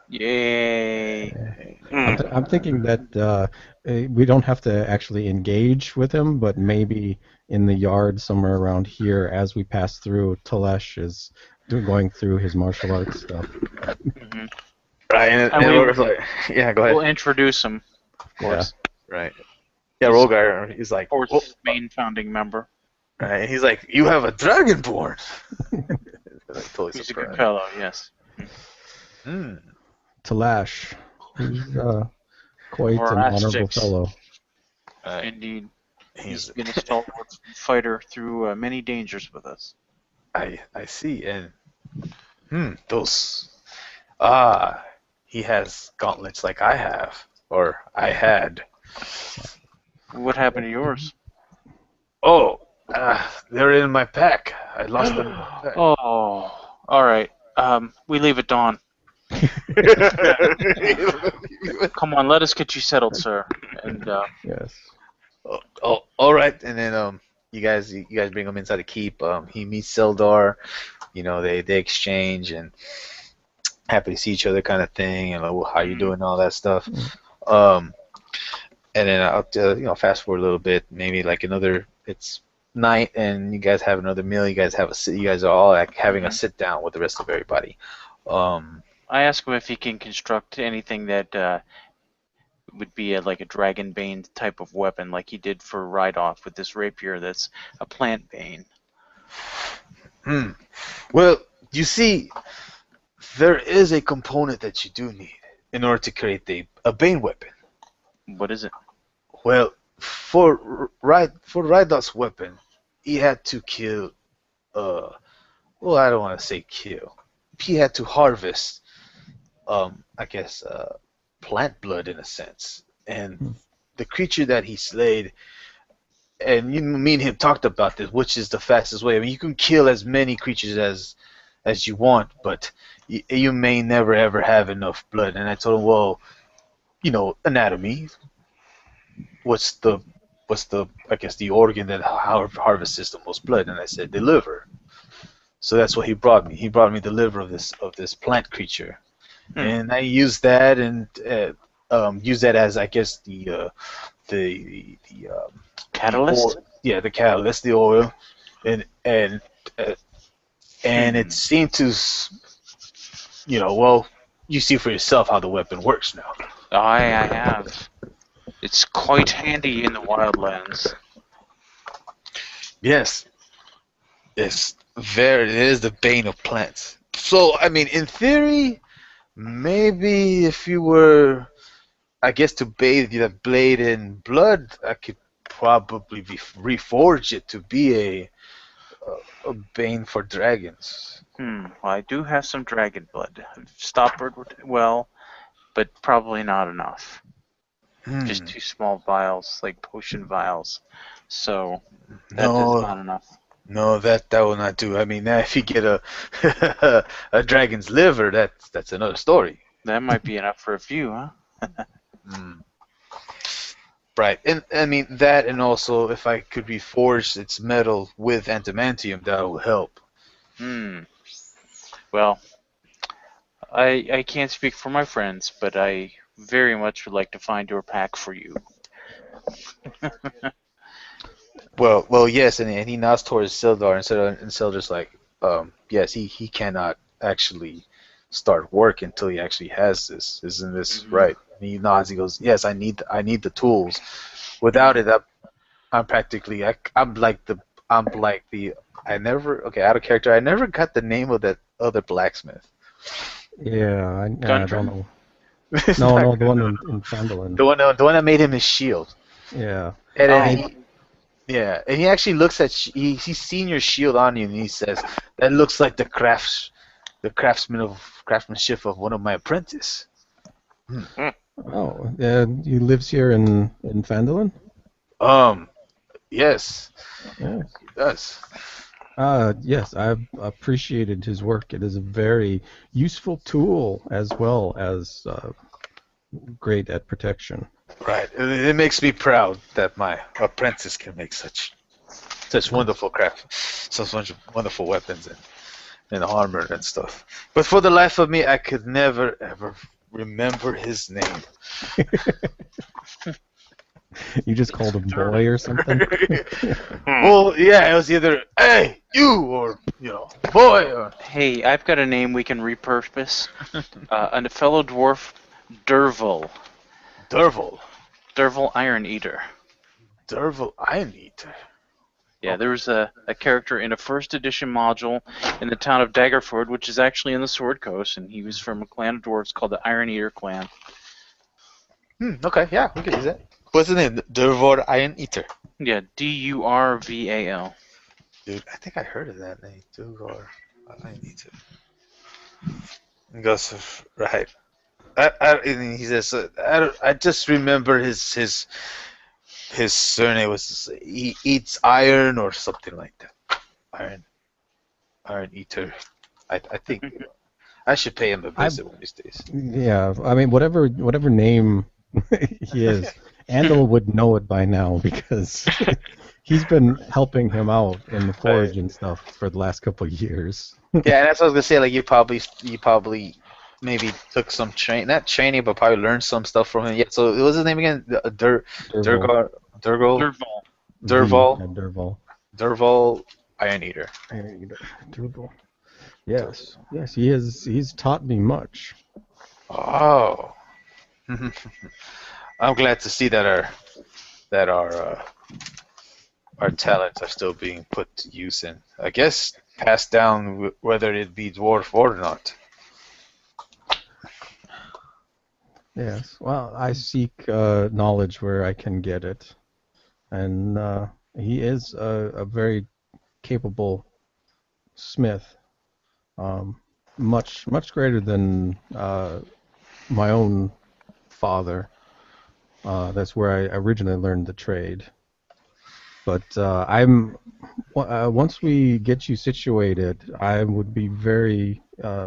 Speaker 3: Yay.
Speaker 4: I'm thinking that we don't have to actually engage with him, but maybe in the yard somewhere around here, as we pass through, Telesh is going through his martial arts stuff.
Speaker 3: Mm-hmm.
Speaker 2: Right, and Rogar's like, yeah, go ahead.
Speaker 3: We'll introduce him, of course.
Speaker 2: Yeah, right. Yeah, Rogar, he's like,
Speaker 3: fourth main founding member.
Speaker 2: Right, he's like, you have a dragonborn. Totally
Speaker 3: He's
Speaker 2: surprised.
Speaker 3: a good fellow, yes.
Speaker 4: Talash, he's quite an honorable fellow.
Speaker 3: Indeed. He's been a stalwart fighter through many dangers with us.
Speaker 2: I see, and those he has gauntlets like I have, or I had.
Speaker 3: What happened to yours?
Speaker 2: Oh, they're in my pack. I lost them in my pack.
Speaker 3: Oh, all right. We leave at dawn. Come on, let us get you settled, sir. And
Speaker 4: yes.
Speaker 2: Oh, all right. And then you guys bring him inside the keep. He meets Sildar. They exchange and happy to see each other kind of thing, and like, well, how you
Speaker 1: Mm.
Speaker 2: doing, all that stuff.
Speaker 4: Mm.
Speaker 2: Um, and then I'll fast forward a little bit, maybe like it's night, and you guys have another meal. You guys are all like having a
Speaker 3: Mhm.
Speaker 2: sit down with the rest of everybody. Um,
Speaker 3: I ask him if he can construct anything that would be like a dragon bane type of weapon, like he did for Ride-Off with this rapier that's a plant bane.
Speaker 2: hmm. Well, you see, there is a component that you do need in order to create a Bane weapon.
Speaker 3: What is it?
Speaker 2: Well, for Rydot's weapon, he had to kill. Well, I don't want to say kill. He had to harvest. I guess plant blood in a sense, and
Speaker 4: Hmm.
Speaker 2: the creature that he slayed. And me and him talked about this, which is the fastest way. I mean, you can kill as many creatures as you want, but you may never ever have enough blood. And I told him, well, anatomy. What's the I guess the organ that harvests the most blood? And I said the liver. So that's what he brought me. He brought me the liver of this plant creature,
Speaker 3: Hmm.
Speaker 2: and I used that and use that as, I guess, the
Speaker 3: Catalyst?
Speaker 2: oil. Yeah, the catalyst, the oil, and uh, it seemed to, well, you see for yourself how the weapon works now.
Speaker 3: I have. It's quite handy in the wildlands.
Speaker 2: Yes, it is the bane of plants. So, I mean, in theory, maybe if you were, I guess, to bathe the blade in blood, I could probably reforge it to be a bane for dragons.
Speaker 3: Well, I do have some dragon blood. Stoppered well, but probably not enough. Just
Speaker 2: Hmm.
Speaker 3: 2 small vials, like potion vials. So that is
Speaker 2: No,
Speaker 3: not enough.
Speaker 2: no, that will not do. I mean, now if you get a a dragon's liver, that's another story.
Speaker 3: That might be enough for a few, huh?
Speaker 2: Hmm. Right, and I mean that, and also if I could reforge its metal with antimantium, that will help.
Speaker 3: Well, I can't speak for my friends, but I very much would like to find your pack for you.
Speaker 2: Well, yes, and he nods towards Sildar, and Sildar's like, yes, he cannot actually start work until he actually has this. Isn't this
Speaker 3: Mhm.
Speaker 2: right? And he nods. He goes, yes, I need the tools. Without it, I'm practically, I'm like the I never, okay, out of character. I never got the name of that other blacksmith.
Speaker 4: Yeah, I don't
Speaker 3: Gundren?
Speaker 4: know.
Speaker 2: It's
Speaker 4: No,
Speaker 2: not
Speaker 4: no, the one
Speaker 2: good.
Speaker 4: in Fandolin.
Speaker 2: The one that made him his shield.
Speaker 4: Yeah,
Speaker 2: And then
Speaker 3: Oh,
Speaker 4: maybe.
Speaker 2: he actually looks at he's seen your shield on you, and he says, "That looks like the craftsmanship of one of my apprentice."
Speaker 4: Oh, he lives here in Fandolin.
Speaker 2: Um, yes,
Speaker 4: Yeah.
Speaker 2: he does.
Speaker 4: Yes, I've appreciated his work. It is a very useful tool as well as great at protection.
Speaker 2: Right. It makes me proud that my apprentice can make such wonderful weapons and armor and stuff. But for the life of me, I could never ever remember his name.
Speaker 4: You just called him boy or something.
Speaker 2: Well, yeah, it was either "Hey, you" or "Boy" or
Speaker 3: hey, I've got a name we can repurpose. A fellow dwarf, Derval.
Speaker 2: Derval.
Speaker 3: Derval Iron Eater.
Speaker 2: Derval Iron Eater.
Speaker 3: Yeah, there was a character in a first edition module in the town of Daggerford, which is actually in the Sword Coast, and he was from a clan of dwarves called the Iron Eater clan.
Speaker 2: Okay, yeah, we can use that. What's his name? Derval Iron Eater.
Speaker 3: Yeah, Durval.
Speaker 2: Dude, I think I heard of that name. Derval Iron Eater. He goes, right. And he says, I just remember his surname was he eats iron or something like that. Iron Eater. I think I should pay him a visit one of these days.
Speaker 4: Yeah, I mean, whatever name he is, Andal would know it by now because he's been helping him out in the
Speaker 2: Right.
Speaker 4: forge and stuff for the last couple of years.
Speaker 2: Yeah, and that's what I was gonna say. Like you probably maybe took some not training, but probably learned some stuff from him. Yeah. So what was his name again?
Speaker 4: Derval.
Speaker 2: Durgar, Durgal,
Speaker 3: Derval.
Speaker 2: Durval,
Speaker 4: Yeah, Derval.
Speaker 2: Durval, Iron Eater.
Speaker 4: Derval. Yes, yes, he is. He's taught me much.
Speaker 2: Oh, I'm glad to see that our talents are still being put to use and I guess passed down whether it be dwarf or not.
Speaker 4: Yes. Well, I seek knowledge where I can get it, and he is a very capable smith. Much greater than my own father. That's where I originally learned the trade. But once we get you situated, I would be very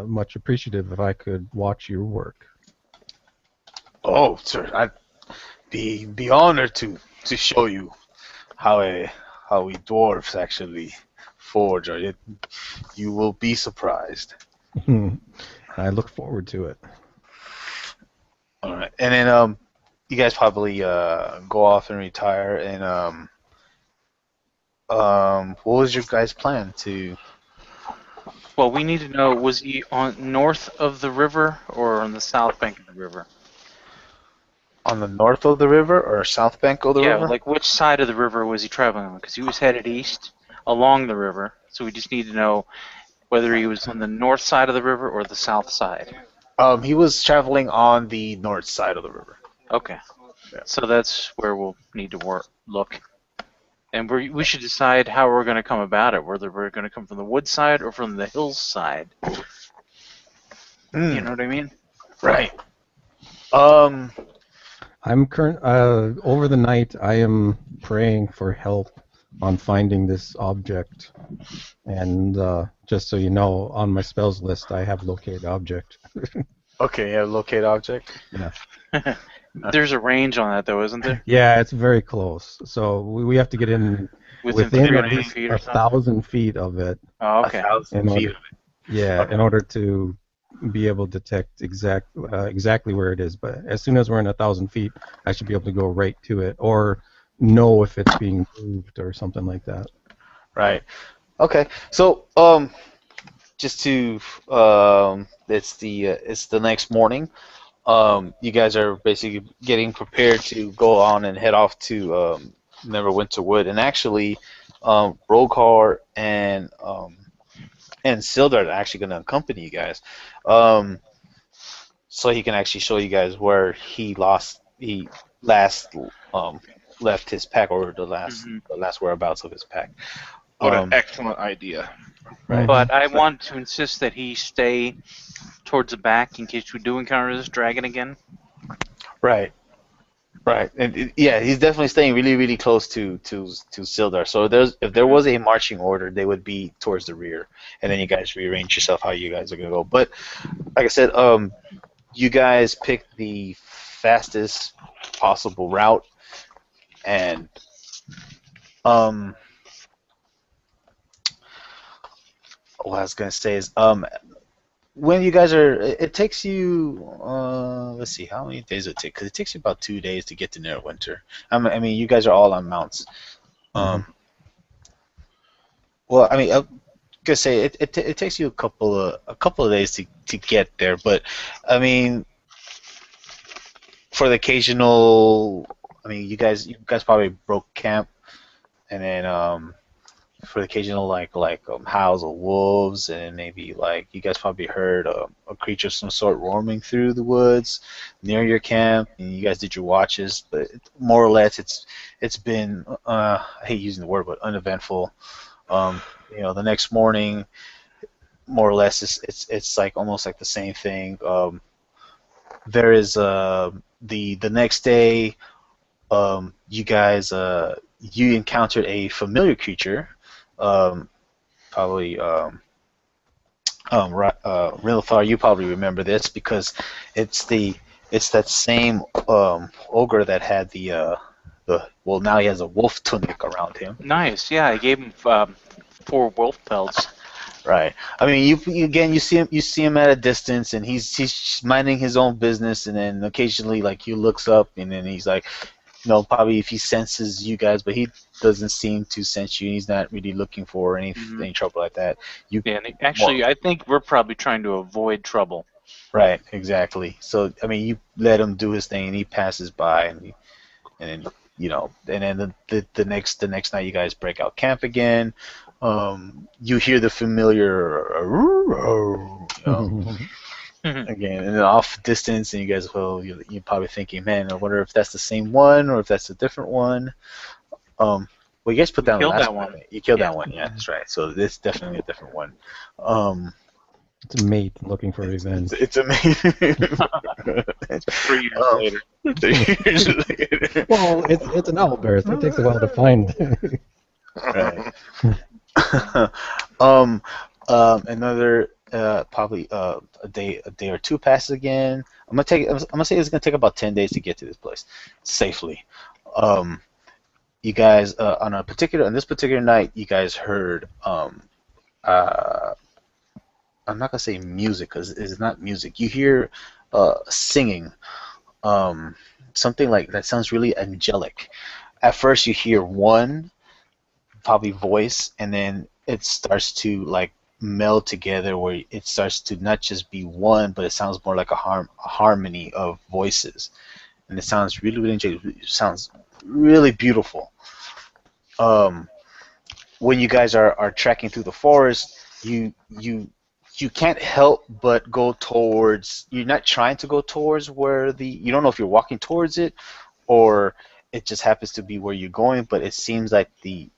Speaker 4: much appreciative if I could watch your work.
Speaker 2: Oh, sir, I'd be honored to show you how we dwarfs actually forge. Or you will be surprised.
Speaker 4: I look forward to it.
Speaker 2: All right, and then you guys probably go off and retire. And what was your guys' plan to?
Speaker 3: Well, we need to know, was he on north of the river or on the south bank of the river?
Speaker 2: On the north of the river or south bank of the
Speaker 3: Yeah,
Speaker 2: river?
Speaker 3: like which side of the river was he traveling on? Because he was headed east along the river, so we just need to know whether he was on the north side of the river or the south side.
Speaker 2: He was traveling on the north side of the river.
Speaker 3: Okay,
Speaker 2: Yeah.
Speaker 3: so that's where we'll need to look. And we should decide how we're going to come about it, whether we're going to come from the wood side or from the hills side. You know what I mean?
Speaker 2: Right.
Speaker 4: I'm over the night. I am praying for help on finding this object, and just so you know, on my spells list, I have locate object.
Speaker 2: Okay, yeah, locate object.
Speaker 4: Yeah.
Speaker 3: There's a range on that, though, isn't there?
Speaker 4: Yeah, it's very close. So we have to get in
Speaker 3: Within
Speaker 4: within at
Speaker 3: 300
Speaker 4: least
Speaker 3: feet or something?
Speaker 4: 1,000 feet of it.
Speaker 3: Oh, okay.
Speaker 2: 1,000
Speaker 4: In
Speaker 2: feet.
Speaker 4: order, yeah,
Speaker 2: Okay.
Speaker 4: in order to be able to detect exactly where it is. But as soon as we're in 1,000 feet, I should be able to go right to it, or know if it's being moved or something like that.
Speaker 2: Right. Okay. So just to it's the next morning. You guys are basically getting prepared to go on and head off to Neverwinter Wood, and actually, Rogar and Sildar are actually going to accompany you guys, so he can actually show you guys where he last left his pack, or the last whereabouts of his pack.
Speaker 1: What an excellent idea.
Speaker 2: Right.
Speaker 3: But I want to insist that he stay towards the back in case we do encounter this dragon again.
Speaker 2: Right. Right, and yeah, he's definitely staying really, really close to Sildar. So if there was a marching order, they would be towards the rear, and then you guys rearrange yourself how you guys are gonna go. But like I said, you guys picked the fastest possible route, and what I was gonna say is when you guys are, it takes you, let's see, how many days it take? Because it takes you about 2 days to get to Neverwinter. I mean, you guys are all on mounts. Well, I mean, I'm gonna say it takes you a couple of days to get there, but I mean, for the occasional, I mean, you guys probably broke camp, and then for the occasional like howls of wolves, and maybe like you guys probably heard a creature of some sort roaming through the woods near your camp, and you guys did your watches. But more or less, it's been I hate using the word, but uneventful. The next morning, more or less, it's like almost like the same thing. There is the next day, you guys you encountered a familiar creature. Probably Rilithar, you probably remember this because it's that same ogre that had the now he has a wolf tunic around him.
Speaker 3: Nice. Yeah, I gave him 4 wolf pelts.
Speaker 2: Right. I mean, you see him at a distance, and he's minding his own business, and then occasionally, like, he looks up, and then he's like, probably if he senses you guys, but he doesn't seem to sense you. He's not really looking for any trouble like that.
Speaker 3: Yeah, and actually, I think we're probably trying to avoid trouble.
Speaker 2: Right. Exactly. So, I mean, you let him do his thing, and he passes by, and then the next night you guys break out camp again. You hear the familiar again, and then off distance, and you guys, you're probably thinking, man, I wonder if that's the same one or if that's a different one. Well, you guys put down the last one. You killed that one, yeah, that's right. So this is definitely a different one.
Speaker 4: It's a mate looking for revenge.
Speaker 2: It's a mate.
Speaker 1: 3 years later.
Speaker 2: 3 years later.
Speaker 4: Well, it's an owlbear, so it takes a while to find.
Speaker 2: Right. Another probably a day or two passes again. I'm gonna say it's gonna take about 10 days to get to this place safely. You guys on this particular night, you guys heard I'm not gonna say music because it's not music. You hear singing, something like that sounds really angelic. At first, you hear one probably voice, and then it starts to like meld together, where it starts to not just be one, but it sounds more like a harmony of voices, and it sounds really, really angelic. It sounds really beautiful. When you guys are trekking through the forest, you can't help but go towards. You're not trying to go towards where you don't know if you're walking towards it, or it just happens to be where you're going. But it seems like the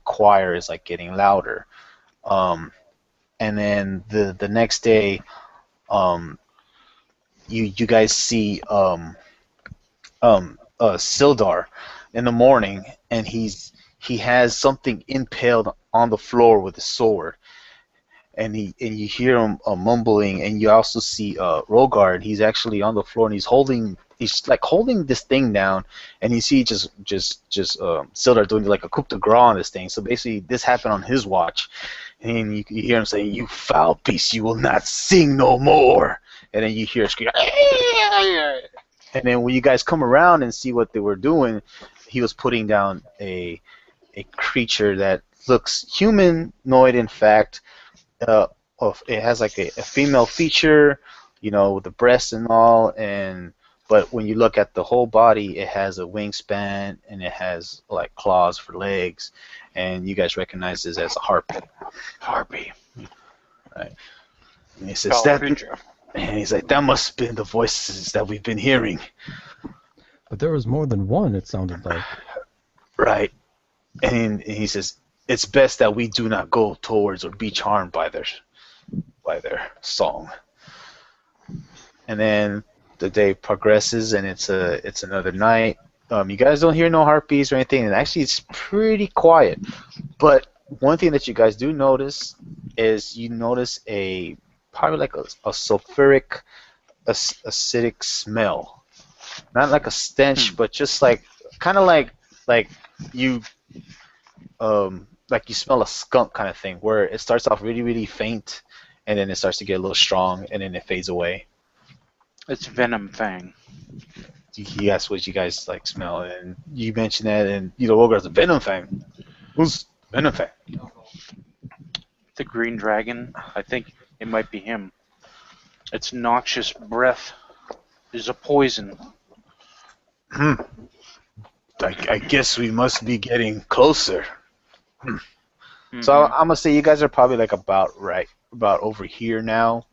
Speaker 2: choir is like getting louder. And then the next day, you guys see Sildar in the morning, and he has something impaled on the floor with a sword. And you hear him mumbling, and you also see Rogard. He's actually on the floor, and he's like holding this thing down, and you see just Sildar doing like a coup de grace on this thing. So basically, this happened on his watch, and you hear him saying, "You foul beast, you will not sing no more." And then you hear a scream, and then when you guys come around and see what they were doing, he was putting down a creature that looks humanoid, in fact. It has like a female feature, with the breasts and all, but when you look at the whole body, it has a wingspan, and it has like claws for legs, and you guys recognize this as a harpy.
Speaker 3: Harpy.
Speaker 2: Right. And he says and he's like, that must have been the voices that we've been hearing.
Speaker 4: But there was more than one, it sounded like.
Speaker 2: Right. And he says, it's best that we do not go towards or be charmed by their song. And then the day progresses, and it's another night. You guys don't hear no heartbeats or anything, and actually it's pretty quiet. But one thing that you guys do notice is you notice probably like a sulfuric, acidic smell. Not like a stench, but just like kind of like you smell a skunk kind of thing, where it starts off really, really faint, and then it starts to get a little strong, and then it fades away.
Speaker 3: It's Venom Fang.
Speaker 2: He asked what you guys like smell, and you mentioned that, and Rogar's a Venom Fang. Who's Venom Fang?
Speaker 3: The Green Dragon. I think it might be him. Its noxious breath is a poison.
Speaker 2: I guess we must be getting closer. So I'm gonna say you guys are probably like about over here now,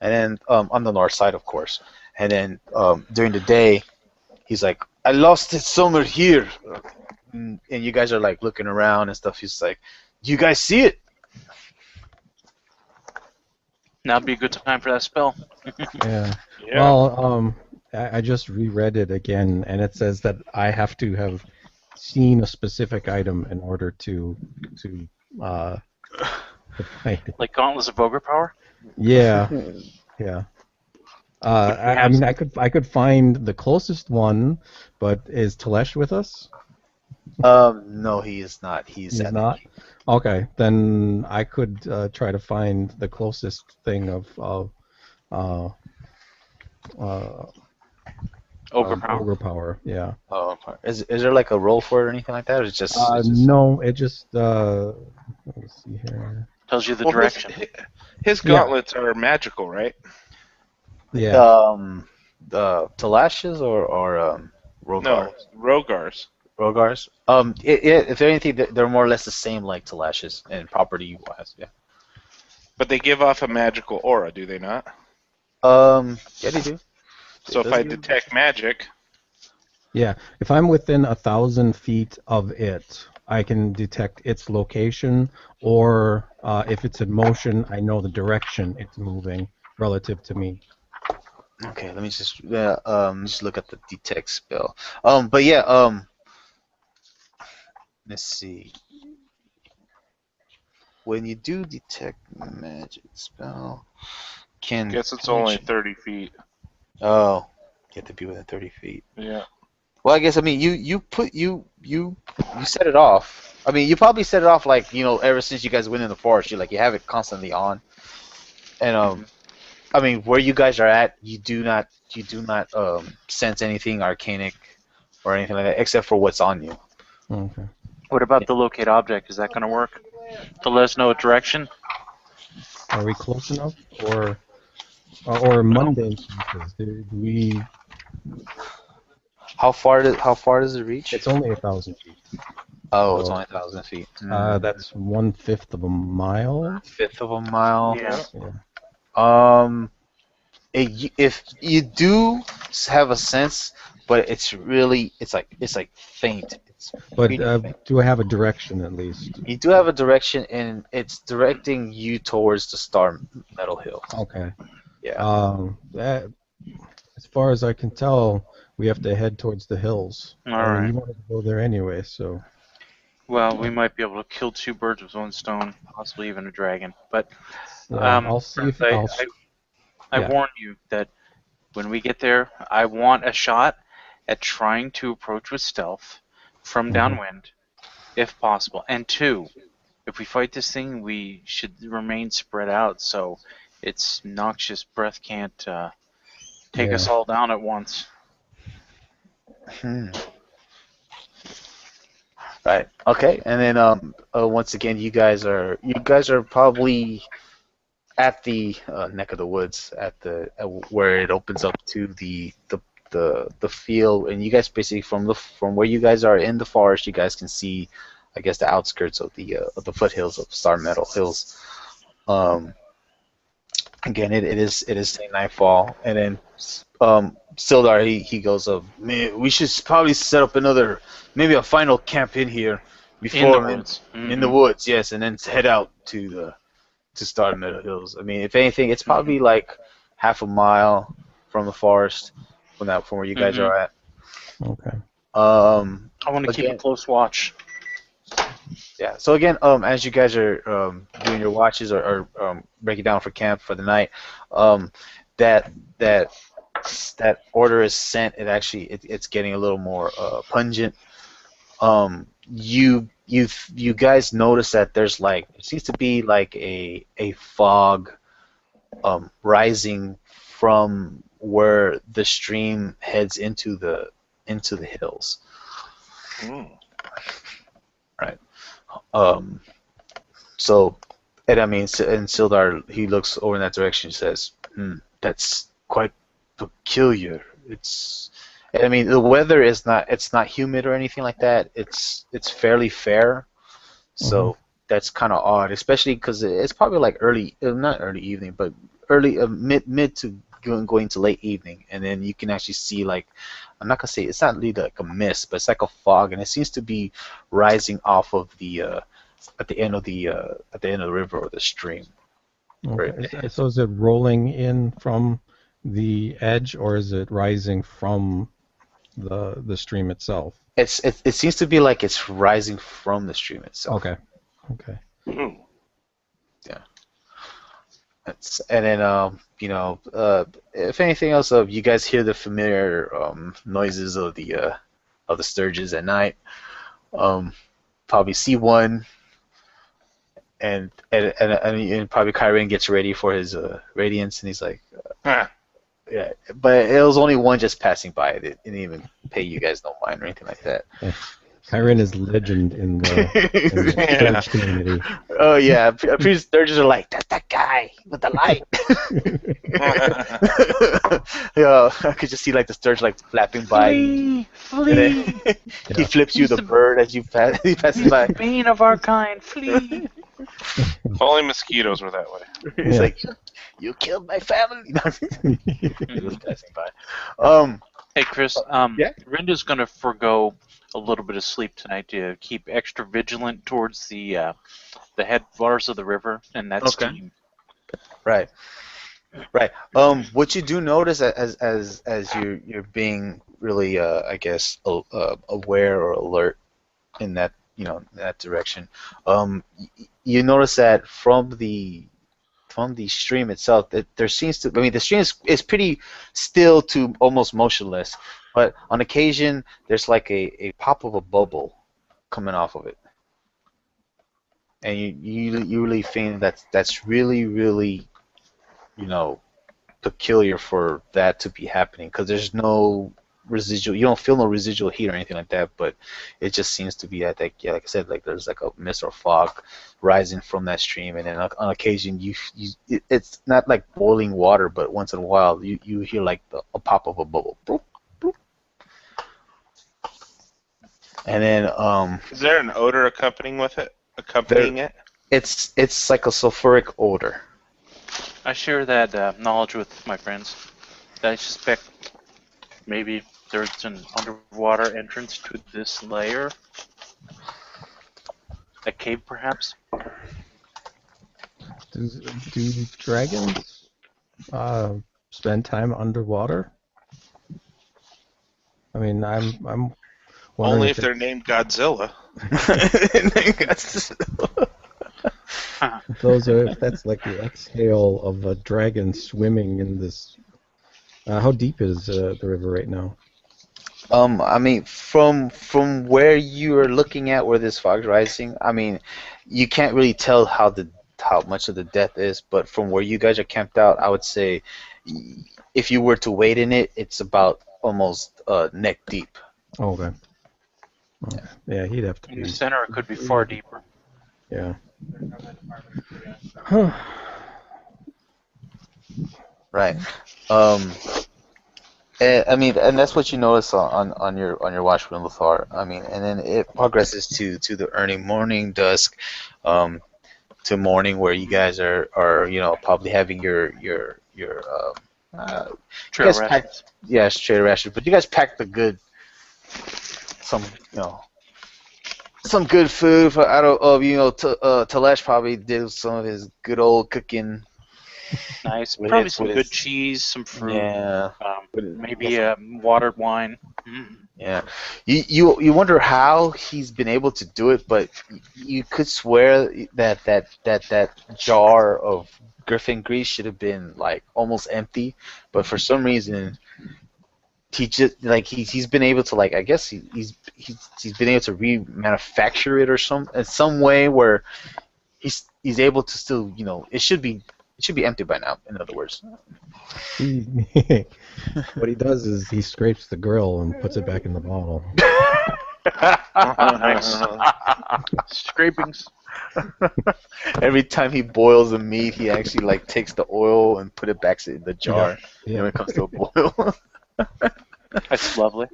Speaker 2: and then on the north side, of course. And then during the day, he's like, "I lost it somewhere here," and you guys are like looking around and stuff. He's like, "Do you guys see it?"
Speaker 3: Now'd be a good time for that spell.
Speaker 4: Yeah.
Speaker 1: Yeah.
Speaker 4: Well, I just reread it again, and it says that I have to have seen a specific item in order to find it.
Speaker 3: Like Gauntlets of Ogre Power?
Speaker 4: Yeah. Yeah. I mean, I could find the closest one, but is Telesh with us?
Speaker 2: No, he is not. He's
Speaker 4: He's
Speaker 2: at the
Speaker 4: not. Okay, then I could try to find the closest thing of uh, uh,
Speaker 3: Overpower.
Speaker 4: ogre power. Yeah.
Speaker 2: Oh, is there like a roll for it or anything like that? Or it's just
Speaker 4: No, it just let me see here.
Speaker 3: Tells you the
Speaker 1: Well,
Speaker 3: direction.
Speaker 1: his
Speaker 4: Yeah.
Speaker 1: gauntlets are magical, right?
Speaker 4: Yeah.
Speaker 2: the Talashes or Rogar
Speaker 1: No, Rogars.
Speaker 2: Rogars. If anything, they're more or less the same like Talashes and property wise. Yeah.
Speaker 1: But they give off a magical aura, do they not?
Speaker 2: Yeah, they do.
Speaker 1: So if I detect magic,
Speaker 4: Yeah. If I'm within 1,000 feet of it, I can detect its location, or if it's in motion, I know the direction it's moving relative to me.
Speaker 2: Okay, let me just look at the detect spell. But yeah, let's see. When you do detect magic spell, can
Speaker 1: guess it's only
Speaker 2: penetration-
Speaker 1: 30 feet.
Speaker 2: Oh, you have to be within 30 feet.
Speaker 1: Yeah.
Speaker 2: Well, I guess I mean you set it off. I mean, you probably set it off like ever since you guys went in the forest. You have it constantly on, and I mean where you guys are at, you do not sense anything arcanic or anything like that except for what's on you.
Speaker 4: Okay.
Speaker 3: What about the locate object? Is that going to work? To let us know what direction?
Speaker 4: Are we close enough, or mundane senses? Do we?
Speaker 2: How far does it reach?
Speaker 4: It's only 1,000 feet.
Speaker 2: Oh, it's
Speaker 4: so,
Speaker 2: only 1,000 feet.
Speaker 4: That's 1/5 of a mile.
Speaker 2: Fifth of a mile.
Speaker 3: Yeah.
Speaker 4: Yeah.
Speaker 2: If you do have a sense, but it's like faint. It's
Speaker 4: But
Speaker 2: pretty faint.
Speaker 4: do I have a direction at least?
Speaker 2: You do have a direction, and it's directing you towards the Star Metal Hill.
Speaker 4: Okay.
Speaker 2: Yeah.
Speaker 4: As far as I can tell, we have to head towards the hills.
Speaker 3: All
Speaker 4: I mean,
Speaker 3: right.
Speaker 4: you wanted to go there anyway, so.
Speaker 3: Well, we might be able to kill two birds with one stone, possibly even a dragon. But
Speaker 4: Yeah, I'll see if
Speaker 3: I
Speaker 4: yeah.
Speaker 3: warn you that when we get there, I want a shot at trying to approach with stealth from
Speaker 4: Mhm.
Speaker 3: downwind, if possible. And two, if we fight this thing, we should remain spread out so its noxious breath can't take us
Speaker 4: Yeah.
Speaker 3: all down at once.
Speaker 2: Hmm. Right. Okay. And then once again, you guys are probably at the neck of the woods where it opens up to the field, and you guys basically from where you guys are in the forest, you guys can see, I guess, the outskirts of the foothills of Star Meadow Hills. Um, Again, it is saying nightfall, and then Sildar he goes up. Man, we should probably set up maybe a final camp in here
Speaker 3: In the
Speaker 2: before
Speaker 3: woods.
Speaker 2: in the woods, yes, and then head out to Star Meadow Hills. I mean, if anything, it's probably like half a mile from the forest from where you guys are at.
Speaker 4: Okay.
Speaker 3: I want to keep a
Speaker 2: Again,
Speaker 3: close watch.
Speaker 2: yeah. So again, as you guys are doing your watches or breaking down for camp for the night, that that that order is sent. It's getting a little more pungent. You guys notice that there's it seems to be like a fog rising from where the stream heads into the hills.
Speaker 1: Mm.
Speaker 2: Right. Um, so, and I mean, and Sildar, he looks over in that direction and says, that's quite peculiar. And I mean, the weather it's not humid or anything like that. It's fairly fair. So that's kind of odd, especially because it's probably like not early evening, but early, mid to going to late evening. And then you can actually see I'm not gonna say it's not really like a mist, but it's like a fog, and it seems to be rising off of the at the end of the river or the stream.
Speaker 4: Okay. So is it rolling in from the edge, or is it rising from the stream itself?
Speaker 2: It seems to be like it's rising from the stream itself.
Speaker 4: Okay. Okay.
Speaker 1: Ooh.
Speaker 2: Yeah. And then if anything else, you guys hear the familiar noises of the sturges at night. Probably see one, and probably Kyrian gets ready for his radiance, and he's like,
Speaker 1: Huh.
Speaker 2: yeah, but it was only one just passing by. It didn't even pay you guys no mind or anything like that.
Speaker 4: Chiron is legend in the
Speaker 1: Yeah.
Speaker 4: Sturge community.
Speaker 2: Oh yeah, previous sturges are like, that's that guy with the light. Yeah, I could just see like the sturge like flapping by.
Speaker 3: Flee!
Speaker 2: And then
Speaker 3: Flee!
Speaker 2: he flips you
Speaker 3: He's
Speaker 2: the
Speaker 3: the-
Speaker 2: bird as you pass. He passes
Speaker 3: He's
Speaker 2: by.
Speaker 3: the bane of our kind. Flee!
Speaker 1: If only mosquitoes were that way.
Speaker 2: He's
Speaker 4: Yeah.
Speaker 2: like, you killed my family. He was passing by.
Speaker 3: Hey, Chris.
Speaker 2: Yeah?
Speaker 3: Rinda's gonna forego a little bit of sleep tonight to keep extra vigilant towards the headwaters of the river and that
Speaker 2: Okay.
Speaker 3: stream.
Speaker 2: Right. Right. What you do notice as you're being really, I guess, aware or alert in that that direction, you notice that from the stream itself, that there seems to, I mean, the stream is pretty still to almost motionless, but on occasion there's like a pop of a bubble coming off of it, and you really think that's really really peculiar for that to be happening, because there's no residual, you don't feel no residual heat or anything like that, but it just seems to be at that, yeah, like I said, like there's like a mist or fog rising from that stream, and then on occasion it's not like boiling water, but once in a while you hear like a pop of a bubble. Boop, boop. And then
Speaker 1: Is there an odor accompanying it?
Speaker 2: it's like a sulfuric odor.
Speaker 3: I share that knowledge with my friends. I suspect maybe there's an underwater entrance to this layer. A cave, perhaps?
Speaker 4: Do dragons spend time underwater? I mean, I'm wondering
Speaker 1: Only if they're named Godzilla.
Speaker 4: if that's like the exhale of a dragon swimming in this. How deep is the river right now?
Speaker 2: I mean, from where you are looking at where this fog's rising, I mean, you can't really tell how much of the depth is, but from where you guys are camped out, I would say if you were to wade in it, it's about almost neck deep.
Speaker 4: Oh, okay. Oh, yeah, he'd have to
Speaker 3: In
Speaker 4: be.
Speaker 3: the center, it could be far deeper.
Speaker 4: Yeah.
Speaker 2: Right. I mean, and that's what you notice on your watch from Lothar. I mean, and then it progresses to the early morning, dusk, to morning, where you guys are probably having your
Speaker 3: Trail
Speaker 2: guys
Speaker 3: rations.
Speaker 2: packed, yeah, straight rations, but you guys packed some some good food for out of Telesh probably did some of his good old cooking.
Speaker 3: Nice.
Speaker 2: With
Speaker 3: Probably
Speaker 2: his-
Speaker 3: some
Speaker 2: with
Speaker 3: good
Speaker 2: his-
Speaker 3: cheese, some fruit,
Speaker 2: Yeah,
Speaker 3: maybe watered wine.
Speaker 2: yeah. You wonder how he's been able to do it, but you could swear that jar of griffin grease should have been like almost empty, but for some reason he just like he's been able to, like, I guess he's been able to remanufacture it or in some way where he's able to still, it should be empty by now, in other words.
Speaker 4: What he does is he scrapes the grill and puts it back in the bottle.
Speaker 3: Nice. Scrapings.
Speaker 2: Every time he boils the meat, he actually like takes the oil and put it back in the jar
Speaker 4: Yeah.
Speaker 2: when it comes to a boil.
Speaker 3: That's lovely.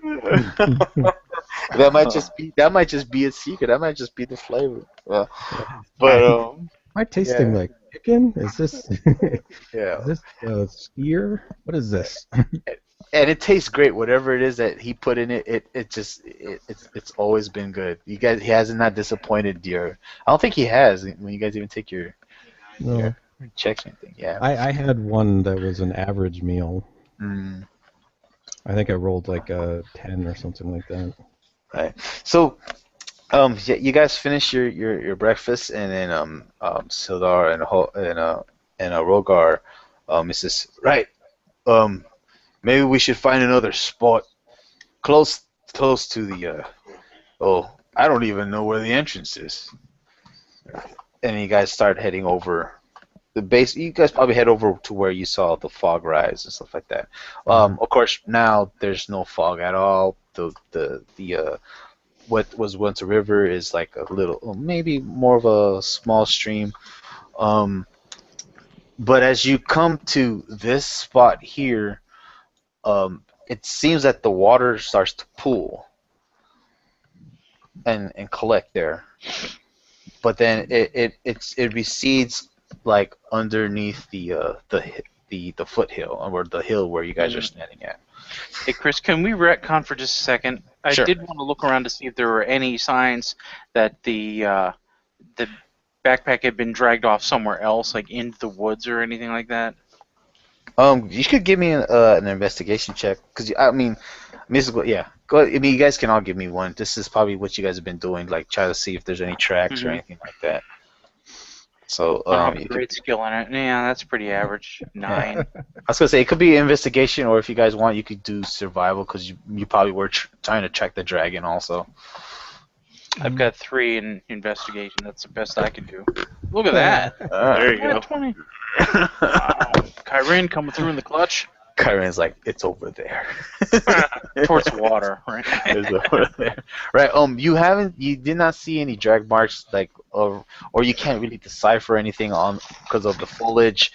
Speaker 2: That might just be a secret. That might just be the flavor. Yeah. But
Speaker 4: Am I tasting
Speaker 2: Yeah.
Speaker 4: like chicken? Is this
Speaker 2: yeah.
Speaker 4: is this skier? What is this?
Speaker 2: And it tastes great. Whatever it is that he put in it, it's always been good. He has not disappointed, dear. I don't think he has when you guys even take your
Speaker 4: No.
Speaker 2: checks or anything. Yeah.
Speaker 4: I had one that was an average meal.
Speaker 2: Mm,
Speaker 4: I think I rolled like a 10 or something like that.
Speaker 2: right. So, yeah, you guys finish your breakfast, and then Sildar and Rogar, it says, right, um, maybe we should find another spot close to the oh, I don't even know where the entrance is. And you guys start heading over the base. You guys probably head over to where you saw the fog rise and stuff like that. Of course, now there's no fog at all. The what was once a river is like a little, maybe more of a small stream. Um, but as you come to this spot here, it seems that the water starts to pool and collect there. But then it recedes like underneath the foothill or the hill where you guys are standing at.
Speaker 3: Hey, Chris, can we retcon for just a second? I
Speaker 2: Sure.
Speaker 3: did want to look around to see if there were any signs that the backpack had been dragged off somewhere else, like into the woods or anything like that.
Speaker 2: You could give me an investigation check because I mean, yeah. Go. I mean, you guys can all give me one. This is probably what you guys have been doing, like try to see if there's any tracks or anything like that. So
Speaker 3: I don't have a
Speaker 2: you
Speaker 3: great skill in it. Yeah, that's pretty average. 9.
Speaker 2: I was gonna say it could be investigation, or if you guys want, you could do survival because you probably were trying to track the dragon also.
Speaker 3: I've got 3 in investigation. That's the best I can do. Look at that.
Speaker 1: There you go.
Speaker 3: 20. Wow. Kyrin coming through in the clutch.
Speaker 2: Kyron's like, it's over there.
Speaker 3: Towards water, right?
Speaker 2: It's over there. Right. You did not see any drag marks, like, or you can't really decipher anything on because of the foliage,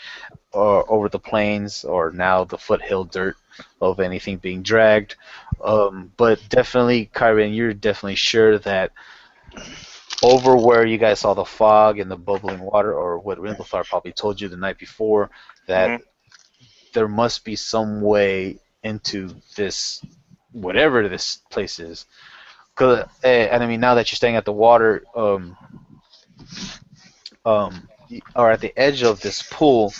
Speaker 2: or over the plains, or now the foothill dirt of anything being dragged. But definitely, Kyron, you're definitely sure that over where you guys saw the fog and the bubbling water, or what Rindelthar probably told you the night before, that there must be some way into this, whatever this place is. And I mean, now that you're staying at the water, or at the edge of this pool,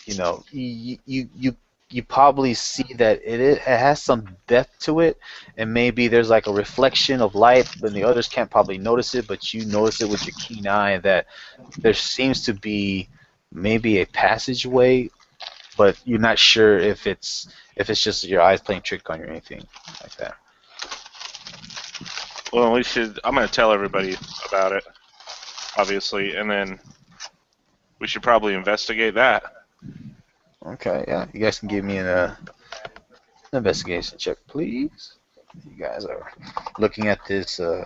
Speaker 2: you know, you probably see that it has some depth to it, and maybe there's like a reflection of light, but the others can't probably notice it, but you notice it with your keen eye that there seems to be maybe a passageway, but you're not sure if it's just your eyes playing trick on you or anything like that.
Speaker 1: Well, I'm going to tell everybody about it, obviously, and then we should probably investigate that.
Speaker 2: Okay, yeah. You guys can give me an investigation check, please. You guys are looking at this pool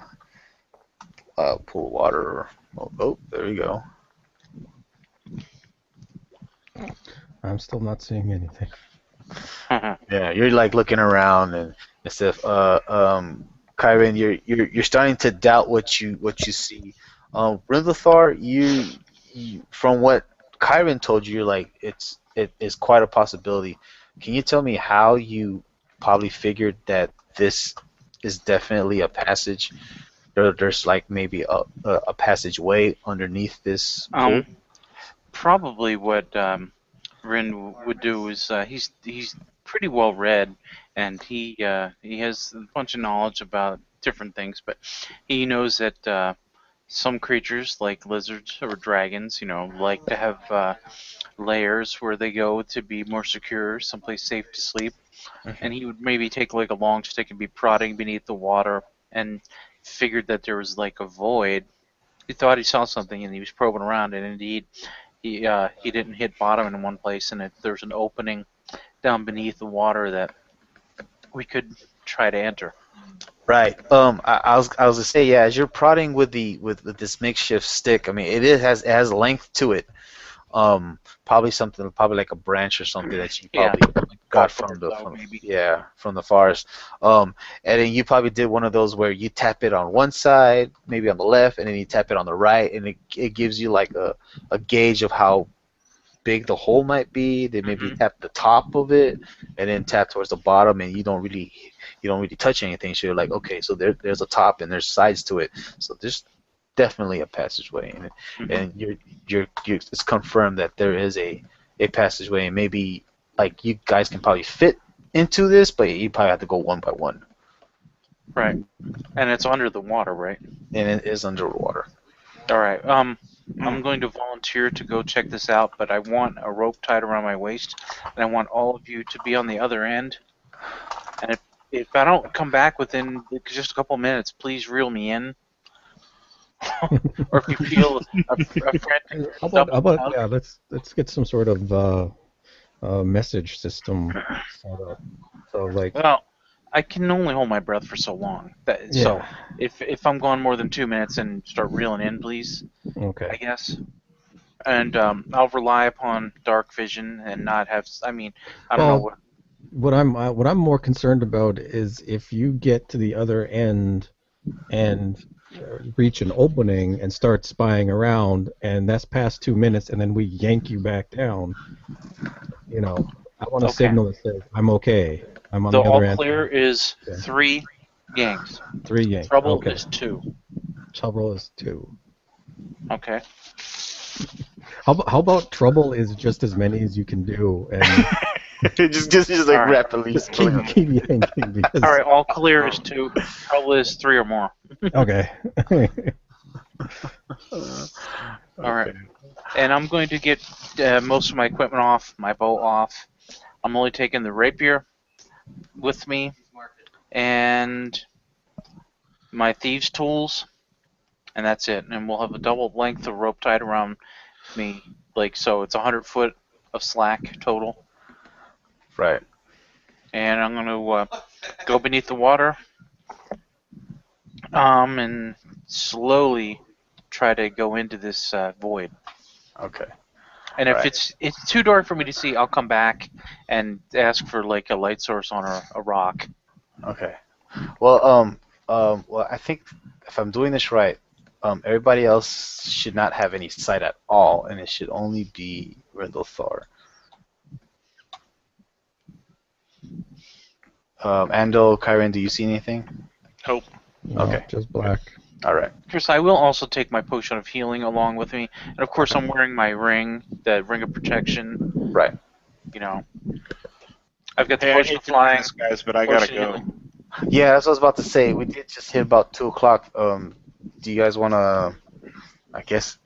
Speaker 2: of water. Oh, there you go.
Speaker 4: I'm still not seeing anything.
Speaker 2: Yeah, you're like looking around and stuff. Kyron, you're starting to doubt what you see. Rindelthar, you from what Kyron told you, you're like it is quite a possibility. Can you tell me how you probably figured that this is definitely a passage? There's like maybe a passageway underneath this pool?
Speaker 3: Probably what Rin would do is he's pretty well read, and he has a bunch of knowledge about different things, but he knows that some creatures like lizards or dragons, like to have layers where they go to be more secure, someplace safe to sleep. And he would maybe take like a long stick and be prodding beneath the water, and figured that there was like a void. He thought he saw something, and he was probing around, and indeed he didn't hit bottom in one place, and there's an opening down beneath the water that we could try to enter.
Speaker 2: Right. I was gonna say, yeah, as you're prodding with this makeshift stick, I mean it has length to it. Probably like a branch or something that you probably got from the forest. And then you probably did one of those where you tap it on one side, maybe on the left, and then you tap it on the right, and it gives you like a gauge of how big the hole might be. Then maybe tap the top of it, and then tap towards the bottom, and you don't really touch anything. So you're like, okay, so there's a top and there's sides to it. So there's definitely a passageway in it, and it's confirmed that there is a passageway, and maybe like you guys can probably fit into this, but you probably have to go one by one.
Speaker 3: Right, and it's under the water, right?
Speaker 2: And it is underwater.
Speaker 3: All right. I'm going to volunteer to go check this out, but I want a rope tied around my waist, and I want all of you to be on the other end. And if I don't come back within just a couple minutes, please reel me in. Or if you feel a frantic double
Speaker 4: yeah, let's get some sort of message system set up. So like
Speaker 3: Well, I can only hold my breath for so long. So if I'm gone more than 2 minutes and start reeling in, please, I
Speaker 4: okay.
Speaker 3: guess. And I'll rely upon dark vision and not have. I mean, I don't know
Speaker 4: Well,
Speaker 3: what.
Speaker 4: what I'm more concerned about is if you get to the other end and reach an opening and start spying around, and that's past 2 minutes, and then we yank you back down. You know, I want a
Speaker 3: Okay.
Speaker 4: signal that says I'm okay. I'm on
Speaker 3: The
Speaker 4: the
Speaker 3: all
Speaker 4: other end.
Speaker 3: clear is
Speaker 4: Okay.
Speaker 3: 3 yanks.
Speaker 4: 3 yanks.
Speaker 3: Trouble
Speaker 4: Okay.
Speaker 3: is 2.
Speaker 4: Trouble is 2.
Speaker 3: Okay.
Speaker 4: How about trouble is just as many as you can do, and
Speaker 2: just like
Speaker 3: Alright.
Speaker 2: rapidly.
Speaker 4: just keep yanking because.
Speaker 3: All right. All clear is 2. Trouble is 3 or more.
Speaker 4: Okay.
Speaker 3: All right. And I'm going to get most of my equipment off, my bow off. I'm only taking the rapier with me and my thieves' tools, and that's it. And we'll have a double length of rope tied around me, like so. It's 100 foot of slack total.
Speaker 2: Right.
Speaker 3: And I'm gonna go beneath the water, and slowly try to go into this void.
Speaker 2: Okay.
Speaker 3: And if
Speaker 2: Right.
Speaker 3: it's too dark for me to see, I'll come back and ask for like a light source on a rock.
Speaker 2: Okay. Well, well, I think if I'm doing this right, everybody else should not have any sight at all, and it should only be Rindlethar. Andal, Kyron, do you see anything?
Speaker 1: Nope.
Speaker 4: No,
Speaker 2: Okay.
Speaker 4: just black.
Speaker 2: All right.
Speaker 3: Chris, I will also take my potion of healing along with me, and of course I'm wearing my ring, the ring of protection.
Speaker 2: Right.
Speaker 3: You know, I've got the
Speaker 1: Hey, I
Speaker 3: potion
Speaker 1: hate
Speaker 3: of
Speaker 1: to do
Speaker 3: flying.
Speaker 1: this, guys, but I gotta
Speaker 3: Potion
Speaker 1: go.
Speaker 3: healing.
Speaker 2: Yeah, that's what I was about to say. We did just hit about 2 o'clock. Do you guys want to? I guess.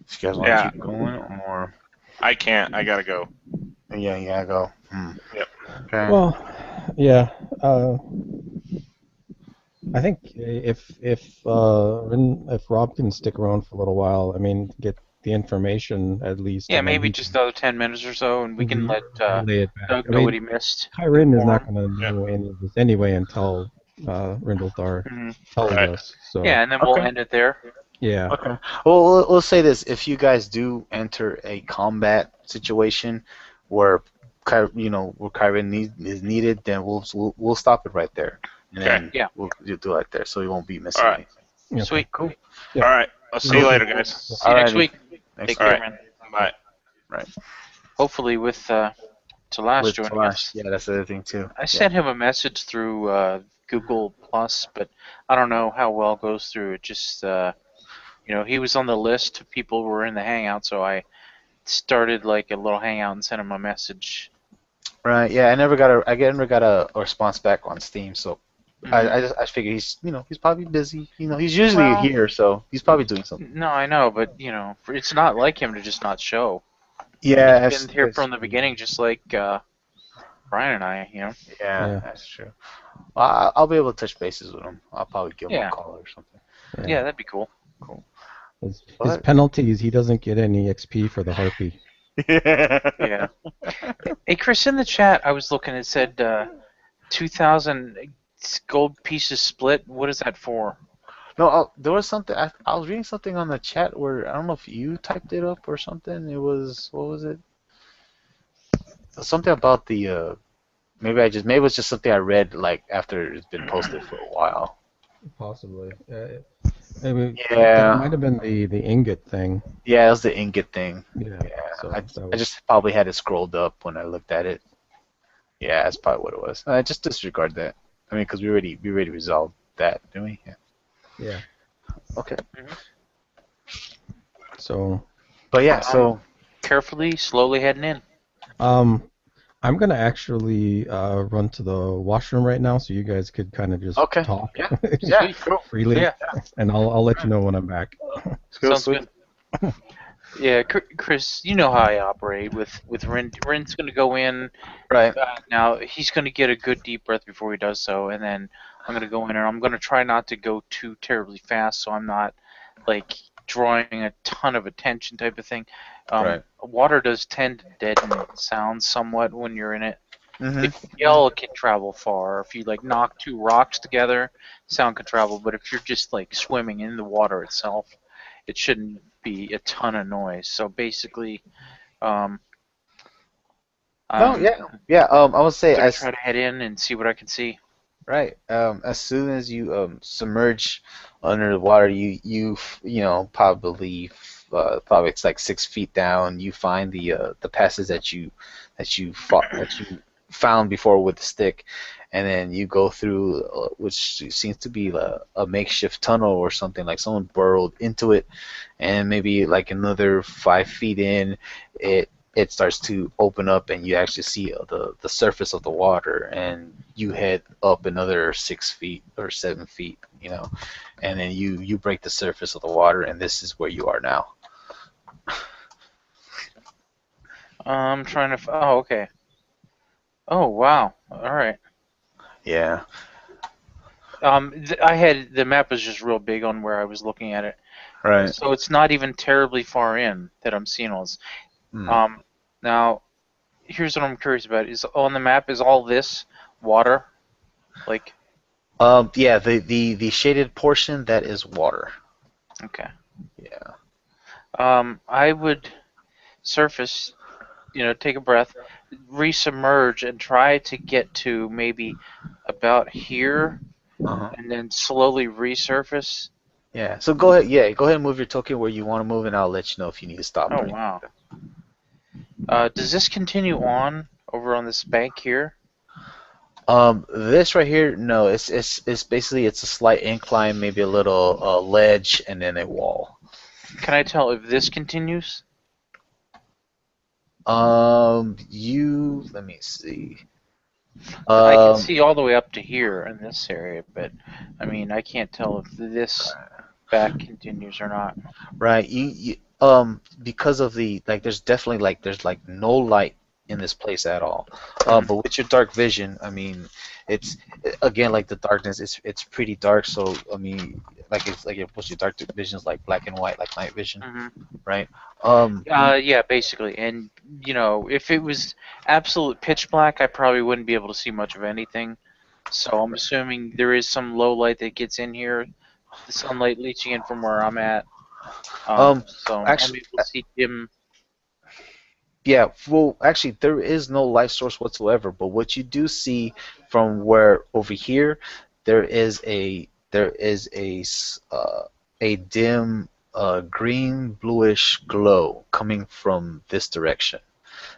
Speaker 2: Do you guys want to
Speaker 1: Yeah.
Speaker 2: keep going, or?
Speaker 1: I can't. I gotta go.
Speaker 2: Yeah, I go.
Speaker 1: Yep.
Speaker 2: Okay.
Speaker 4: Well, yeah. I think if Rob can stick around for a little while, I mean, get the information at least.
Speaker 3: Yeah,
Speaker 4: and then
Speaker 3: maybe
Speaker 4: he
Speaker 3: just
Speaker 4: can
Speaker 3: another 10 minutes or so, and we can let
Speaker 4: relay it back.
Speaker 3: Doug
Speaker 4: I
Speaker 3: know
Speaker 4: mean,
Speaker 3: what he missed.
Speaker 4: Kyrin is not
Speaker 3: Or-
Speaker 4: going to know any of this anyway until Rindlethar
Speaker 3: Mhm.
Speaker 4: tells
Speaker 1: Right.
Speaker 4: us. So
Speaker 3: Yeah, and then we'll
Speaker 2: Okay.
Speaker 3: end it there.
Speaker 4: yeah.
Speaker 2: Okay. Well, we'll say this: if you guys do enter a combat situation where, where Kyron is needed, then we'll stop it right there, and then
Speaker 3: Yeah.
Speaker 2: we'll do it right there, so we won't be missing
Speaker 1: All right.
Speaker 2: anything.
Speaker 4: Okay.
Speaker 3: Sweet.
Speaker 2: Cool.
Speaker 4: Yeah.
Speaker 1: All right. I'll see you later, guys.
Speaker 3: See you next
Speaker 2: Alrighty.
Speaker 3: week.
Speaker 2: Next
Speaker 3: Take
Speaker 1: All
Speaker 3: care,
Speaker 1: right.
Speaker 3: man.
Speaker 1: Bye.
Speaker 3: Hopefully with Talash
Speaker 2: With
Speaker 3: joining
Speaker 2: Talash.
Speaker 3: us.
Speaker 2: Yeah, that's the other thing too.
Speaker 3: I sent him a message through Google Plus, but I don't know how well it goes through. It just, he was on the list of people who were in the hangout, so I started like a little hangout and sent him a message.
Speaker 2: Right. Yeah, I never got a response back on Steam, so
Speaker 3: Mhm.
Speaker 2: I figured he's probably busy. He's usually
Speaker 3: Well-
Speaker 2: here, so he's probably doing something.
Speaker 3: No, I know, but it's not like him to just not show.
Speaker 2: Yeah,
Speaker 3: He's been here from the beginning, just like Brian and I.
Speaker 2: Yeah,
Speaker 4: Yeah.
Speaker 2: that's true. I'll be able to touch bases with him. I'll probably give him
Speaker 3: Yeah.
Speaker 2: a call or something.
Speaker 3: Yeah, that'd be cool.
Speaker 4: His
Speaker 2: What?
Speaker 4: penalties, he doesn't get any XP for the harpy.
Speaker 3: Yeah. Hey, Chris, in the chat, I was looking. It said 2,000 gold pieces split. What is that for?
Speaker 2: No, there was something. I was reading something on the chat where I don't know if you typed it up or something. It was, what was it? Something about the maybe it was just something I read like after it's been posted for a while.
Speaker 4: Possibly. Maybe
Speaker 2: Yeah.
Speaker 4: It might have been the ingot thing.
Speaker 2: Yeah, it was the ingot thing.
Speaker 4: Yeah.
Speaker 2: Yeah,
Speaker 4: So
Speaker 2: I
Speaker 4: that was-
Speaker 2: just probably had it scrolled up when I looked at it. Yeah, that's probably what it was. Just disregard that. I mean, because we already resolved that, didn't we? Yeah.
Speaker 4: Yeah.
Speaker 2: Okay.
Speaker 4: So
Speaker 2: But yeah, so
Speaker 3: Carefully, slowly heading in.
Speaker 4: I'm gonna actually run to the washroom right now, so you guys could kind of just
Speaker 2: Okay.
Speaker 4: talk
Speaker 2: Yeah.
Speaker 3: Sweet.
Speaker 2: Cool.
Speaker 4: freely,
Speaker 3: Yeah.
Speaker 4: and I'll let you know when I'm back.
Speaker 3: Sounds
Speaker 2: Sweet.
Speaker 3: good. Yeah, Chris, you know how I operate with Rin. Rin's gonna go in.
Speaker 2: Right.
Speaker 3: Now he's gonna get a good deep breath before he does so, and then I'm gonna go in and I'm gonna try not to go too terribly fast, so I'm not like drawing a ton of attention type of thing.
Speaker 2: Right.
Speaker 3: Water does tend to deaden sound somewhat when you're in it.
Speaker 2: Mhm.
Speaker 3: If you yell, it can travel far. If you like knock two rocks together, sound can travel. But if you're just like swimming in the water itself, it shouldn't be a ton of noise. So basically, um,
Speaker 2: No,
Speaker 3: I'm
Speaker 2: yeah, yeah. I would say
Speaker 3: gonna
Speaker 2: as
Speaker 3: try to head in and see what I can see.
Speaker 2: right. As soon as you submerge under the water, you know probably it's like 6 feet down. You find the passes that you found before with the stick, and then you go through which seems to be a makeshift tunnel or something like someone burrowed into it, and maybe like another 5 feet in, it starts to open up and you actually see the surface of the water, and you head up another 6 feet or 7 feet, you know, and then you break the surface of the water, and this is where you are now.
Speaker 3: I'm trying to. Oh, okay. Oh, wow. All right.
Speaker 2: Yeah.
Speaker 3: I had the map was just real big on where I was looking at it,
Speaker 2: Right.
Speaker 3: so it's not even terribly far in that I'm seeing all this.
Speaker 2: Mm.
Speaker 3: Um, now here's what I'm curious about: is on the map is all this water? Like,
Speaker 2: Yeah, the shaded portion that is water.
Speaker 3: okay.
Speaker 2: Yeah.
Speaker 3: I would surface, take a breath, resubmerge, and try to get to maybe about here,
Speaker 2: Uh-huh.
Speaker 3: and then slowly resurface.
Speaker 2: Yeah. So go ahead. Yeah, go ahead and move your token where you want to move, and I'll let you know if you need to stop
Speaker 3: Oh
Speaker 2: or anything.
Speaker 3: wow. Does this continue on over on this bank here?
Speaker 2: This right here, no, it's basically it's a slight incline, maybe a little ledge, and then a wall.
Speaker 3: Can I tell if this continues?
Speaker 2: You let me see.
Speaker 3: I can
Speaker 2: Um,
Speaker 3: see all the way up to here in this area, but I mean, I can't tell if this back continues or not.
Speaker 2: right. Because of the like, there's definitely like there's like no light in this place at all.
Speaker 3: Hmm.
Speaker 2: But with your dark vision, I mean, it's again like the darkness. It's pretty dark. So I mean, like it's like what's your dark vision is like black and white, like night vision,
Speaker 3: Hmm.
Speaker 2: right?
Speaker 3: Yeah, basically. And if it was absolute pitch black, I probably wouldn't be able to see much of anything. So I'm assuming there is some low light that gets in here, the sunlight leaching in from where I'm at.
Speaker 2: Um,
Speaker 3: So I'm
Speaker 2: actually,
Speaker 3: able to see dim.
Speaker 2: yeah, well, actually, there is no light source whatsoever. But what you do see from where over here, there is a dim green bluish glow coming from this direction.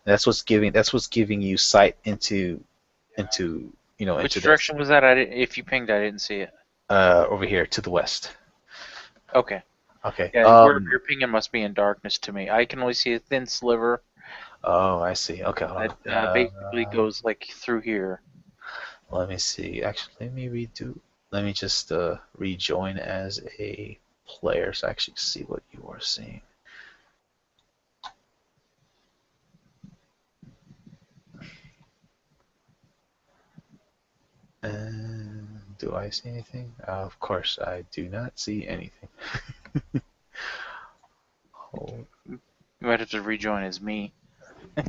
Speaker 2: And that's what's giving you sight into
Speaker 3: Which
Speaker 2: into this
Speaker 3: direction was that? If you pinged, I didn't see it.
Speaker 2: over here to the west.
Speaker 3: Okay.
Speaker 2: Okay.
Speaker 3: Yeah, where you're pinging must be in darkness to me. I can only see a thin sliver
Speaker 2: Oh, I see. Okay, hold
Speaker 3: that
Speaker 2: on.
Speaker 3: basically goes like through here.
Speaker 2: Let me see. Actually, let me redo. Let me just rejoin as a player so I actually see what you are seeing. Do I see anything? Of course, I do not see anything. Hold.
Speaker 3: You might have to rejoin as me.
Speaker 2: Yeah.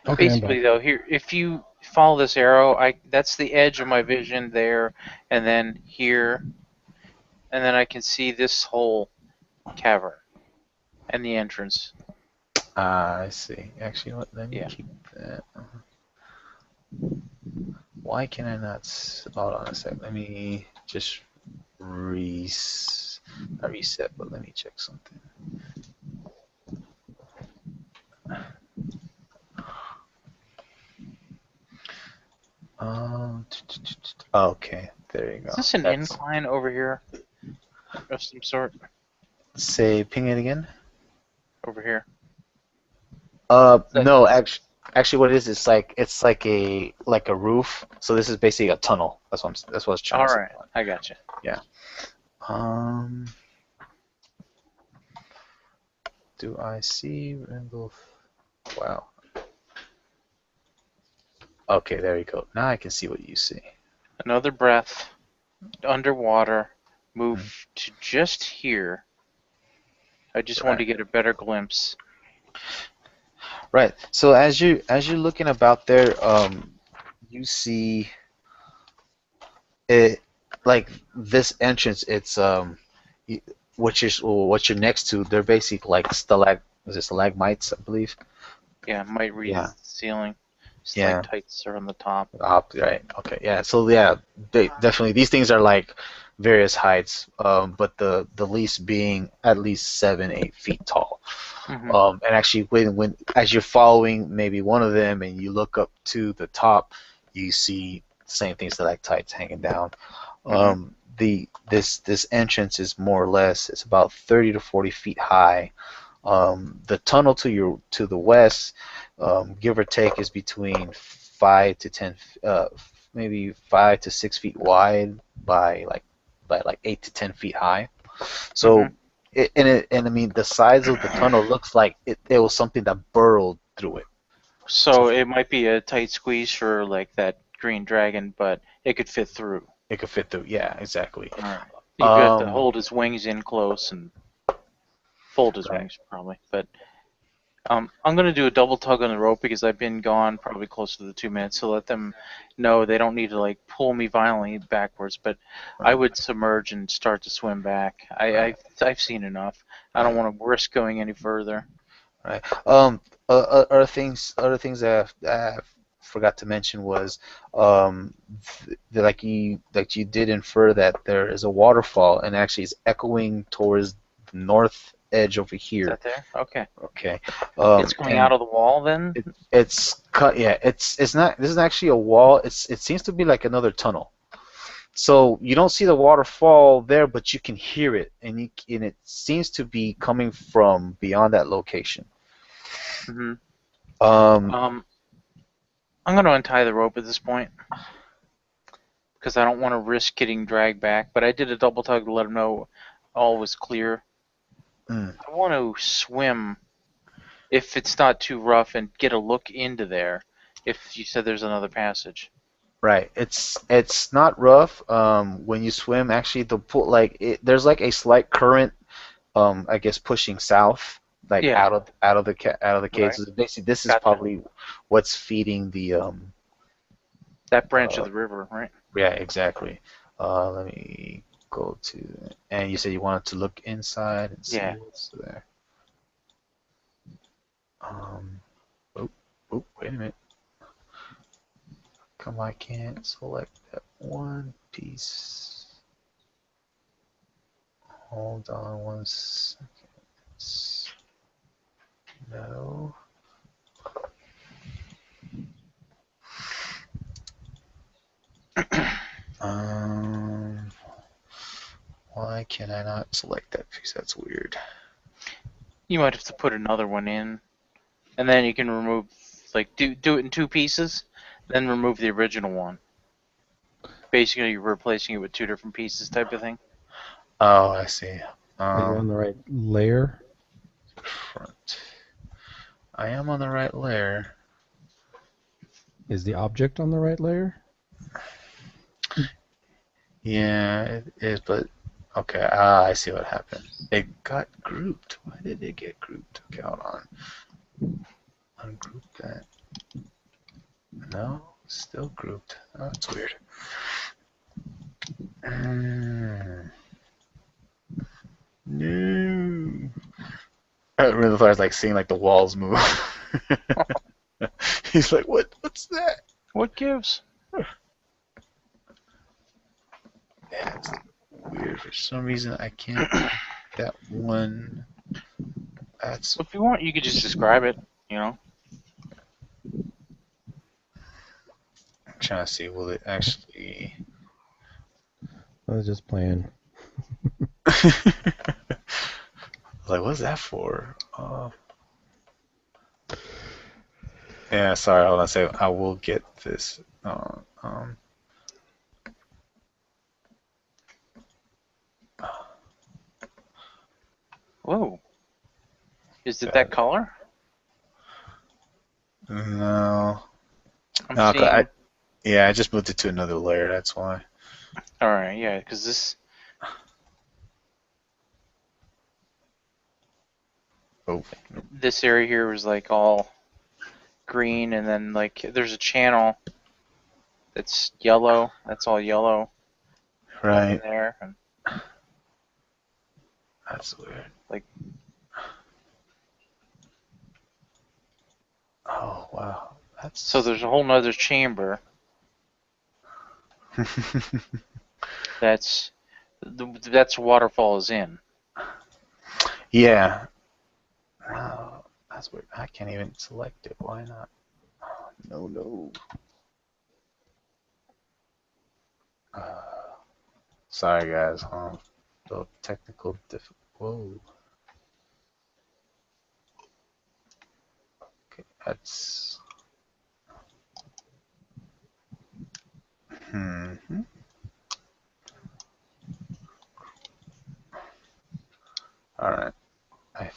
Speaker 4: Okay, I'm back.
Speaker 3: Basically, though, here if you follow this arrow, that's the edge of my vision there, and then here, and then I can see this whole cavern and the entrance.
Speaker 2: I see. Actually, you know what? Let me
Speaker 3: Yeah.
Speaker 2: keep that. Why can I not? Hold on a sec. Let me just not reset, but let me check something. Okay, there you
Speaker 3: Is
Speaker 2: go.
Speaker 3: this an
Speaker 2: That's
Speaker 3: incline over here of some sort?
Speaker 2: say ping it again.
Speaker 3: Over here. Is that-
Speaker 2: No, actually, what it is, it's like a roof. So this is basically a tunnel. That's what it's trying
Speaker 3: All
Speaker 2: to say.
Speaker 3: right, I gotcha.
Speaker 2: Yeah. Um, do I see rainbow? Wow. Okay, there you go. Now I can see what you see.
Speaker 3: Another breath. Underwater. Move to just here. I just wanted to get a better glimpse.
Speaker 2: Right. So as you're looking about there, you see it like this entrance. It's y- what you're next to. They're basically like stalagmites, I believe.
Speaker 3: Yeah, might read
Speaker 2: Yeah.
Speaker 3: the ceiling.
Speaker 2: Yeah.
Speaker 3: Stalactites are on the top.
Speaker 2: Right. Okay. Yeah. So yeah, they definitely these things are like various heights, but the least being at least 7, 8 feet tall.
Speaker 3: Hmm.
Speaker 2: And actually, when as you're following maybe one of them and you look up to the top, you see the same things stalactites hanging down. This entrance is more or less it's about 30 to 40 feet high. The tunnel to the west, give or take, is between 5 to 10, maybe 5 to 6 feet wide by like 8 to 10 feet high.
Speaker 3: Hmm.
Speaker 2: So and I mean the size of the tunnel looks like it was something that burrowed through it. So
Speaker 3: So it might be a tight squeeze for like that green dragon, but it could fit through.
Speaker 2: it could fit through. Yeah, exactly.
Speaker 3: All right. You got to
Speaker 2: Um,
Speaker 3: hold his wings in close and fold his
Speaker 2: right.
Speaker 3: wings probably. But I'm gonna do a double tug on the rope because I've been gone probably close to the 2 minutes. So let them know they don't need to like pull me violently backwards. But I
Speaker 2: Right.
Speaker 3: would submerge and start to swim back.
Speaker 2: Right.
Speaker 3: I've seen enough. I don't
Speaker 2: Right.
Speaker 3: want to risk going any further.
Speaker 2: Right. Other things that I forgot to mention was, like you did infer that there is a waterfall, and actually it's echoing towards the north edge over
Speaker 3: Is
Speaker 2: here.
Speaker 3: that there? Okay.
Speaker 2: Okay.
Speaker 3: It's coming
Speaker 2: And
Speaker 3: out of the wall then.
Speaker 2: it's cut. Yeah. It's not. This is actually a wall. It seems to be like another tunnel. So you don't see the waterfall there, but you can hear it, and it seems to be coming from beyond that location.
Speaker 3: Hmm.
Speaker 2: Um,
Speaker 3: I'm gonna untie the rope at this point because I don't want to risk getting dragged back. But I did a double tug to let them know all was clear.
Speaker 2: mm,
Speaker 3: I want to swim if it's not too rough and get a look into there. If you said there's another passage.
Speaker 2: right. It's not rough. When you swim, actually, the pool there's like a slight current. I guess pushing south, like
Speaker 3: Yeah.
Speaker 2: out of the caves.
Speaker 3: Right.
Speaker 2: So basically, this is
Speaker 3: Gotcha.
Speaker 2: probably what's feeding the
Speaker 3: That branch of
Speaker 2: uh,
Speaker 3: the river, right?
Speaker 2: yeah, exactly. Let me go to, and you said you wanted to look inside and see
Speaker 3: Yeah.
Speaker 2: what's there. Um, oh, oh, wait a minute. Come on, I can't select that one piece. Hold on one second. No. Um, why can I not select that piece? That's weird.
Speaker 3: You might have to put another one in, and then you can remove, like, do it in two pieces, then remove the original one. Basically, you're replacing it with two different pieces, type of thing.
Speaker 2: Oh, I see.
Speaker 4: Are you on the right layer?
Speaker 2: Front. I am on the right layer.
Speaker 4: Is the object on the right layer?
Speaker 2: Yeah, it is, but okay. I see what happened. It got grouped. Why did it get grouped? Okay, hold on. Ungroup that. No, still grouped. Oh, that's weird. No. I really thought I was like seeing like the walls move. He's like, what? What's that?
Speaker 3: What gives?
Speaker 2: Yeah, it's weird. For some reason, I can't. That one. That's.
Speaker 3: If you want, you could just describe it. You know.
Speaker 2: I'm trying to see. Will it actually?
Speaker 4: I was just playing.
Speaker 2: Like, what's that for? Yeah, sorry. Hold on a second. I will get this.
Speaker 3: Whoa. Is it that color?
Speaker 2: No.
Speaker 3: I'm
Speaker 2: No,
Speaker 3: seeing.
Speaker 2: I just moved it to another layer. That's why.
Speaker 3: All right, yeah, because this.
Speaker 2: Oh.
Speaker 3: This area here was like all green, and then like there's a channel that's yellow. That's all yellow in
Speaker 2: Right.
Speaker 3: there. And,
Speaker 2: That's weird.
Speaker 3: like.
Speaker 2: Oh wow. That's.
Speaker 3: So there's a whole nother chamber that's waterfall is in.
Speaker 2: Yeah. Oh, that's weird. I can't even select it. Why not? No. Sorry, guys. The technical Whoa. Okay, that's. Hmm. All right. I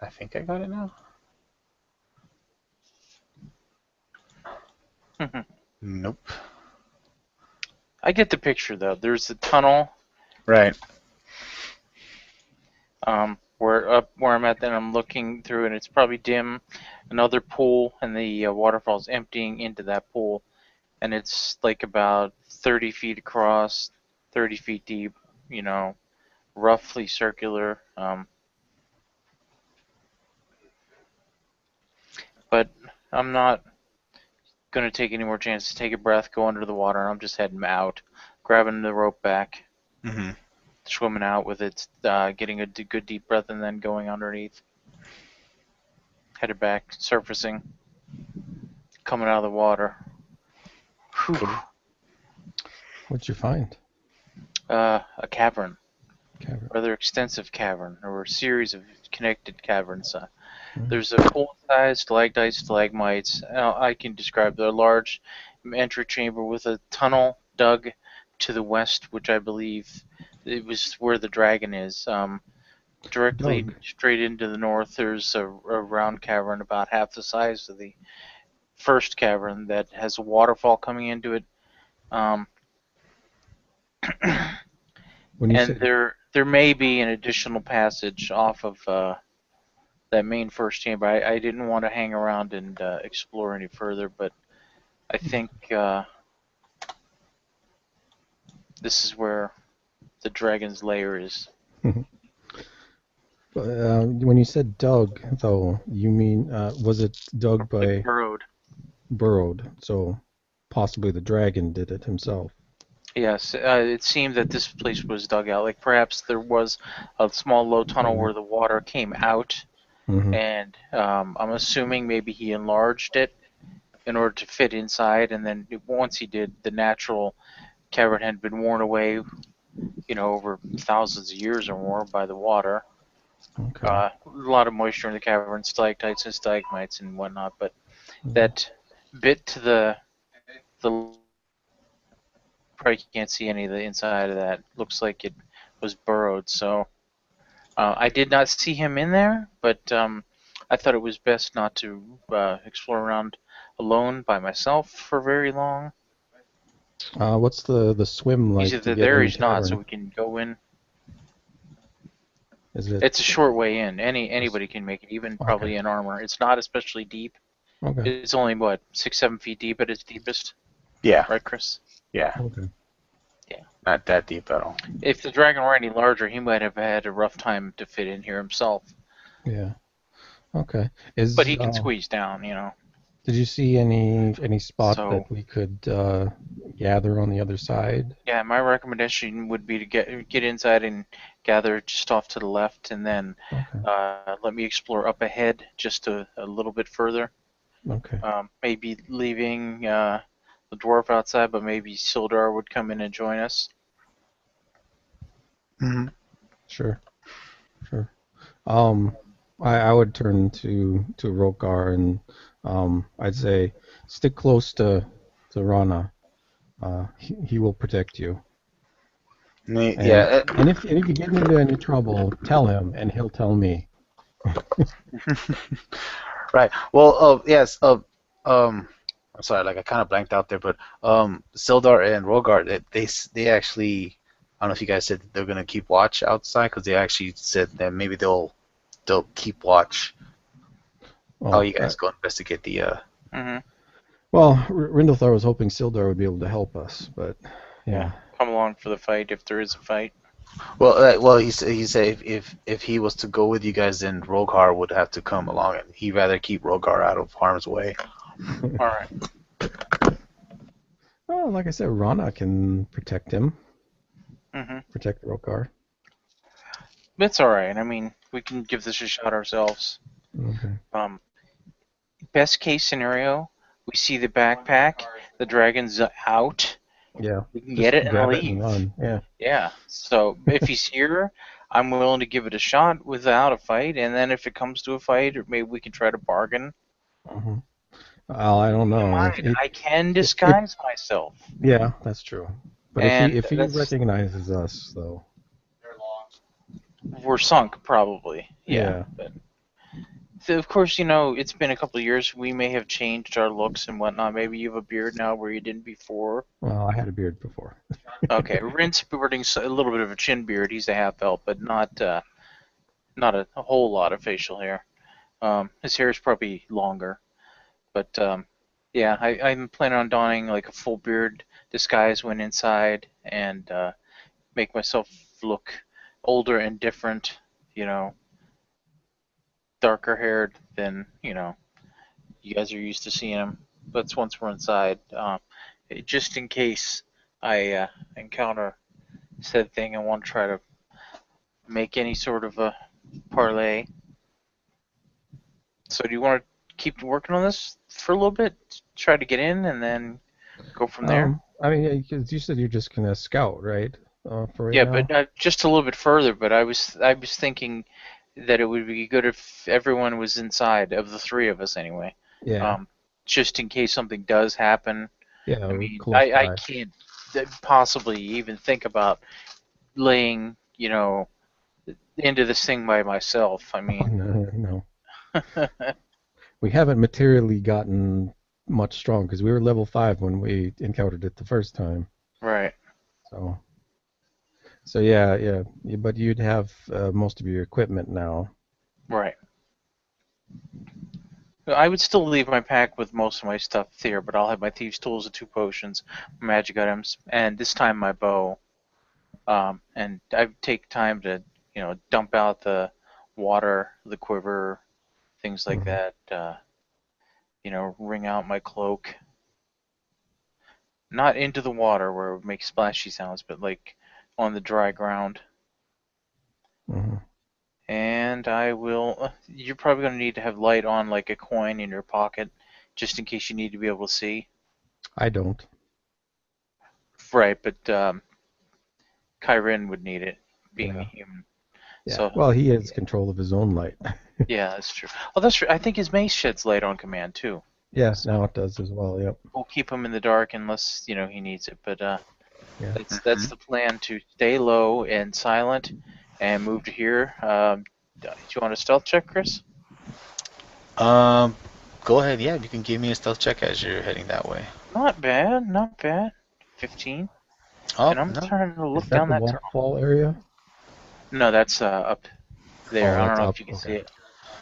Speaker 2: think I got it now. Nope.
Speaker 3: I get the picture though. There's a tunnel.
Speaker 2: Right.
Speaker 3: Where I'm at, then I'm looking through, and it's probably dim. Another pool, and the waterfall's emptying into that pool, and it's like about 30 feet across, 30 feet deep. You know, roughly circular. But I'm not gonna take any more chances. Take a breath, go under the water, and I'm just heading out, grabbing the rope back,
Speaker 2: Mm-hmm.
Speaker 3: swimming out with it, getting a good deep breath, and then going underneath. Headed back, surfacing, coming out of the water. Whew.
Speaker 2: Cool.
Speaker 4: What'd you find?
Speaker 3: A cavern,
Speaker 4: Cavern.
Speaker 3: rather extensive cavern, or a series of connected caverns.
Speaker 4: Mhm.
Speaker 3: There's a pool-sized stalactites, stalagmites. I can describe the large entry chamber with a tunnel dug to the west, which I believe it was where the dragon is. Directly
Speaker 4: Doug.
Speaker 3: straight into the north, there's a round cavern about half the size of the first cavern that has a waterfall coming into it.
Speaker 4: When you
Speaker 3: And
Speaker 4: say
Speaker 3: there may be an additional passage off of that main first chamber. I didn't want to hang around and explore any further, but I think this is where the dragon's lair is.
Speaker 4: when you said dug, though, you mean was it dug by
Speaker 3: Like burrowed.
Speaker 4: burrowed? So possibly the dragon did it himself.
Speaker 3: Yes, it seemed that this place was dug out. Like perhaps there was a small low tunnel where the water came out,
Speaker 4: Mm-hmm.
Speaker 3: and I'm assuming maybe he enlarged it in order to fit inside, and then once he did, the natural cavern had been worn away, over thousands of years or more by the water.
Speaker 4: Okay.
Speaker 3: A lot of moisture in the cavern, stalactites and stalagmites and whatnot, but that bit to the probably can't see any of the inside of that. Looks like it was burrowed. So I did not see him in there, but I thought it was best not to explore around alone by myself for very long.
Speaker 4: What's the swim
Speaker 3: He's
Speaker 4: like to
Speaker 3: either
Speaker 4: get
Speaker 3: there,
Speaker 4: in
Speaker 3: or
Speaker 4: the
Speaker 3: he's not, so
Speaker 4: cavern?
Speaker 3: we can go in.
Speaker 4: Is it
Speaker 3: It's a short way in. Anybody can make it, even probably
Speaker 4: okay?
Speaker 3: in armor. It's not especially deep.
Speaker 4: Okay.
Speaker 3: It's only what 6-7 feet deep at its deepest,
Speaker 2: Yeah.
Speaker 3: right, Chris?
Speaker 2: Yeah.
Speaker 4: Okay.
Speaker 3: Yeah.
Speaker 2: Not that deep at all.
Speaker 3: If the dragon were any larger, he might have had a rough time to fit in here himself.
Speaker 4: Yeah. Okay.
Speaker 3: But he can squeeze down.
Speaker 4: Did you see any spot
Speaker 3: So
Speaker 4: that we could gather on the other side?
Speaker 3: yeah, my recommendation would be to get inside and gather just off to the left, and then
Speaker 4: Okay.
Speaker 3: let me explore up ahead just a little bit further.
Speaker 4: Okay.
Speaker 3: Maybe leaving the dwarf outside, but maybe Sildar would come in and join us.
Speaker 2: Mm-hmm.
Speaker 4: Sure. Sure. I would turn to Rokar and I'd say stick close to Rana. He will protect you.
Speaker 2: Yeah.
Speaker 4: And if you get into any trouble, tell him, and he'll tell me.
Speaker 2: Right. Well, yes. I'm sorry. Like I kind of blanked out there, but Sildar and Rogart, they actually, I don't know if you guys said that they're gonna keep watch outside because they actually said that maybe they'll keep watch while
Speaker 4: Well,
Speaker 2: you guys go investigate the.
Speaker 3: Mm-hmm.
Speaker 4: well, Rindelthar was hoping Sildar would be able to help us, but
Speaker 3: Yeah.
Speaker 4: yeah.
Speaker 3: Come along for the fight if there is a fight.
Speaker 2: Well, he said if he was to go with you guys, then Rogar would have to come along, and he'd rather keep Rogar out of harm's way.
Speaker 3: All right.
Speaker 4: Well, like I said, Rana can protect him,
Speaker 3: Mm-hmm.
Speaker 4: protect Rokar.
Speaker 3: It's all right. I mean, we can give this a shot ourselves.
Speaker 4: Okay.
Speaker 3: Best case scenario, we see the backpack, the dragon's out.
Speaker 4: Yeah.
Speaker 3: We can
Speaker 4: Just
Speaker 3: get it and
Speaker 4: grab
Speaker 3: leave.
Speaker 4: it and run. Yeah.
Speaker 3: Yeah. So if he's here, I'm willing to give it a shot without a fight, and then if it comes to a fight, or maybe we can try to bargain.
Speaker 4: hmm Well, I don't know.
Speaker 3: I can disguise myself,
Speaker 4: Yeah, that's true. But
Speaker 3: and
Speaker 4: if he
Speaker 3: that's
Speaker 4: recognizes us, though.
Speaker 3: we're sunk probably.
Speaker 4: Yeah.
Speaker 3: But so of course, it's been a couple of years. We may have changed our looks and whatnot. Maybe you have a beard now where you didn't before.
Speaker 4: Well, I had a beard before.
Speaker 3: Okay, Rin's sporting a little bit of a chin beard. He's a half elf, but not a whole lot of facial hair. His hair is probably longer, but yeah, I'm planning on donning like a full beard disguise when inside and make myself look older and different. Darker haired than you guys are used to seeing him. But once we're inside, just in case I encounter said thing, I want to try to make any sort of a parlay. So do you want to keep working on this for a little bit? Try to get in and then go from there?
Speaker 4: I mean, because you said you're just gonna scout, right? For right
Speaker 3: Yeah,
Speaker 4: now.
Speaker 3: but just a little bit further. But I was thinking that it would be good if everyone was inside of the three of us anyway.
Speaker 4: Yeah.
Speaker 3: Just in case something does happen.
Speaker 4: Yeah.
Speaker 3: I
Speaker 4: We're
Speaker 3: mean,
Speaker 4: close
Speaker 3: I
Speaker 4: by.
Speaker 3: can't possibly even think about laying, into this thing by myself. I
Speaker 4: Oh,
Speaker 3: mean,
Speaker 4: no. We haven't materially gotten much strong because we were level 5 when we encountered it the first time.
Speaker 3: right.
Speaker 4: So yeah. But you'd have most of your equipment now.
Speaker 3: Right. I would still leave my pack with most of my stuff here, but I'll have my thieves' tools and 2 potions, magic items, and this time my bow. And I take time to, dump out the water, the quiver, things like
Speaker 4: Mhm.
Speaker 3: that. Wring out my cloak. Not into the water where it would make splashy sounds, but like on the dry ground.
Speaker 4: Mhm.
Speaker 3: And I will. You're probably going to need to have light on, like a coin in your pocket, just in case you need to be able to see.
Speaker 4: I don't.
Speaker 3: Right, but Kyrin would need it, being a
Speaker 4: Yeah.
Speaker 3: human.
Speaker 4: Yeah.
Speaker 3: So
Speaker 4: Well, he has control of his own light.
Speaker 3: yeah, that's true. Oh, that's true. I think his mace sheds light on command too.
Speaker 4: Yeah.
Speaker 3: So
Speaker 4: Now it does as well. Yep.
Speaker 3: we'll keep him in the dark unless he needs it. But
Speaker 4: Yeah.
Speaker 3: that's the plan, to stay low and silent and move to here. Do you want a stealth check, Chris?
Speaker 2: Go ahead. Yeah, you can give me a stealth check as you're heading that way.
Speaker 3: Not bad, not bad. 15.
Speaker 2: Oh
Speaker 3: And I'm
Speaker 2: no.
Speaker 3: trying to look
Speaker 4: Is that
Speaker 3: down
Speaker 4: the
Speaker 3: that tunnel.
Speaker 4: waterfall area?
Speaker 3: No, that's up there.
Speaker 4: Oh,
Speaker 3: I don't
Speaker 4: that's
Speaker 3: know
Speaker 4: up.
Speaker 3: if you can see
Speaker 4: Okay.
Speaker 3: it.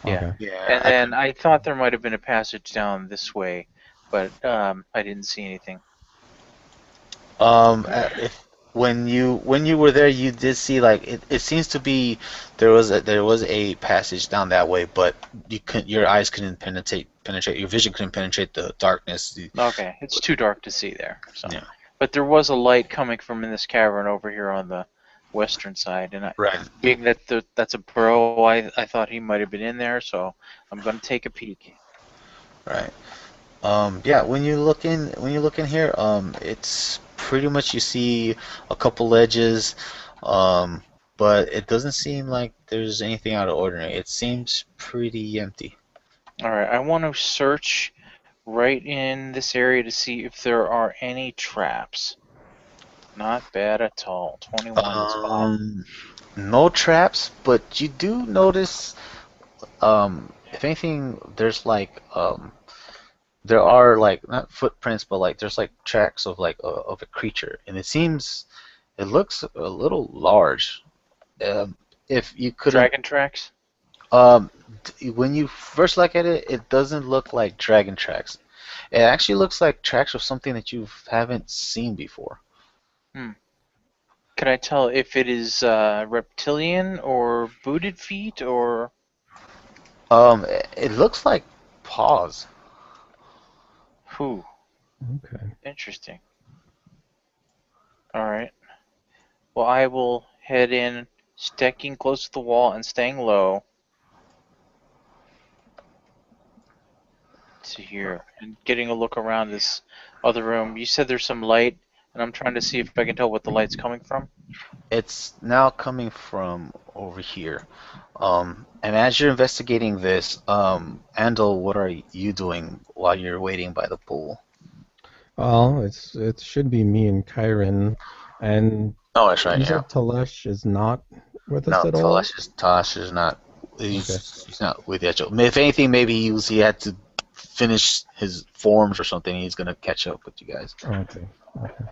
Speaker 3: Yeah.
Speaker 4: Okay.
Speaker 2: Yeah,
Speaker 3: And
Speaker 2: I
Speaker 3: then
Speaker 2: can.
Speaker 3: I thought there might have been a passage down this way, but I didn't see anything.
Speaker 2: If when you were there, you did see like it seems to be there was a passage down that way, but your eyes couldn't penetrate your vision couldn't penetrate the darkness.
Speaker 3: Okay, it's too dark to see there. So,
Speaker 2: Yeah.
Speaker 3: but there was a light coming from in this cavern over here on the western side, and
Speaker 2: Right.
Speaker 3: being that that's a bro, I thought he might have been in there, so I'm gonna take a peek.
Speaker 2: Right. Yeah, when you look in here, it's pretty much you see a couple ledges, but it doesn't seem like there's anything out of ordinary. It seems pretty empty.
Speaker 3: All right, I want to search right in this area to see if there are any traps. Not bad at all. 21 spot.
Speaker 2: No traps, but you do notice, if anything, there's like, there are like not footprints, but like there's like tracks of like of a creature, and it looks a little large. If you couldn't,
Speaker 3: Dragon tracks?
Speaker 2: um, when you first look at it, it doesn't look like dragon tracks. It actually looks like tracks of something that you haven't seen before.
Speaker 3: Hmm. Can I tell if it is reptilian or booted feet or...
Speaker 2: It looks like paws.
Speaker 3: Whew.
Speaker 4: Okay.
Speaker 3: Interesting. Alright. Well, I will head in, stacking close to the wall and staying low. To here. And getting a look around this other room. You said there's some light, and I'm trying to see if I can tell what the light's coming from.
Speaker 2: It's now coming from over here. And as you're investigating this, Andal, what are you doing while you're waiting by the pool?
Speaker 4: Well, it should be me and Kyron, and
Speaker 2: Oh, that's right.
Speaker 4: you
Speaker 2: Yeah.
Speaker 4: said Telesh is not with us
Speaker 2: No,
Speaker 4: at all.
Speaker 2: Talash is not.
Speaker 4: Okay.
Speaker 2: He's not with you. If anything, maybe he had to finish his forms or something. He's gonna catch up with you guys.
Speaker 4: Okay. Okay.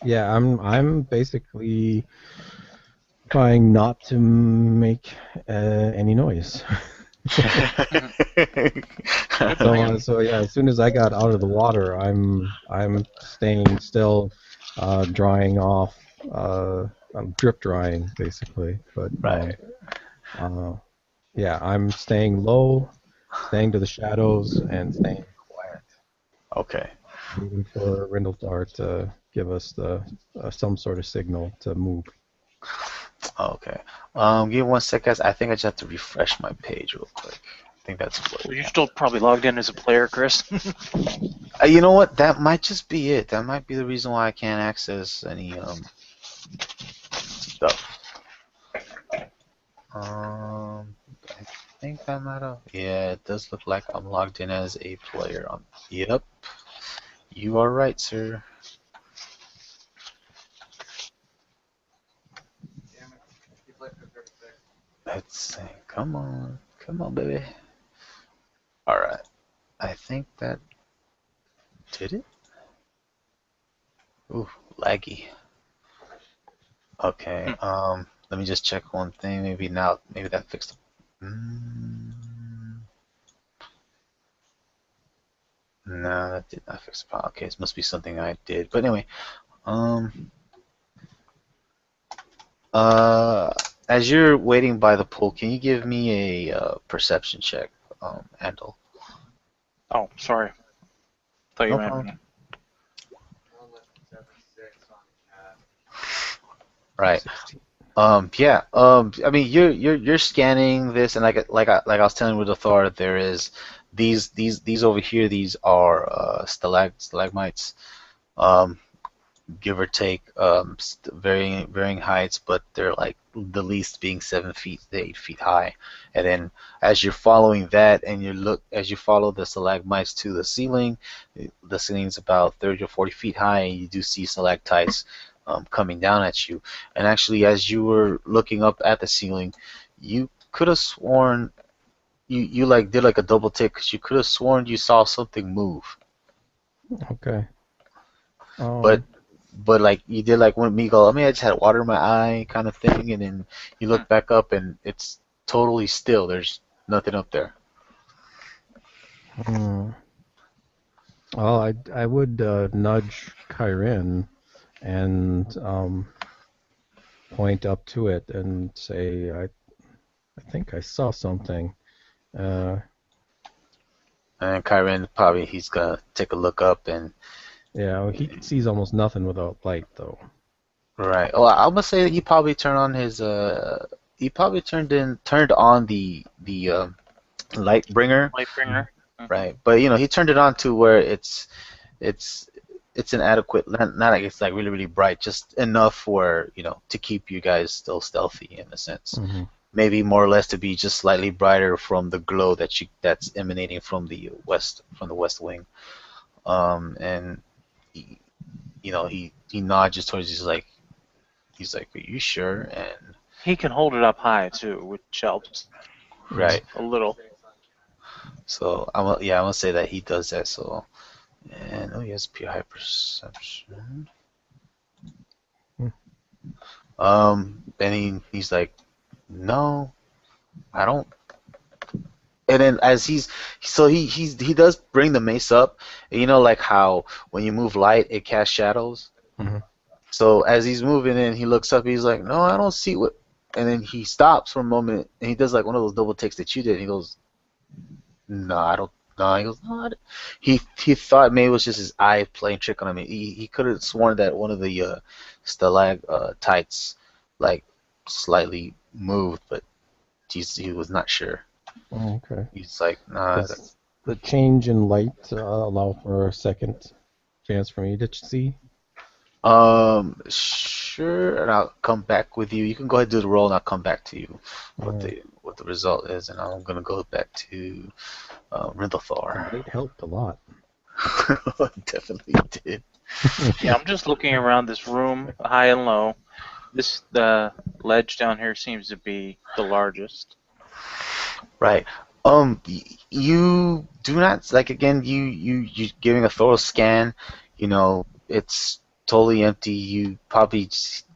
Speaker 4: Yeah, I'm basically trying not to make any noise. So yeah, as soon as I got out of the water, I'm staying still, drying off. I'm drip drying basically, but
Speaker 2: Right.
Speaker 4: yeah, I'm staying low, staying to the shadows, and staying quiet,
Speaker 2: Okay.
Speaker 4: waiting for Rindaldar to give us the some sort of signal to move.
Speaker 2: Okay. Give me 1 second, guys. I think I just have to refresh my page real quick. I think that's what.
Speaker 3: You're still probably logged in as a player, Chris.
Speaker 2: You know what? That might just be it. That might be the reason why I can't access any stuff. I think I might have. Yeah, it does look like I'm logged in as a player. Yep. You are right, sir. Let's see. Come on. Come on, baby. Alright. I think that did it? Ooh, laggy. Okay, let me just check one thing. Maybe that fixed it. No, that did not fix the problem. Okay, it must be something I did. But anyway, as you're waiting by the pool, can you give me a perception check, Andal?
Speaker 3: Oh, sorry. Thought you
Speaker 2: No
Speaker 3: meant
Speaker 2: problem.
Speaker 3: me.
Speaker 2: Right.
Speaker 4: 16.
Speaker 2: Yeah. I mean, you're scanning this, and like I was telling with Thor, there is these over here. These are stalagmites. Give or take, varying heights, but they're like the least being 7 feet to 8 feet high. And then as you're following that, and as you follow the stalagmites to the ceiling's about 30 or 40 feet high, and you do see stalactites coming down at you. And actually, as you were looking up at the ceiling, you could have sworn you like did like a double tick, because you could have sworn you saw something move.
Speaker 4: Okay.
Speaker 2: But like you did like when me go, I mean, I just had water in my eye kind of thing, and then you look back up and it's totally still. There's nothing up there.
Speaker 4: Well, I would nudge Kyrin and point up to it and say, I think I saw something.
Speaker 2: And Kyron probably he's gonna take a look up and
Speaker 4: Yeah, well, he sees almost nothing without light, though.
Speaker 2: right. Oh, I must say that he probably turned on his he probably turned on the light bringer.
Speaker 3: Lightbringer.
Speaker 2: Right, but he turned it on to where it's an adequate, not like it's like really really bright, just enough for to keep you guys still stealthy in a sense.
Speaker 4: Mm-hmm.
Speaker 2: Maybe more or less to be just slightly brighter from the glow that's emanating from the west wing. And he nudges towards you, he's like, are you sure? And
Speaker 3: He can hold it up high too, which helps
Speaker 2: right.
Speaker 3: a little.
Speaker 2: So I'm gonna say that he does that. So and he has pure high perception.
Speaker 4: Hmm.
Speaker 2: Then he's like, no, I don't. And then as he does bring the mace up. Like how when you move light, it casts shadows.
Speaker 4: Mhm.
Speaker 2: So as he's moving in, he looks up. He's like, no, I don't see what. And then he stops for a moment, and he does like one of those double takes that you did. And he goes, no, I don't. No, he goes, no. He thought maybe it was just his eye playing trick on him. He could have sworn that one of the stalactites like slightly moved, but he was not sure.
Speaker 4: Oh, okay.
Speaker 2: He's like, nah.
Speaker 4: Does the change in light allow for a second chance for me to see?
Speaker 2: Sure, and I'll come back with you. You can go ahead and do the roll, and I'll come back to you what the result is, and I'm gonna go back to
Speaker 4: The
Speaker 2: Rindelthor.
Speaker 4: light helped a lot.
Speaker 2: Definitely did.
Speaker 3: Yeah, I'm just looking around this room, high and low. The ledge down here seems to be the largest.
Speaker 2: Right. You do not like again. You giving a thorough scan. It's totally empty. You probably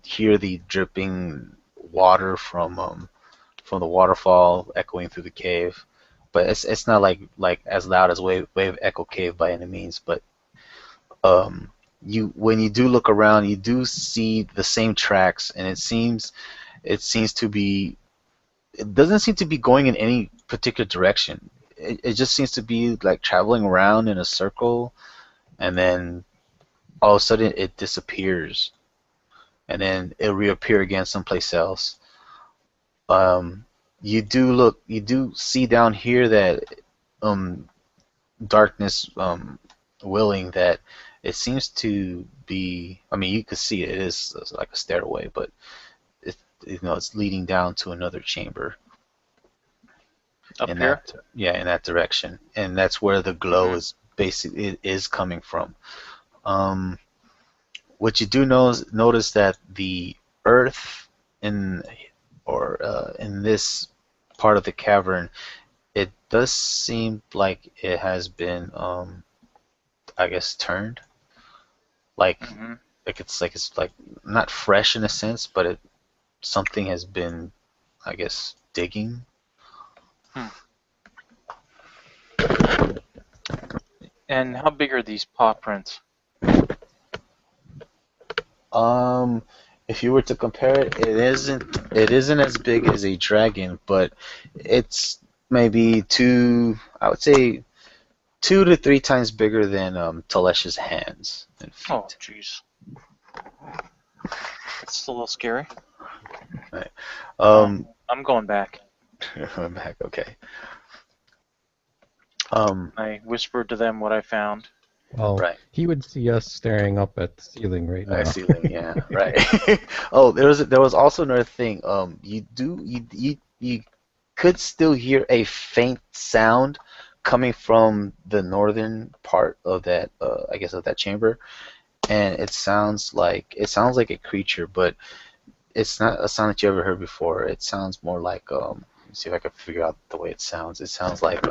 Speaker 2: hear the dripping water from the waterfall echoing through the cave, but it's not like as loud as Wave Echo Cave by any means. But when you do look around, you do see the same tracks, and it seems to be it doesn't seem to be going in any particular direction. It just seems to be like traveling around in a circle, and then all of a sudden it disappears, and then it'll reappear again someplace else. You do see down here that darkness willing that it seems to be. I mean, you could see it is like a stairway, but it's leading down to another chamber.
Speaker 3: Up
Speaker 2: in
Speaker 3: here?
Speaker 2: in that direction, and that's where the glow is basically it is coming from. What you do notice that the earth in in this part of the cavern, it does seem like it has been I guess turned like it's like not fresh in a sense, but something has been, I guess, digging.
Speaker 3: And how big are these paw prints?
Speaker 2: If you were to compare it, it isn't as big as a dragon, but it's maybe I would say 2 to 3 times bigger than Talesh's hands and feet.
Speaker 3: Oh, jeez. It's a little scary.
Speaker 2: Right.
Speaker 3: I'm going back.
Speaker 2: I'm back. Okay.
Speaker 3: I whispered to them what I found.
Speaker 4: Well,
Speaker 2: Right.
Speaker 4: he would see us staring up at the ceiling right now.
Speaker 2: Ceiling, yeah, right. Oh, there was also another thing. You could still hear a faint sound coming from the northern part of that I guess of that chamber, and it sounds like a creature, but it's not a sound that you ever heard before. It sounds more like let me see if I can figure out the way it sounds. It sounds like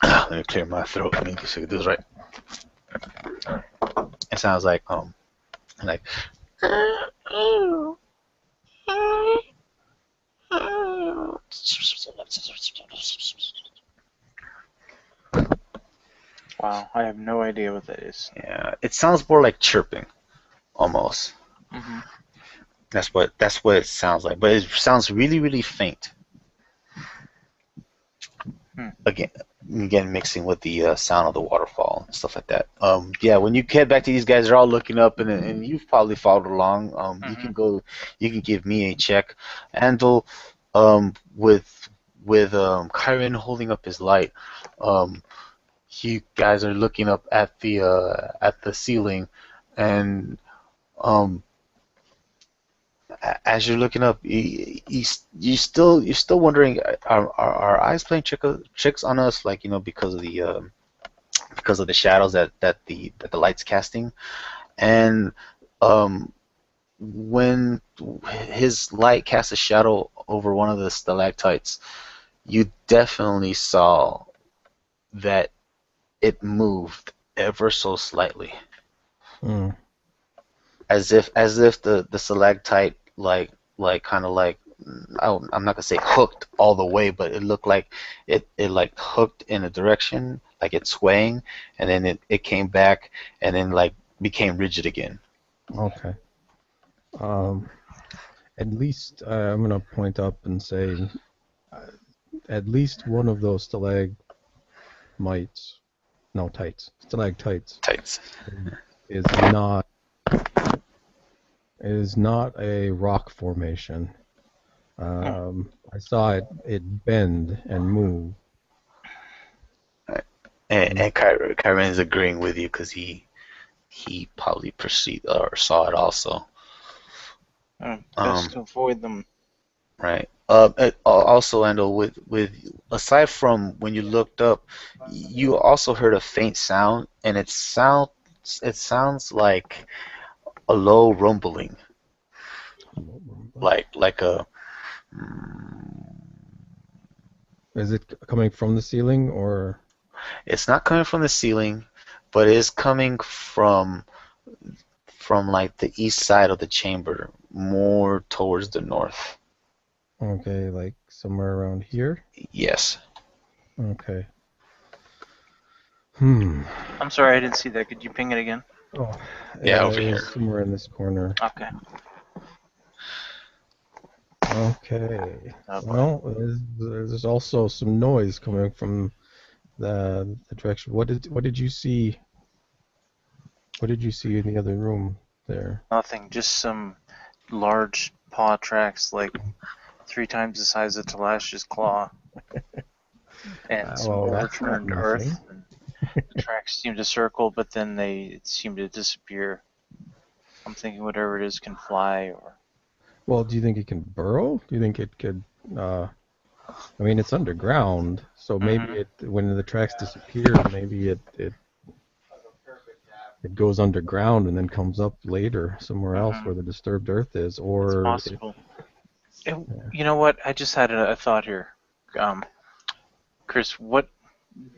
Speaker 2: let me clear my throat. Let me see if I can do this right. It sounds like
Speaker 3: Wow, I have no idea what that is.
Speaker 2: yeah. It sounds more like chirping, almost.
Speaker 3: Mm-hmm.
Speaker 2: That's what it sounds like, but it sounds really, really faint. Again, mixing with the sound of the waterfall and stuff like that. Yeah, when you head back to these guys, they're all looking up, and you've probably followed along. You can give me a check. Andal, with Kyron holding up his light, you guys are looking up at the ceiling, and as you're looking up, you're still wondering, are our eyes playing tricks on us, like because of the because of the shadows that the light's casting. And um, when his light cast a shadow over one of the stalactites, you definitely saw that it moved ever so slightly,
Speaker 4: Mm.
Speaker 2: as if the stalactite like kind of like I'm not gonna say hooked all the way, but it looked like it like hooked in a direction, like it's swaying, and then it came back and then like became rigid again.
Speaker 4: Okay. Um, at least I'm gonna point up and say, uh, at least one of those stalactites
Speaker 2: Tights.
Speaker 4: is not a rock formation. I saw it bend and move.
Speaker 2: And Kyron is agreeing with you because he probably perceived or saw it also.
Speaker 3: Best to avoid them.
Speaker 2: Right. Also, Endo, with aside from when you looked up, you also heard a faint sound, and it sounds like a low rumbling, like a.
Speaker 4: Is it coming from the ceiling or?
Speaker 2: It's not coming from the ceiling, but it is coming from like the east side of the chamber, more towards the north.
Speaker 4: Okay, like somewhere around here?
Speaker 2: Yes.
Speaker 4: Okay. Hmm.
Speaker 3: I'm sorry, I didn't see that. Could you ping it again?
Speaker 4: Oh,
Speaker 2: Yeah, over
Speaker 4: it
Speaker 2: here.
Speaker 4: was somewhere in this corner.
Speaker 3: Okay.
Speaker 4: Okay.
Speaker 3: Oh, boy.
Speaker 4: Well, there's also some noise coming from the direction. What did you see? What did you see in the other room there?
Speaker 3: Nothing. Just some large paw tracks, like 3 times the size of Talash's claw, and some
Speaker 4: Well, that's not
Speaker 3: overturned
Speaker 4: nothing.
Speaker 3: earth. And the tracks seem to circle, but then they seem to disappear. I'm thinking whatever it is can fly, or
Speaker 4: Well, do you think it can burrow? Do you think it could? I mean, it's underground, so maybe when the tracks disappear, maybe it goes underground and then comes up later somewhere else where the disturbed earth is,
Speaker 3: it's
Speaker 4: or
Speaker 3: possible. You know what? I just had a thought here. Chris, what,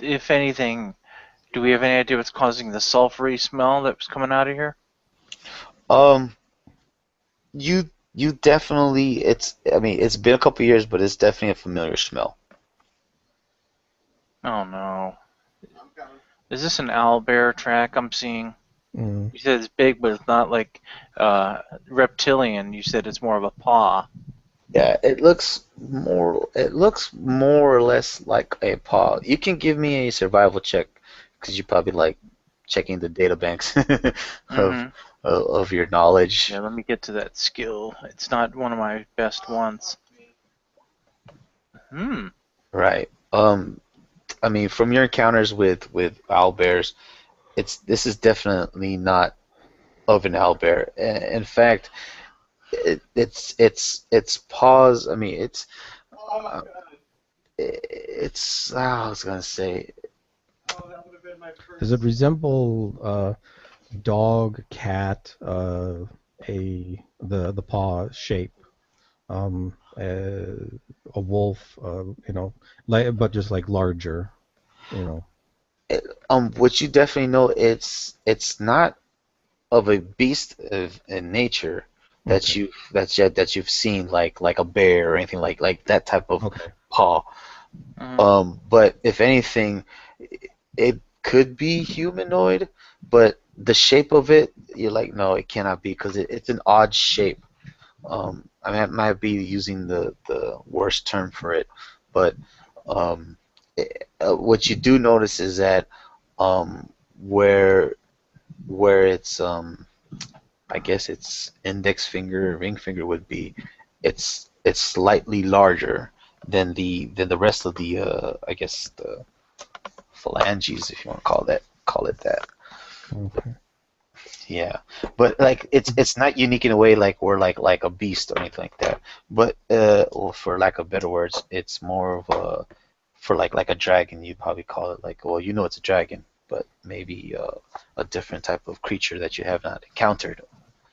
Speaker 3: if anything, do we have any idea what's causing the sulfury smell that was coming out of here?
Speaker 2: Um, you definitely I mean it's been a couple years, but it's definitely a familiar smell.
Speaker 3: Oh no. Is this an owlbear track I'm seeing?
Speaker 4: Mm,
Speaker 3: You said it's big, but it's not like reptilian. You said it's more of a paw.
Speaker 2: Yeah, it looks more or less like a paw. You can give me a survival check because you probably like checking the data banks of of your knowledge.
Speaker 3: Yeah, let me get to that skill. It's not one of my best ones.
Speaker 2: Right. I mean, from your encounters with owlbears, this is definitely not of an owlbear. In fact, it's paws. I mean, uh, I was gonna say,
Speaker 4: does it resemble dog, cat, the paw shape, a wolf, like but just like larger, you know?
Speaker 2: what you definitely know, it's not of a beast in nature that
Speaker 4: Okay.
Speaker 2: you've seen like a bear or anything like that type of
Speaker 4: Okay.
Speaker 2: paw. But if anything, it could be humanoid, but the shape of it, you're like, no, it cannot be because it's an odd shape. I mean, I might be using the worst term for it, but what you do notice is that where it's I guess its index finger, ring finger would be, it's slightly larger than the rest of the I guess the phalanges, if you want to call it that.
Speaker 4: Okay.
Speaker 2: Yeah, but like it's not unique in a way like we're like a beast or anything like that. But or for lack of better words, it's more of a for like a dragon. You probably call it like, well, it's a dragon. but maybe a different type of creature that you have not encountered.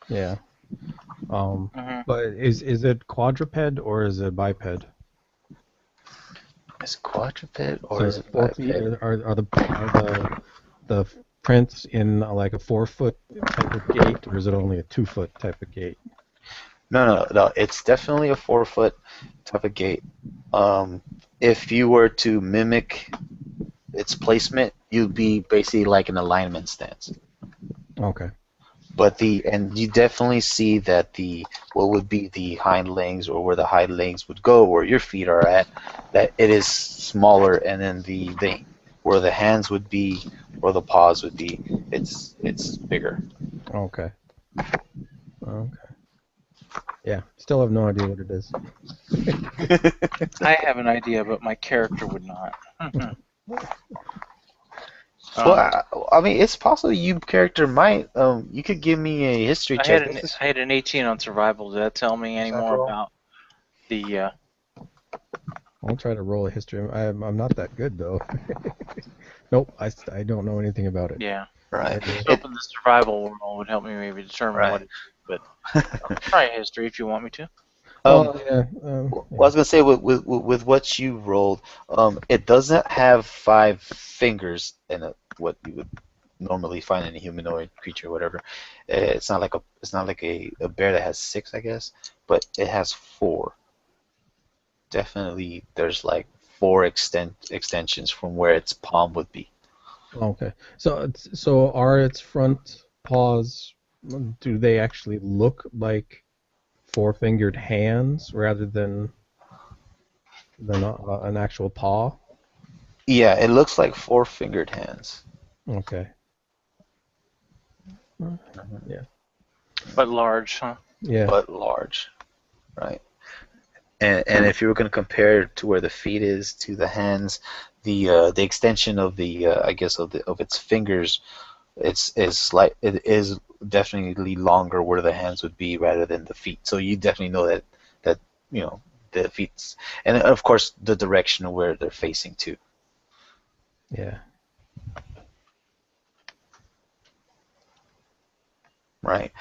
Speaker 4: Yeah.
Speaker 3: Mhm.
Speaker 4: But is it quadruped or is it biped?
Speaker 2: Is it quadruped or
Speaker 4: So
Speaker 2: is it
Speaker 4: 4 feet
Speaker 2: biped?
Speaker 4: are the prints in like a 4 foot type of gait, or is it only a 2 foot type of gait?
Speaker 2: No. It's definitely a 4 foot type of gate. If you were to mimic its placement, you'd be basically like an alignment stance.
Speaker 4: Okay.
Speaker 2: But and you definitely see that what would be the hind legs or where the hind legs would go, where your feet are at, that it is smaller, and then the where the hands would be or the paws would be, it's bigger.
Speaker 4: Okay. Okay. Yeah. Still have no idea what it is.
Speaker 3: I have an idea, but my character would not.
Speaker 2: Well, I mean, it's possible you character might. You could give me a history
Speaker 3: I
Speaker 2: check.
Speaker 3: had an 18 on survival. Does that tell me any more
Speaker 2: Survival?
Speaker 3: about the?
Speaker 4: I'll try to roll a history. I'm not that good though. Nope. I don't know anything about it.
Speaker 3: Yeah.
Speaker 2: Right.
Speaker 3: I was hoping the survival roll would help me maybe determine what it is, but I'll try a history if you want me to.
Speaker 4: Well, yeah.
Speaker 2: Well, I was gonna say with what you rolled, it doesn't have 5 fingers in it, what you would normally find in a humanoid creature, or whatever. It's not like a bear that has 6, I guess, but it has 4. Definitely, there's like 4 extensions from where its palm would be.
Speaker 4: Okay. So are its front paws, do they actually look like 4-fingered hands rather than an actual paw?
Speaker 2: Yeah, it looks like 4-fingered hands.
Speaker 4: Okay. Yeah.
Speaker 3: But large, huh?
Speaker 4: Yeah.
Speaker 2: But large, right? And if you were going to compare it to where the feet is to the hands, the extension of the I guess of its fingers, it is definitely longer where the hands would be rather than the feet. So you definitely know that you know the feet, and of course the direction of where they're facing to.
Speaker 4: Yeah.
Speaker 2: Right.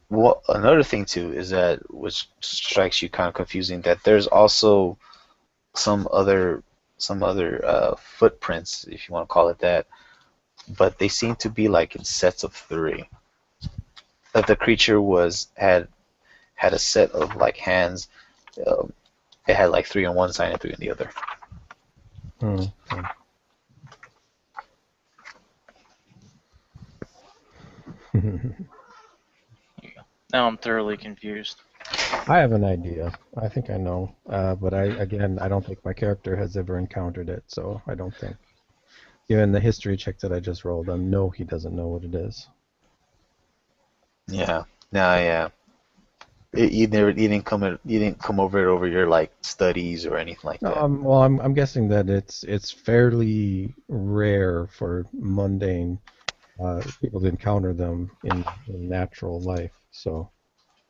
Speaker 2: Well, another thing too is that which strikes you kind of confusing, that there's also some other footprints, if you want to call it that, but they seem to be like in sets of 3. That the creature had a set of like hands. Um, it had like 3 on one side and 3 on the other.
Speaker 4: Hmm.
Speaker 3: Now I'm thoroughly confused.
Speaker 4: I have an idea. I think I know. But I don't think my character has ever encountered it, so I don't think. Given the history check that I just rolled, I know he doesn't know what it is.
Speaker 2: Yeah. No, yeah. You didn't come over it over your like studies or anything like that.
Speaker 4: Well, I'm guessing that it's fairly rare for mundane people to encounter them in natural life. So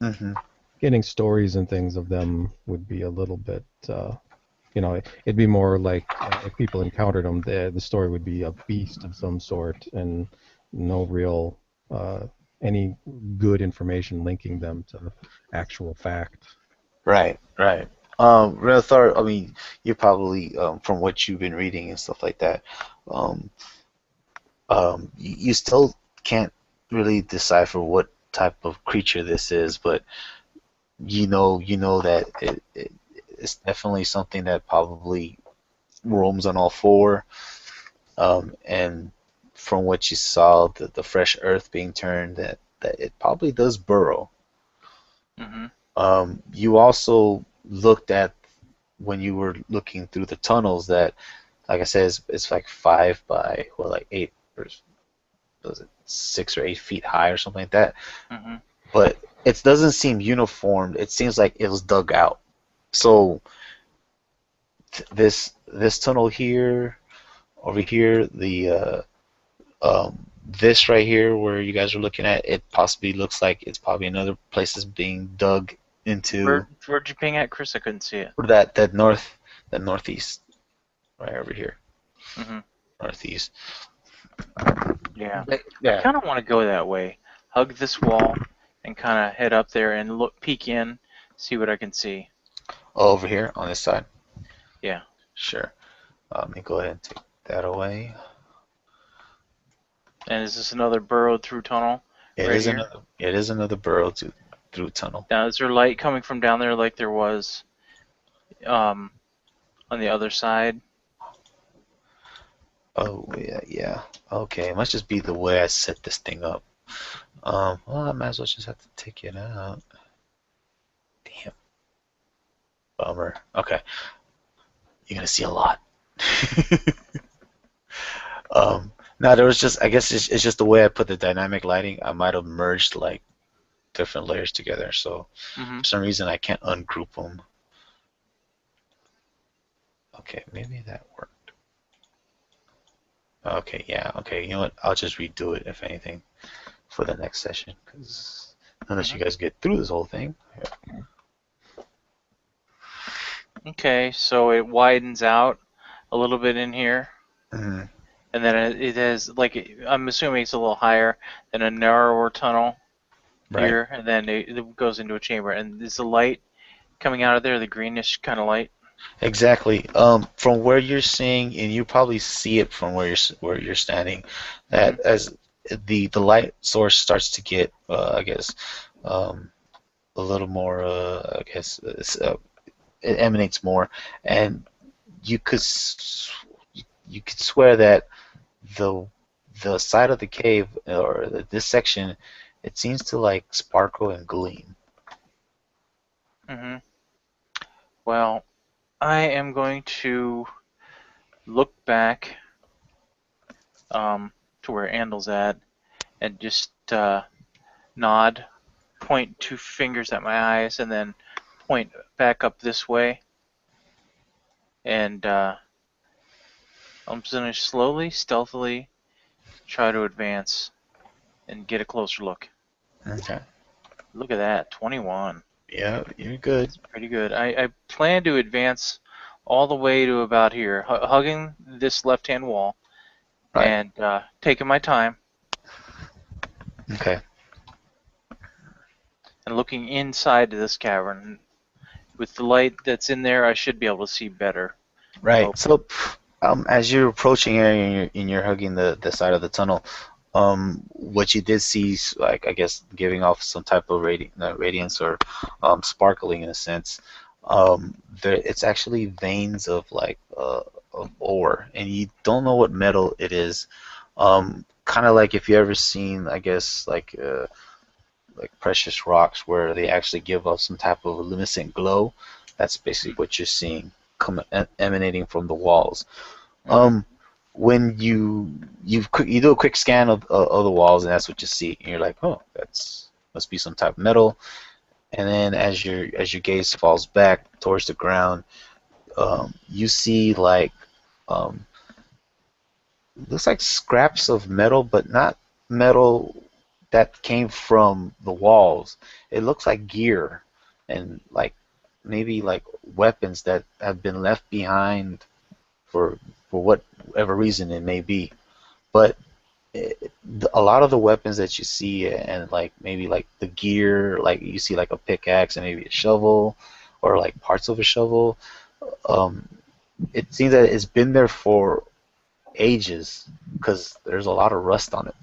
Speaker 2: Hmm.
Speaker 4: getting stories and things of them would be a little bit, it'd be more like if people encountered them, the story would be a beast of some sort and no real any good information linking them to actual fact.
Speaker 2: Right, right. Renathar, I mean, you probably, from what you've been reading and stuff like that, um, you still can't really decipher what type of creature this is, but you know that it's definitely something that probably roams on all 4. And from what you saw, the fresh earth being turned, that it probably does burrow.
Speaker 3: Hmm.
Speaker 2: You also looked at when you were looking through the tunnels that, like I said, it's like 5 by like 8, or was it 6 or 8 feet high or something like that.
Speaker 3: Hmm.
Speaker 2: But it doesn't seem uniform. It seems like it was dug out. So this tunnel here, over here, this right here where you guys are looking at, it possibly looks like it's probably another place that's being dug into.
Speaker 3: Where'd you ping at, Chris? I couldn't see it.
Speaker 2: That northeast, right over here,
Speaker 3: Hmm.
Speaker 2: northeast.
Speaker 3: Yeah. I
Speaker 2: Yeah.
Speaker 3: kind of want to go that way. Hug this wall and kind of head up there and look, peek in, see what I can see.
Speaker 2: Oh, over here on this side.
Speaker 3: Yeah.
Speaker 2: Sure. Let me go ahead and take that away.
Speaker 3: And is this another burrowed through tunnel
Speaker 2: It
Speaker 3: right
Speaker 2: is
Speaker 3: here?
Speaker 2: another. It is another burrow through tunnel.
Speaker 3: Now, is there light coming from down there like there was on the other side?
Speaker 2: Oh yeah, yeah. Okay, it must just be the way I set this thing up. Well, I might as well just have to take it out. Damn, bummer. Okay, you're gonna see a lot. No, there was just. I guess it's just the way I put the dynamic lighting. I might have merged like different layers together, so
Speaker 3: Mm-hmm.
Speaker 2: for some reason I can't ungroup them. Okay, maybe that worked. Okay, yeah. Okay, you know what? I'll just redo it if anything for the next session, because unless you
Speaker 3: Mm-hmm.
Speaker 2: guys get through this whole thing.
Speaker 3: Okay, so it widens out a little bit in here.
Speaker 2: Mhm.
Speaker 3: And then it has, like, I'm assuming it's a little higher than a narrower tunnel
Speaker 2: Right.
Speaker 3: here, and then it goes into a chamber. And is the light coming out of there, the greenish kind of light?
Speaker 2: Exactly. From where you're seeing, and you probably see it from where you're standing,
Speaker 3: Mm-hmm.
Speaker 2: that as the light source starts to get, I guess, um, a little more, it emanates more, and you could you could swear that the the side of the cave or this section, it seems to like sparkle and gleam.
Speaker 3: Mm-hmm. Well, I am going to look back to where Andel's at and just nod, point two fingers at my eyes, and then point back up this way. And I'm just going to slowly, stealthily try to advance and get a closer look.
Speaker 2: Okay.
Speaker 3: Look at that, 21.
Speaker 2: Yeah, you're good.
Speaker 3: That's pretty good. I plan to advance all the way to about here, hugging this left-hand wall
Speaker 2: Right.
Speaker 3: and taking my time
Speaker 2: Okay.
Speaker 3: and looking inside this cavern. With the light that's in there, I should be able to see better.
Speaker 2: Right.
Speaker 3: Hopefully.
Speaker 2: So, as you're approaching area and you're hugging the side of the tunnel, what you did see, like I guess, giving off some type of radiance or sparkling in a sense. There, it's actually veins of like of ore, and you don't know what metal it is. Kind of like if you ever seen, I guess, like precious rocks where they actually give off some type of luminescent glow. That's basically what you're seeing emanating from the walls.
Speaker 3: Mm-hmm.
Speaker 2: When you do a quick scan of the walls, and that's what you see, and you're like, oh, that's must be some type of metal. And then as your gaze falls back towards the ground, you see like um, looks like scraps of metal, but not metal that came from the walls. It looks like gear and like maybe like weapons that have been left behind for whatever reason it may be. But a lot of the weapons that you see and like maybe like the gear, like you see like a pickaxe and maybe a shovel or like parts of a shovel, um, it seems that it's been there for ages because there's a lot of rust on it.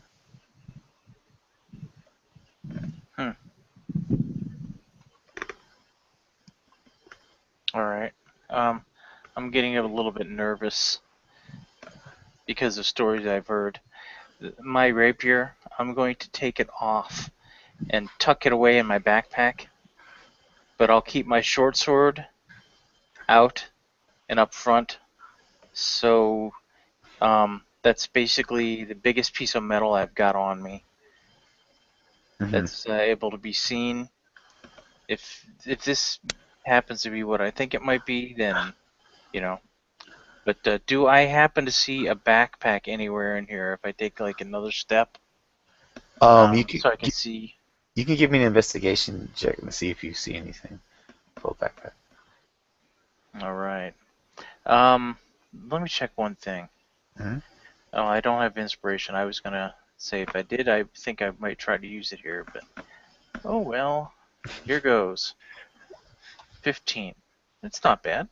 Speaker 3: Hmm. All right. I'm getting a little bit nervous because of stories I've heard. My rapier, I'm going to take it off and tuck it away in my backpack, but I'll keep my short sword out and up front. So that's basically the biggest piece of metal I've got on me
Speaker 2: Hmm.
Speaker 3: that's able to be seen. If this happens to be what I think it might be, then you know. But do I happen to see a backpack anywhere in here if I take like another step,
Speaker 2: You could
Speaker 3: so I can see?
Speaker 2: you can give me an investigation check and see if you see anything. Pull backpack.
Speaker 3: All right. Let me check one thing.
Speaker 2: Mhm.
Speaker 3: Oh, I don't have inspiration. I was gonna say if I did, I think I might try to use it here, but oh well. Here goes. 15. It's not bad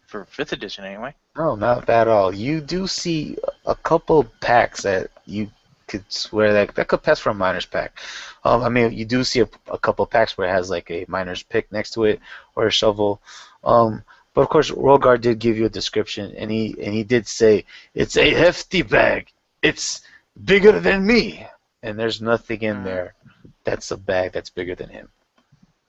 Speaker 3: for 5th edition anyway.
Speaker 2: No, not bad at all. You do see a couple packs that you could swear that could pass for a miner's pack. I mean, you do see a couple packs where it has like a miner's pick next to it or a shovel. But of course, Rogar did give you a description, and he did say it's a hefty bag. It's bigger than me, and there's nothing in there that's a bag that's bigger than him,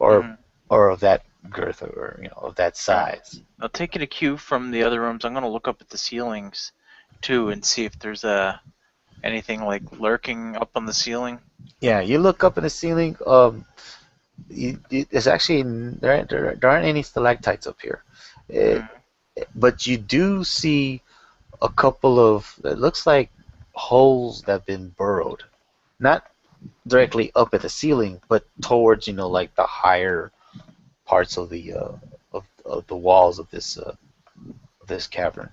Speaker 2: or or of that girth, or of that size.
Speaker 3: I'll take it a cue from the other rooms. I'm gonna look up at the ceilings too and see if there's anything like lurking up on the ceiling.
Speaker 2: Yeah, you look up in the ceiling. There's actually there aren't any stalactites up here, but you do see a couple of it looks like holes that have been burrowed, not directly up at the ceiling, but towards like the higher parts of the of the walls of this cavern.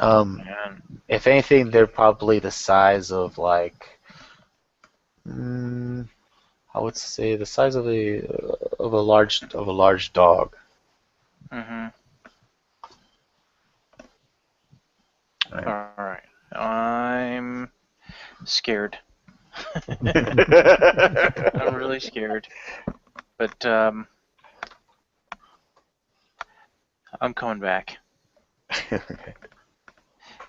Speaker 3: Man.
Speaker 2: If anything, they're probably the size of like, I would say the size of a large dog.
Speaker 3: All
Speaker 2: Right.
Speaker 3: right. I'm scared. I'm really scared. But I'm coming back.
Speaker 2: Okay.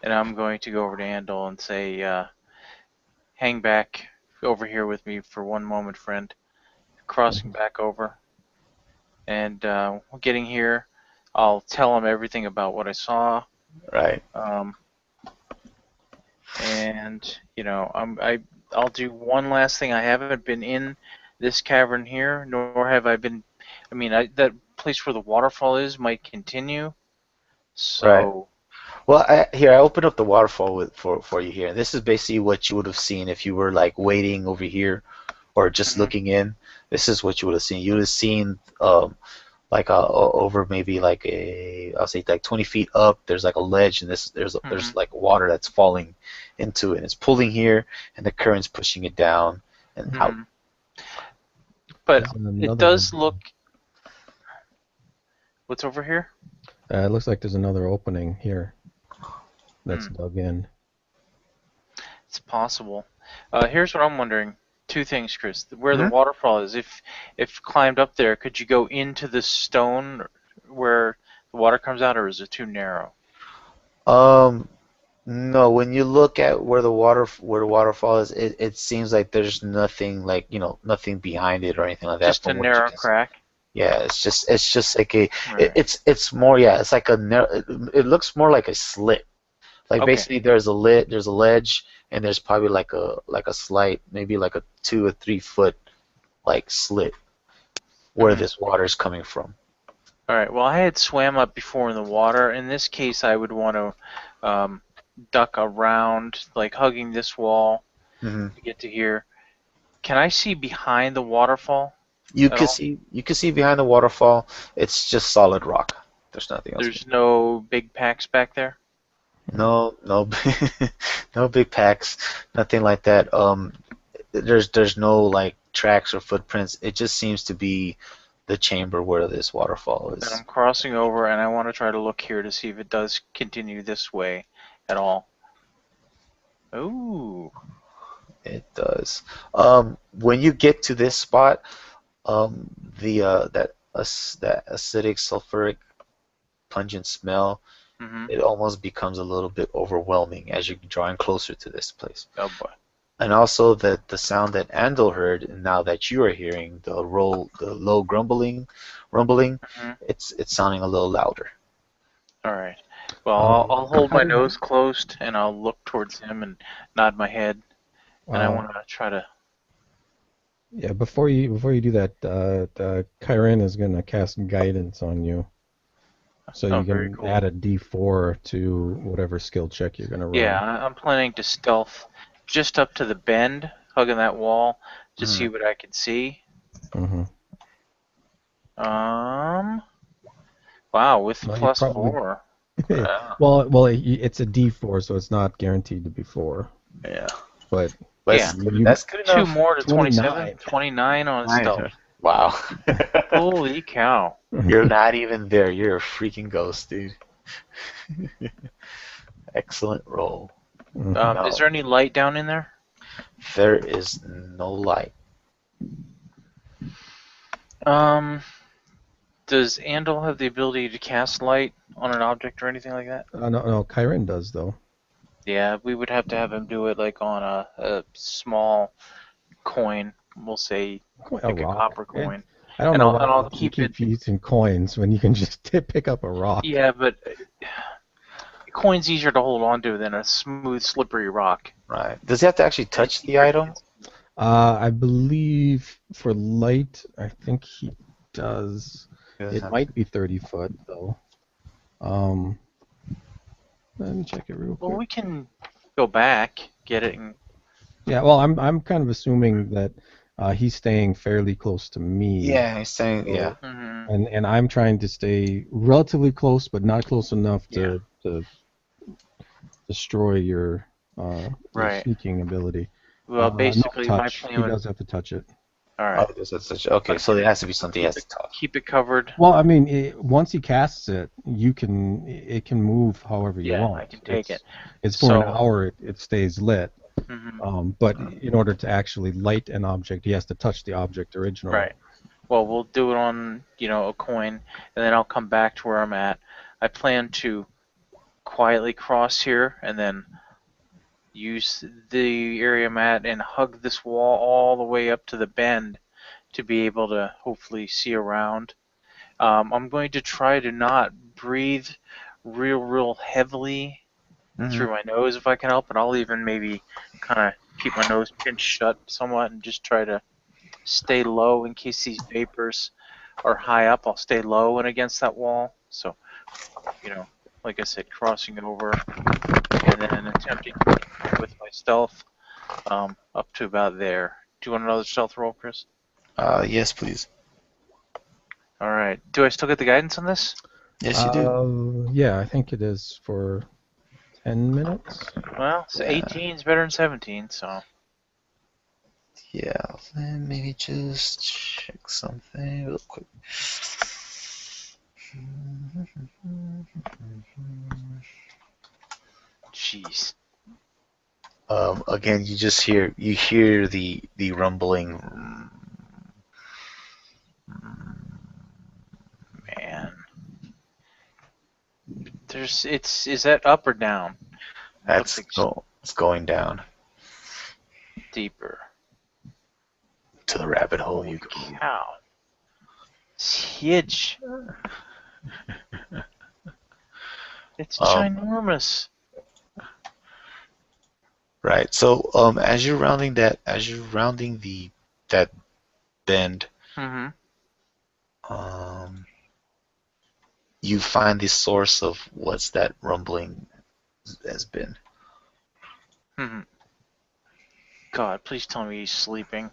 Speaker 3: And I'm going to go over to Andal and say, hang back over here with me for one moment, friend. Crossing back over. And getting here, I'll tell him everything about what I saw.
Speaker 2: Right.
Speaker 3: And, I'll do one last thing. I haven't been in this cavern here, nor have I been... I mean, that place where the waterfall is might continue. So...
Speaker 2: Right. Well, I opened up the waterfall for you here. This is basically what you would have seen if you were like waiting over here, or just looking in. This is what you would have seen. You would have seen like over maybe like I'll say like 20 feet up. There's like a ledge, and there's like water that's falling into it. And it's pulling here, and the current's pushing it down and out.
Speaker 3: But it does look. What's over here?
Speaker 4: It looks like there's another opening here that's dug in.
Speaker 3: It's possible. Here's what I'm wondering. Two things, Chris. Where the waterfall is, if climbed up there, could you go into the stone where the water comes out, or is it too narrow?
Speaker 2: No. When you look at where the waterfall is, it seems like there's nothing like nothing behind it or anything like that.
Speaker 3: Just a narrow crack.
Speaker 2: Yeah, it's just like a it's more it's like a it looks more like a slit. Like basically there's a ledge, and there's probably like a slight, maybe like a 2 or 3 foot like slit where this water is coming from.
Speaker 3: All right. Well, I had swam up before in the water. In this case, I would want to duck around, like hugging this wall to get to here. Can I see behind the waterfall?
Speaker 2: You can see behind the waterfall. It's just solid rock. There's nothing else.
Speaker 3: There's no big packs back there?
Speaker 2: No, no big packs, nothing like that. There's no like tracks or footprints. It just seems to be the chamber where this waterfall is.
Speaker 3: And I'm crossing over, and I want to try to look here to see if it does continue this way at all. Ooh.
Speaker 2: It does. When you get to this spot, that acidic, sulfuric, pungent smell, it almost becomes a little bit overwhelming as you're drawing closer to this place.
Speaker 3: Oh boy.
Speaker 2: And also the sound that Andal heard, and now that you are hearing the low rumbling, it's sounding a little louder.
Speaker 3: All right. Well, I'll hold my nose closed, and I'll look towards him and nod my head, and I want to try to.
Speaker 4: Yeah, before you do that, Kyren is gonna cast guidance on you, so you can add a D4 to whatever skill check you're gonna roll.
Speaker 3: Yeah, I'm planning to stealth just up to the bend, hugging that wall, to see what I can see.
Speaker 4: Mm-hmm.
Speaker 3: Wow, with
Speaker 4: Well,
Speaker 3: +4.
Speaker 4: It's a D4, so it's not guaranteed to be 4.
Speaker 2: Yeah.
Speaker 4: But
Speaker 2: But
Speaker 3: Yeah.
Speaker 2: that's good
Speaker 3: 2
Speaker 2: enough.
Speaker 3: more to 27.
Speaker 4: 29.
Speaker 3: 29 on stealth.
Speaker 2: Wow.
Speaker 3: Holy cow.
Speaker 2: You're not even there. You're a freaking ghost, dude. Excellent roll.
Speaker 4: Mhm.
Speaker 3: Is there any light down in there?
Speaker 2: There is no light.
Speaker 3: Does Andal have the ability to cast light on an object or anything like that?
Speaker 4: No, Kyron does though.
Speaker 3: Yeah, we would have to have him do it like on a small coin. We'll say like a
Speaker 4: rock.
Speaker 3: copper coin.
Speaker 4: I don't
Speaker 3: And
Speaker 4: know
Speaker 3: I'll
Speaker 4: why you
Speaker 3: keep
Speaker 4: keep
Speaker 3: it.
Speaker 4: using coins when you can just pick up a rock.
Speaker 3: Yeah, but coin's easier to hold on to than a smooth, slippery rock.
Speaker 2: Right. Does he have to actually touch the item?
Speaker 4: I believe for light, I think he does. It might be 30 foot though. Let me check it real quick.
Speaker 3: Well, we can go back, get it, and
Speaker 4: Yeah, well, I'm kind of assuming that he's staying fairly close to me.
Speaker 2: Yeah, he's saying, yeah.
Speaker 4: And I'm trying to stay relatively close, but not close enough to destroy your
Speaker 3: Right.
Speaker 4: sneaking ability.
Speaker 3: Well, basically,
Speaker 4: no
Speaker 3: my
Speaker 4: touch.
Speaker 3: plan
Speaker 4: He
Speaker 3: would.
Speaker 4: does have to touch it.
Speaker 3: All right.
Speaker 2: Oh, okay, so there has to be something he has to touch.
Speaker 3: Keep it covered.
Speaker 4: Well, I mean, once he casts it, it can move however you
Speaker 3: Yeah,
Speaker 4: want.
Speaker 3: I can take it.
Speaker 4: It's for an
Speaker 3: So-
Speaker 4: hour. It stays lit.
Speaker 3: Mhm.
Speaker 4: But in order to actually light an object, he has to touch the object originally.
Speaker 3: Right. Well, we'll do it on a coin, and then I'll come back to where I'm at. I plan to quietly cross here, and then use the area I'm at and hug this wall all the way up to the bend to be able to hopefully see around. I'm going to try to not breathe real heavily through my nose if I can help it. I'll even maybe kind of keep my nose pinched shut somewhat and just try to stay low in case these vapors are high up. I'll stay low and against that wall. So, like I said, crossing over and then attempting with my stealth up to about there. Do you want another stealth roll, Chris?
Speaker 2: Yes, please.
Speaker 3: All right. Do I still get the guidance on this?
Speaker 2: Yes, you do.
Speaker 4: Yeah, I think it is for 10 minutes.
Speaker 3: Well, so 18 is better than 17, so.
Speaker 2: Yeah, then maybe just check something real quick.
Speaker 3: Jeez.
Speaker 2: Again, you hear the rumbling.
Speaker 3: Man. Is that up or down?
Speaker 2: It's going down
Speaker 3: Deeper.
Speaker 2: to the rabbit hole you go.
Speaker 3: Cow. It's huge. It's ginormous.
Speaker 2: Right. So, as you're rounding that bend, you find the source of what's that rumbling has been.
Speaker 3: God, please tell me he's sleeping.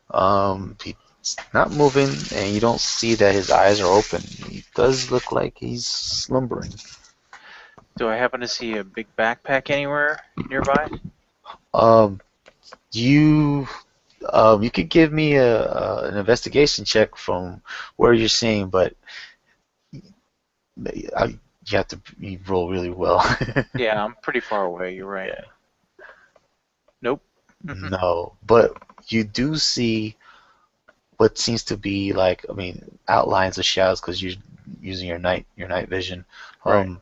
Speaker 2: He's not moving, and you don't see that his eyes are open. He does look like he's slumbering.
Speaker 3: Do I happen to see a big backpack anywhere nearby?
Speaker 2: You could give me an investigation check from where you're seeing, but you have to roll really well.
Speaker 3: Yeah, I'm pretty far away. You're right.
Speaker 2: Yeah.
Speaker 3: Nope.
Speaker 2: No, but you do see what seems to be outlines of shadows because you're using your night vision.
Speaker 3: Right.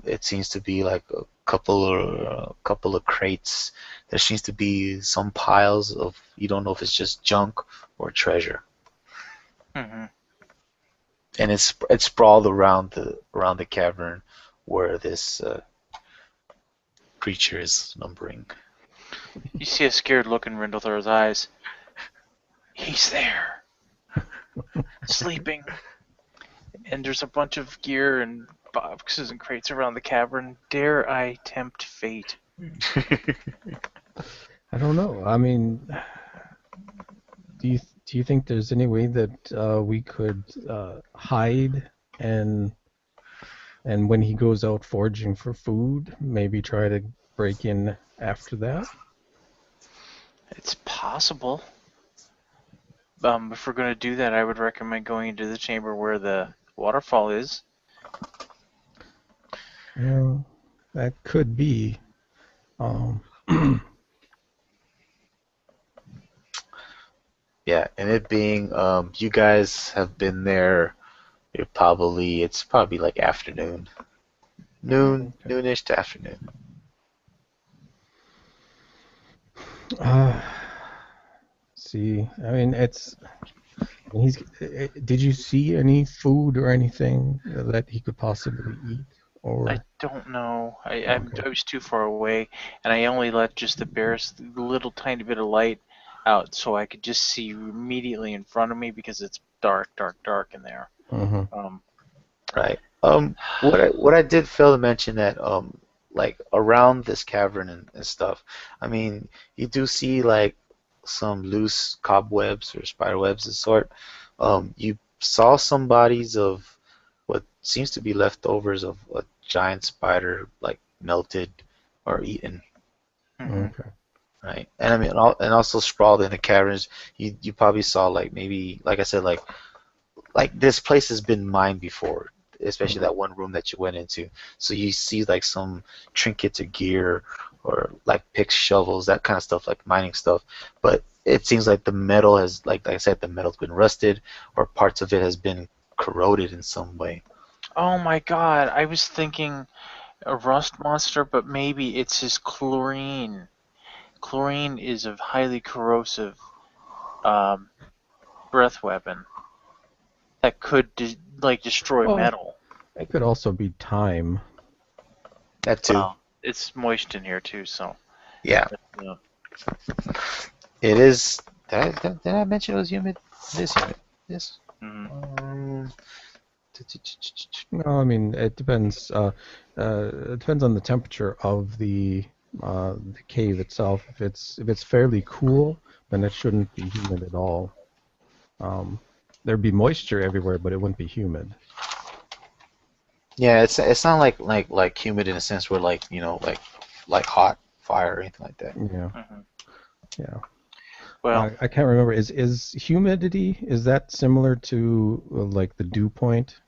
Speaker 2: It seems to be like a couple of crates. There seems to be some piles of, you don't know if it's just junk or treasure. And it's sprawled around the cavern where this creature is slumbering.
Speaker 3: You see a scared look in Rindlethar's eyes. He's there. Sleeping. And there's a bunch of gear and boxes and crates around the cavern. Dare I tempt fate?
Speaker 4: I don't know. I mean, do you think there's any way that we could hide and And when he goes out foraging for food, maybe try to break in after that.
Speaker 3: It's possible. If we're going to do that, I would recommend going into the chamber where the waterfall is.
Speaker 4: Yeah, that could be. Um,
Speaker 2: Yeah, and it being you guys have been there. It's probably like afternoon,
Speaker 4: okay.
Speaker 2: noonish to afternoon.
Speaker 4: Uh, see, I mean, he's. Did you see any food or anything that he could possibly eat?
Speaker 3: I
Speaker 4: Or
Speaker 3: don't know.
Speaker 4: okay,
Speaker 3: I was too far away, and I only let just the barest little tiny bit of light out so I could just see immediately in front of me because it's dark, dark, dark in there.
Speaker 4: hmm
Speaker 3: Um,
Speaker 2: Right. What I did fail to mention that like around this cavern and stuff. I mean, you do see like some loose cobwebs or spider webs of sort. You saw some bodies of what seems to be leftovers of a giant spider, like melted or eaten.
Speaker 3: mhm.
Speaker 4: okay.
Speaker 2: Right. And I mean, and also sprawled in the caverns, you probably saw like maybe, like I said, like this place has been mined before, especially
Speaker 4: Mhm.
Speaker 2: that one room that you went into. So you see like some trinkets or gear or like picks, shovels, that kind of stuff, like mining stuff. But it seems like the metal has, like I said, the metal's been rusted or parts of it has been corroded in some way.
Speaker 3: Oh my God! I was thinking a rust monster, but maybe it's his chlorine. Chlorine is a highly corrosive um, breath weapon that could destroy
Speaker 4: Well,
Speaker 3: metal.
Speaker 4: it could also be time.
Speaker 2: That too.
Speaker 3: Well, it's moist in here too, so.
Speaker 2: Yeah,
Speaker 3: uh,
Speaker 2: it is. Did I mention it was humid? It is humid. Yes.
Speaker 3: mhm.
Speaker 2: Um,
Speaker 4: No, I mean it depends on the temperature of the cave itself. If it's fairly cool, then it shouldn't be humid at all. Um, there'd be moisture everywhere, but it wouldn't be humid.
Speaker 2: yeah, it's not like humid in a sense where like like hot fire or anything like that.
Speaker 4: Yeah,
Speaker 3: Mhm.
Speaker 4: yeah.
Speaker 3: Well,
Speaker 4: I can't remember. Is humidity, is that similar to like the dew point?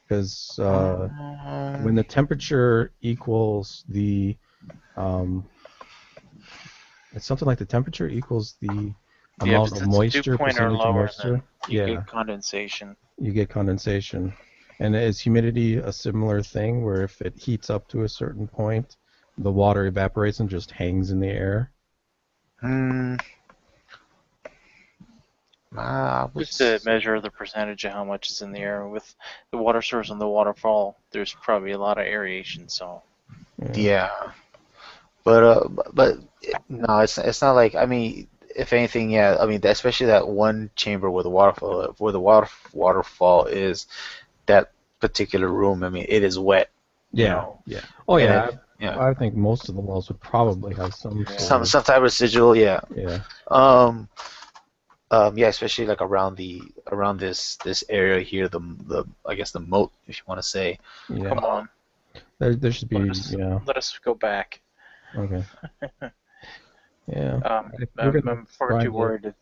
Speaker 4: Because when
Speaker 2: Um,
Speaker 4: the temperature equals the um, it's something like the temperature equals the
Speaker 3: yeah, if
Speaker 4: amount of
Speaker 3: it's a dew
Speaker 4: moisture,
Speaker 3: point or
Speaker 4: percentage of
Speaker 3: lower, then
Speaker 4: moisture.
Speaker 3: you
Speaker 4: Yeah,
Speaker 3: get condensation.
Speaker 4: you get condensation. And is humidity a similar thing where if it heats up to a certain point, the water evaporates and just hangs in the air?
Speaker 2: hmm, I would.
Speaker 3: Just to measure the percentage of how much is in the air. With the water source and the waterfall, there's probably a lot of aeration, so.
Speaker 4: Yeah.
Speaker 2: Yeah, but no, it's not like, I mean, if anything, yeah, I mean, especially that one chamber where the waterfall is, that particular room. I mean, it is wet, you
Speaker 4: Yeah,
Speaker 2: know,
Speaker 4: yeah. Oh
Speaker 2: and it,
Speaker 4: yeah,
Speaker 2: yeah,
Speaker 4: I think most of the walls would probably have some
Speaker 3: Yeah.
Speaker 4: sort of
Speaker 2: some type of residual, yeah.
Speaker 4: yeah,
Speaker 2: Um, yeah, especially like around this area here, the I guess the moat, if you want to say.
Speaker 4: yeah.
Speaker 3: Come on,
Speaker 4: There should be yeah.
Speaker 3: let us go back.
Speaker 4: Okay. Yeah. If we're gonna
Speaker 3: I'm far
Speaker 4: try
Speaker 3: too
Speaker 4: to
Speaker 3: worried.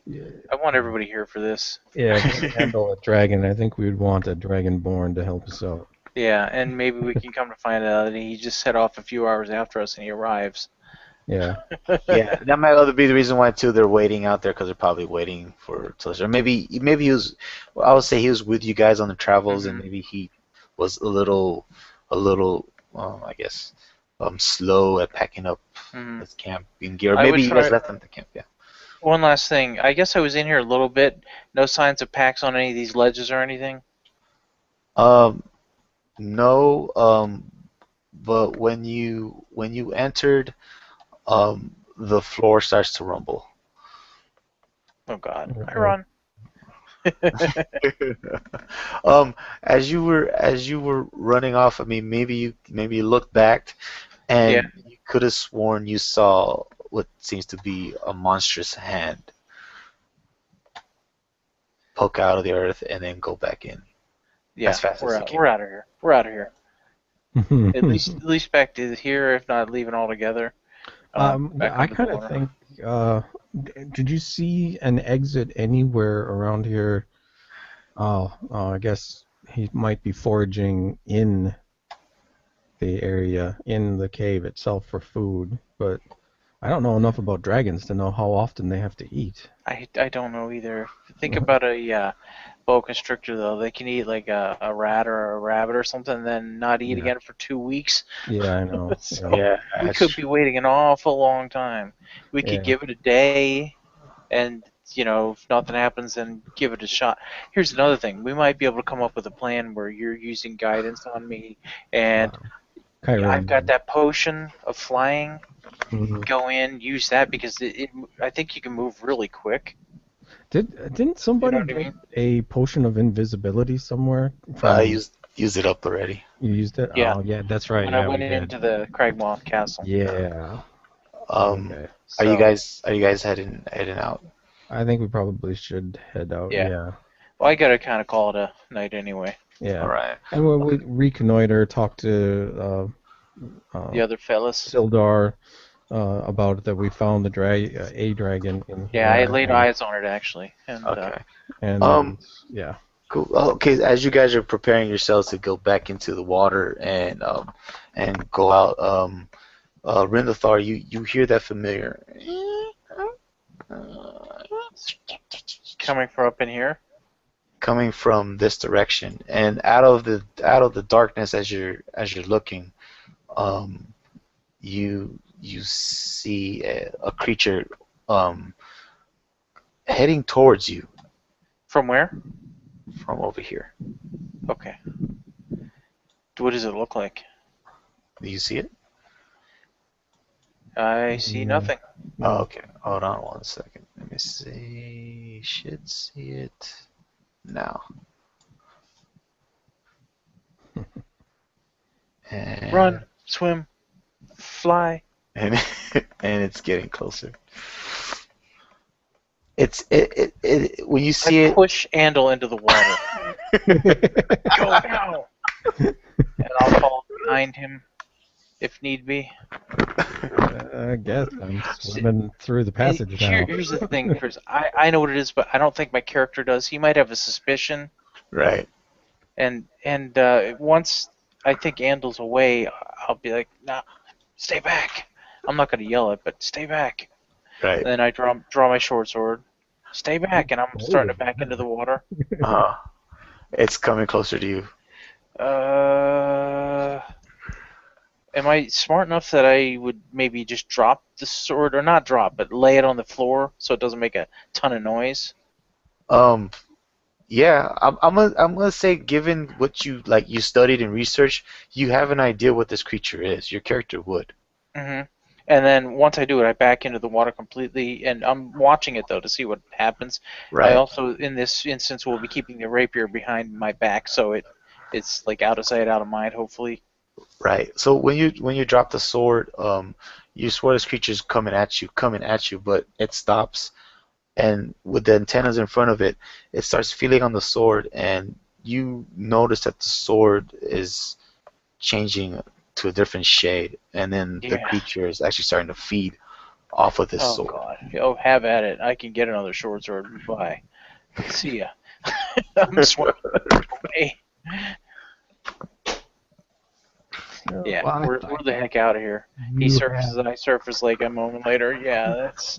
Speaker 4: yeah,
Speaker 3: I want everybody here for this.
Speaker 4: yeah, if we're gonna handle a dragon, I think we'd want a dragonborn to help us out.
Speaker 3: Yeah, and maybe we can come to find out that he just set off a few hours after us and he arrives.
Speaker 4: Yeah.
Speaker 2: Yeah, that might also be the reason why too they're waiting out there because they're probably waiting for Tillis. Or maybe he was. Well, I would say he was with you guys on the travels, and
Speaker 3: Mhm.
Speaker 2: maybe he was a little, I guess, slow at packing up
Speaker 3: Mhm.
Speaker 2: his camping gear. Or
Speaker 3: I would
Speaker 2: maybe you guys
Speaker 3: try.
Speaker 2: left him at the camp. Yeah.
Speaker 3: One last thing. I guess I was in here a little bit. No signs of packs on any of these ledges or anything.
Speaker 2: Um, no. But when you entered, the floor starts to rumble.
Speaker 3: Oh God, I
Speaker 4: Okay.
Speaker 3: run.
Speaker 2: As you were running off, I mean, maybe you looked back
Speaker 3: Yeah.
Speaker 2: and you could have sworn you saw what seems to be a monstrous hand poke out of the earth and then go back in.
Speaker 3: Yeah,
Speaker 2: as fast as you can.
Speaker 3: we're out of here. We're out of here. At least back to here, if not leaving altogether. Back
Speaker 4: I
Speaker 3: under the
Speaker 4: kind of
Speaker 3: water.
Speaker 4: think. Did you see an exit anywhere around here? I guess he might be foraging in the area, in the cave itself for food, but I don't know enough about dragons to know how often they have to eat.
Speaker 3: I don't know either. Think about a boa constrictor though. They can eat like a rat or a rabbit or something, and then not eat
Speaker 4: Yeah.
Speaker 3: again for 2 weeks.
Speaker 4: Yeah, I know.
Speaker 3: So
Speaker 2: Yeah,
Speaker 3: we
Speaker 2: that's
Speaker 3: could be
Speaker 2: true.
Speaker 3: waiting an awful long time. We
Speaker 4: Yeah.
Speaker 3: could give it a day, and if nothing happens, then give it a shot. Here's another thing: we might be able to come up with a plan where you're using guidance on me, and I've got
Speaker 4: Chiron.
Speaker 3: that potion of flying.
Speaker 4: Mhm.
Speaker 3: Go in, use that because I think you can move really quick.
Speaker 4: Didn't
Speaker 3: You know
Speaker 4: somebody
Speaker 3: what I
Speaker 4: get
Speaker 3: mean?
Speaker 4: a potion of invisibility somewhere
Speaker 2: I
Speaker 4: from?
Speaker 2: used it up already.
Speaker 4: You used it?
Speaker 3: Yeah.
Speaker 4: Oh, yeah, that's right.
Speaker 3: When I
Speaker 4: Yeah,
Speaker 3: went
Speaker 4: we did.
Speaker 3: into the Cragmoth Castle.
Speaker 4: Yeah.
Speaker 2: Um,
Speaker 4: Okay.
Speaker 3: So
Speaker 2: are you guys heading out?
Speaker 4: I think we probably should head out.
Speaker 3: yeah.
Speaker 4: Yeah.
Speaker 3: Well, I gotta kind of call it a night anyway.
Speaker 4: Yeah.
Speaker 2: All right.
Speaker 4: And we reconnoiter, talk to
Speaker 3: The other fellas.
Speaker 4: Sildar about that we found the a dragon in
Speaker 3: Yeah, I
Speaker 4: here.
Speaker 3: laid eyes on it actually, and
Speaker 2: Okay.
Speaker 4: And yeah.
Speaker 2: Cool. Oh, okay, as you guys are preparing yourselves to go back into the water and go out, Rindathar, you hear that familiar
Speaker 3: coming from up in here.
Speaker 2: coming from this direction, and out of the darkness as you're looking, you see a creature heading towards you
Speaker 3: From where?
Speaker 2: from over here.
Speaker 3: Okay. What does it look like?
Speaker 2: Do you see it?
Speaker 3: I see nothing.
Speaker 2: Oh, okay. Hold on one second. Let me see. Should see it now. And,
Speaker 3: Run, swim, fly.
Speaker 2: and and it's getting closer. It when you see
Speaker 3: I
Speaker 2: it.
Speaker 3: push Andal into the water. Go now. And I'll follow behind him if need be.
Speaker 4: I guess I'm swimming through the passage now.
Speaker 3: Here's the thing, Chris. I know what it is, but I don't think my character does. He might have a suspicion,
Speaker 2: Right.
Speaker 3: and once I think Andal's away, I'll be like, "Nah, stay back." I'm not gonna yell it, but stay back.
Speaker 2: Right.
Speaker 3: And then I draw my short sword. Stay back, and I'm starting to back into the water.
Speaker 2: It's coming closer to you.
Speaker 3: Am I smart enough that I would maybe just drop the sword, or not drop, but lay it on the floor so it doesn't make a ton of noise?
Speaker 2: Yeah, I'm gonna say, given what you studied and researched, you have an idea what this creature is. Your character would.
Speaker 3: Mm-hmm. And then once I do it, I back into the water completely, and I'm watching it though to see what happens.
Speaker 2: Right.
Speaker 3: I also, in this instance, will be keeping the rapier behind my back, so it's like out of sight, out of mind, hopefully.
Speaker 2: Right. So when you drop the sword, you swear this creature's coming at you, but it stops, and with the antennas in front of it, it starts feeling on the sword, and you notice that the sword is changing to a different shade, and then the
Speaker 3: Yeah.
Speaker 2: creature is actually starting to feed off of this
Speaker 3: Oh
Speaker 2: sword.
Speaker 3: God! Oh, have at it! I can get another short sword. Bye. See ya. I'm swimming away. Yeah,
Speaker 4: Well,
Speaker 3: we're the heck out of here. He
Speaker 4: you
Speaker 3: surfaces, I surface like a moment later. Yeah, that's.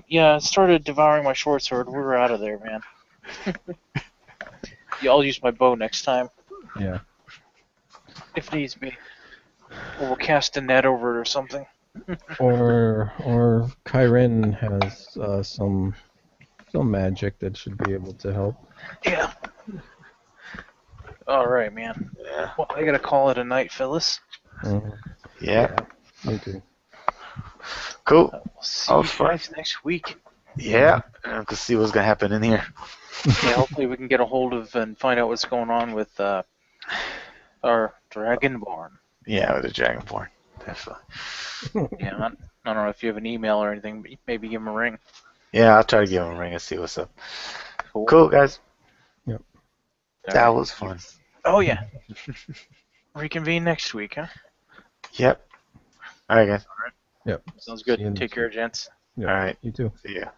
Speaker 3: Yeah, it started devouring my short sword. We're out of there, man. Yeah, I'll use my bow next time
Speaker 4: Yeah.
Speaker 3: if needs be, or we'll cast a net over it or something.
Speaker 4: Or Kyren has some magic that should be able to help.
Speaker 3: Yeah. All right, man.
Speaker 2: Yeah.
Speaker 3: Well, I gotta call it a night, Phyllis.
Speaker 4: Mhm.
Speaker 2: Yeah.
Speaker 4: Me too.
Speaker 2: Cool.
Speaker 3: We'll see
Speaker 2: Oh,
Speaker 3: you
Speaker 2: fun.
Speaker 3: guys next week.
Speaker 2: Yeah. I can see what's gonna happen in here.
Speaker 3: Yeah, hopefully we can get a hold of and find out what's going on with our Dragonborn.
Speaker 2: Yeah, with the Dragonborn. Definitely.
Speaker 3: Yeah, I don't know if you have an email or anything, but maybe give him a ring.
Speaker 2: Yeah, I'll try to give him a ring and see what's up.
Speaker 3: Cool.
Speaker 2: Cool, guys. That was fun.
Speaker 3: Oh yeah. Reconvene next week, huh?
Speaker 2: Yep. All right, guys.
Speaker 4: Yep.
Speaker 3: Sounds
Speaker 4: See you
Speaker 3: good.
Speaker 4: next
Speaker 3: Take care,
Speaker 4: week.
Speaker 3: gents.
Speaker 4: Yep.
Speaker 2: All right.
Speaker 4: You too.
Speaker 2: See ya.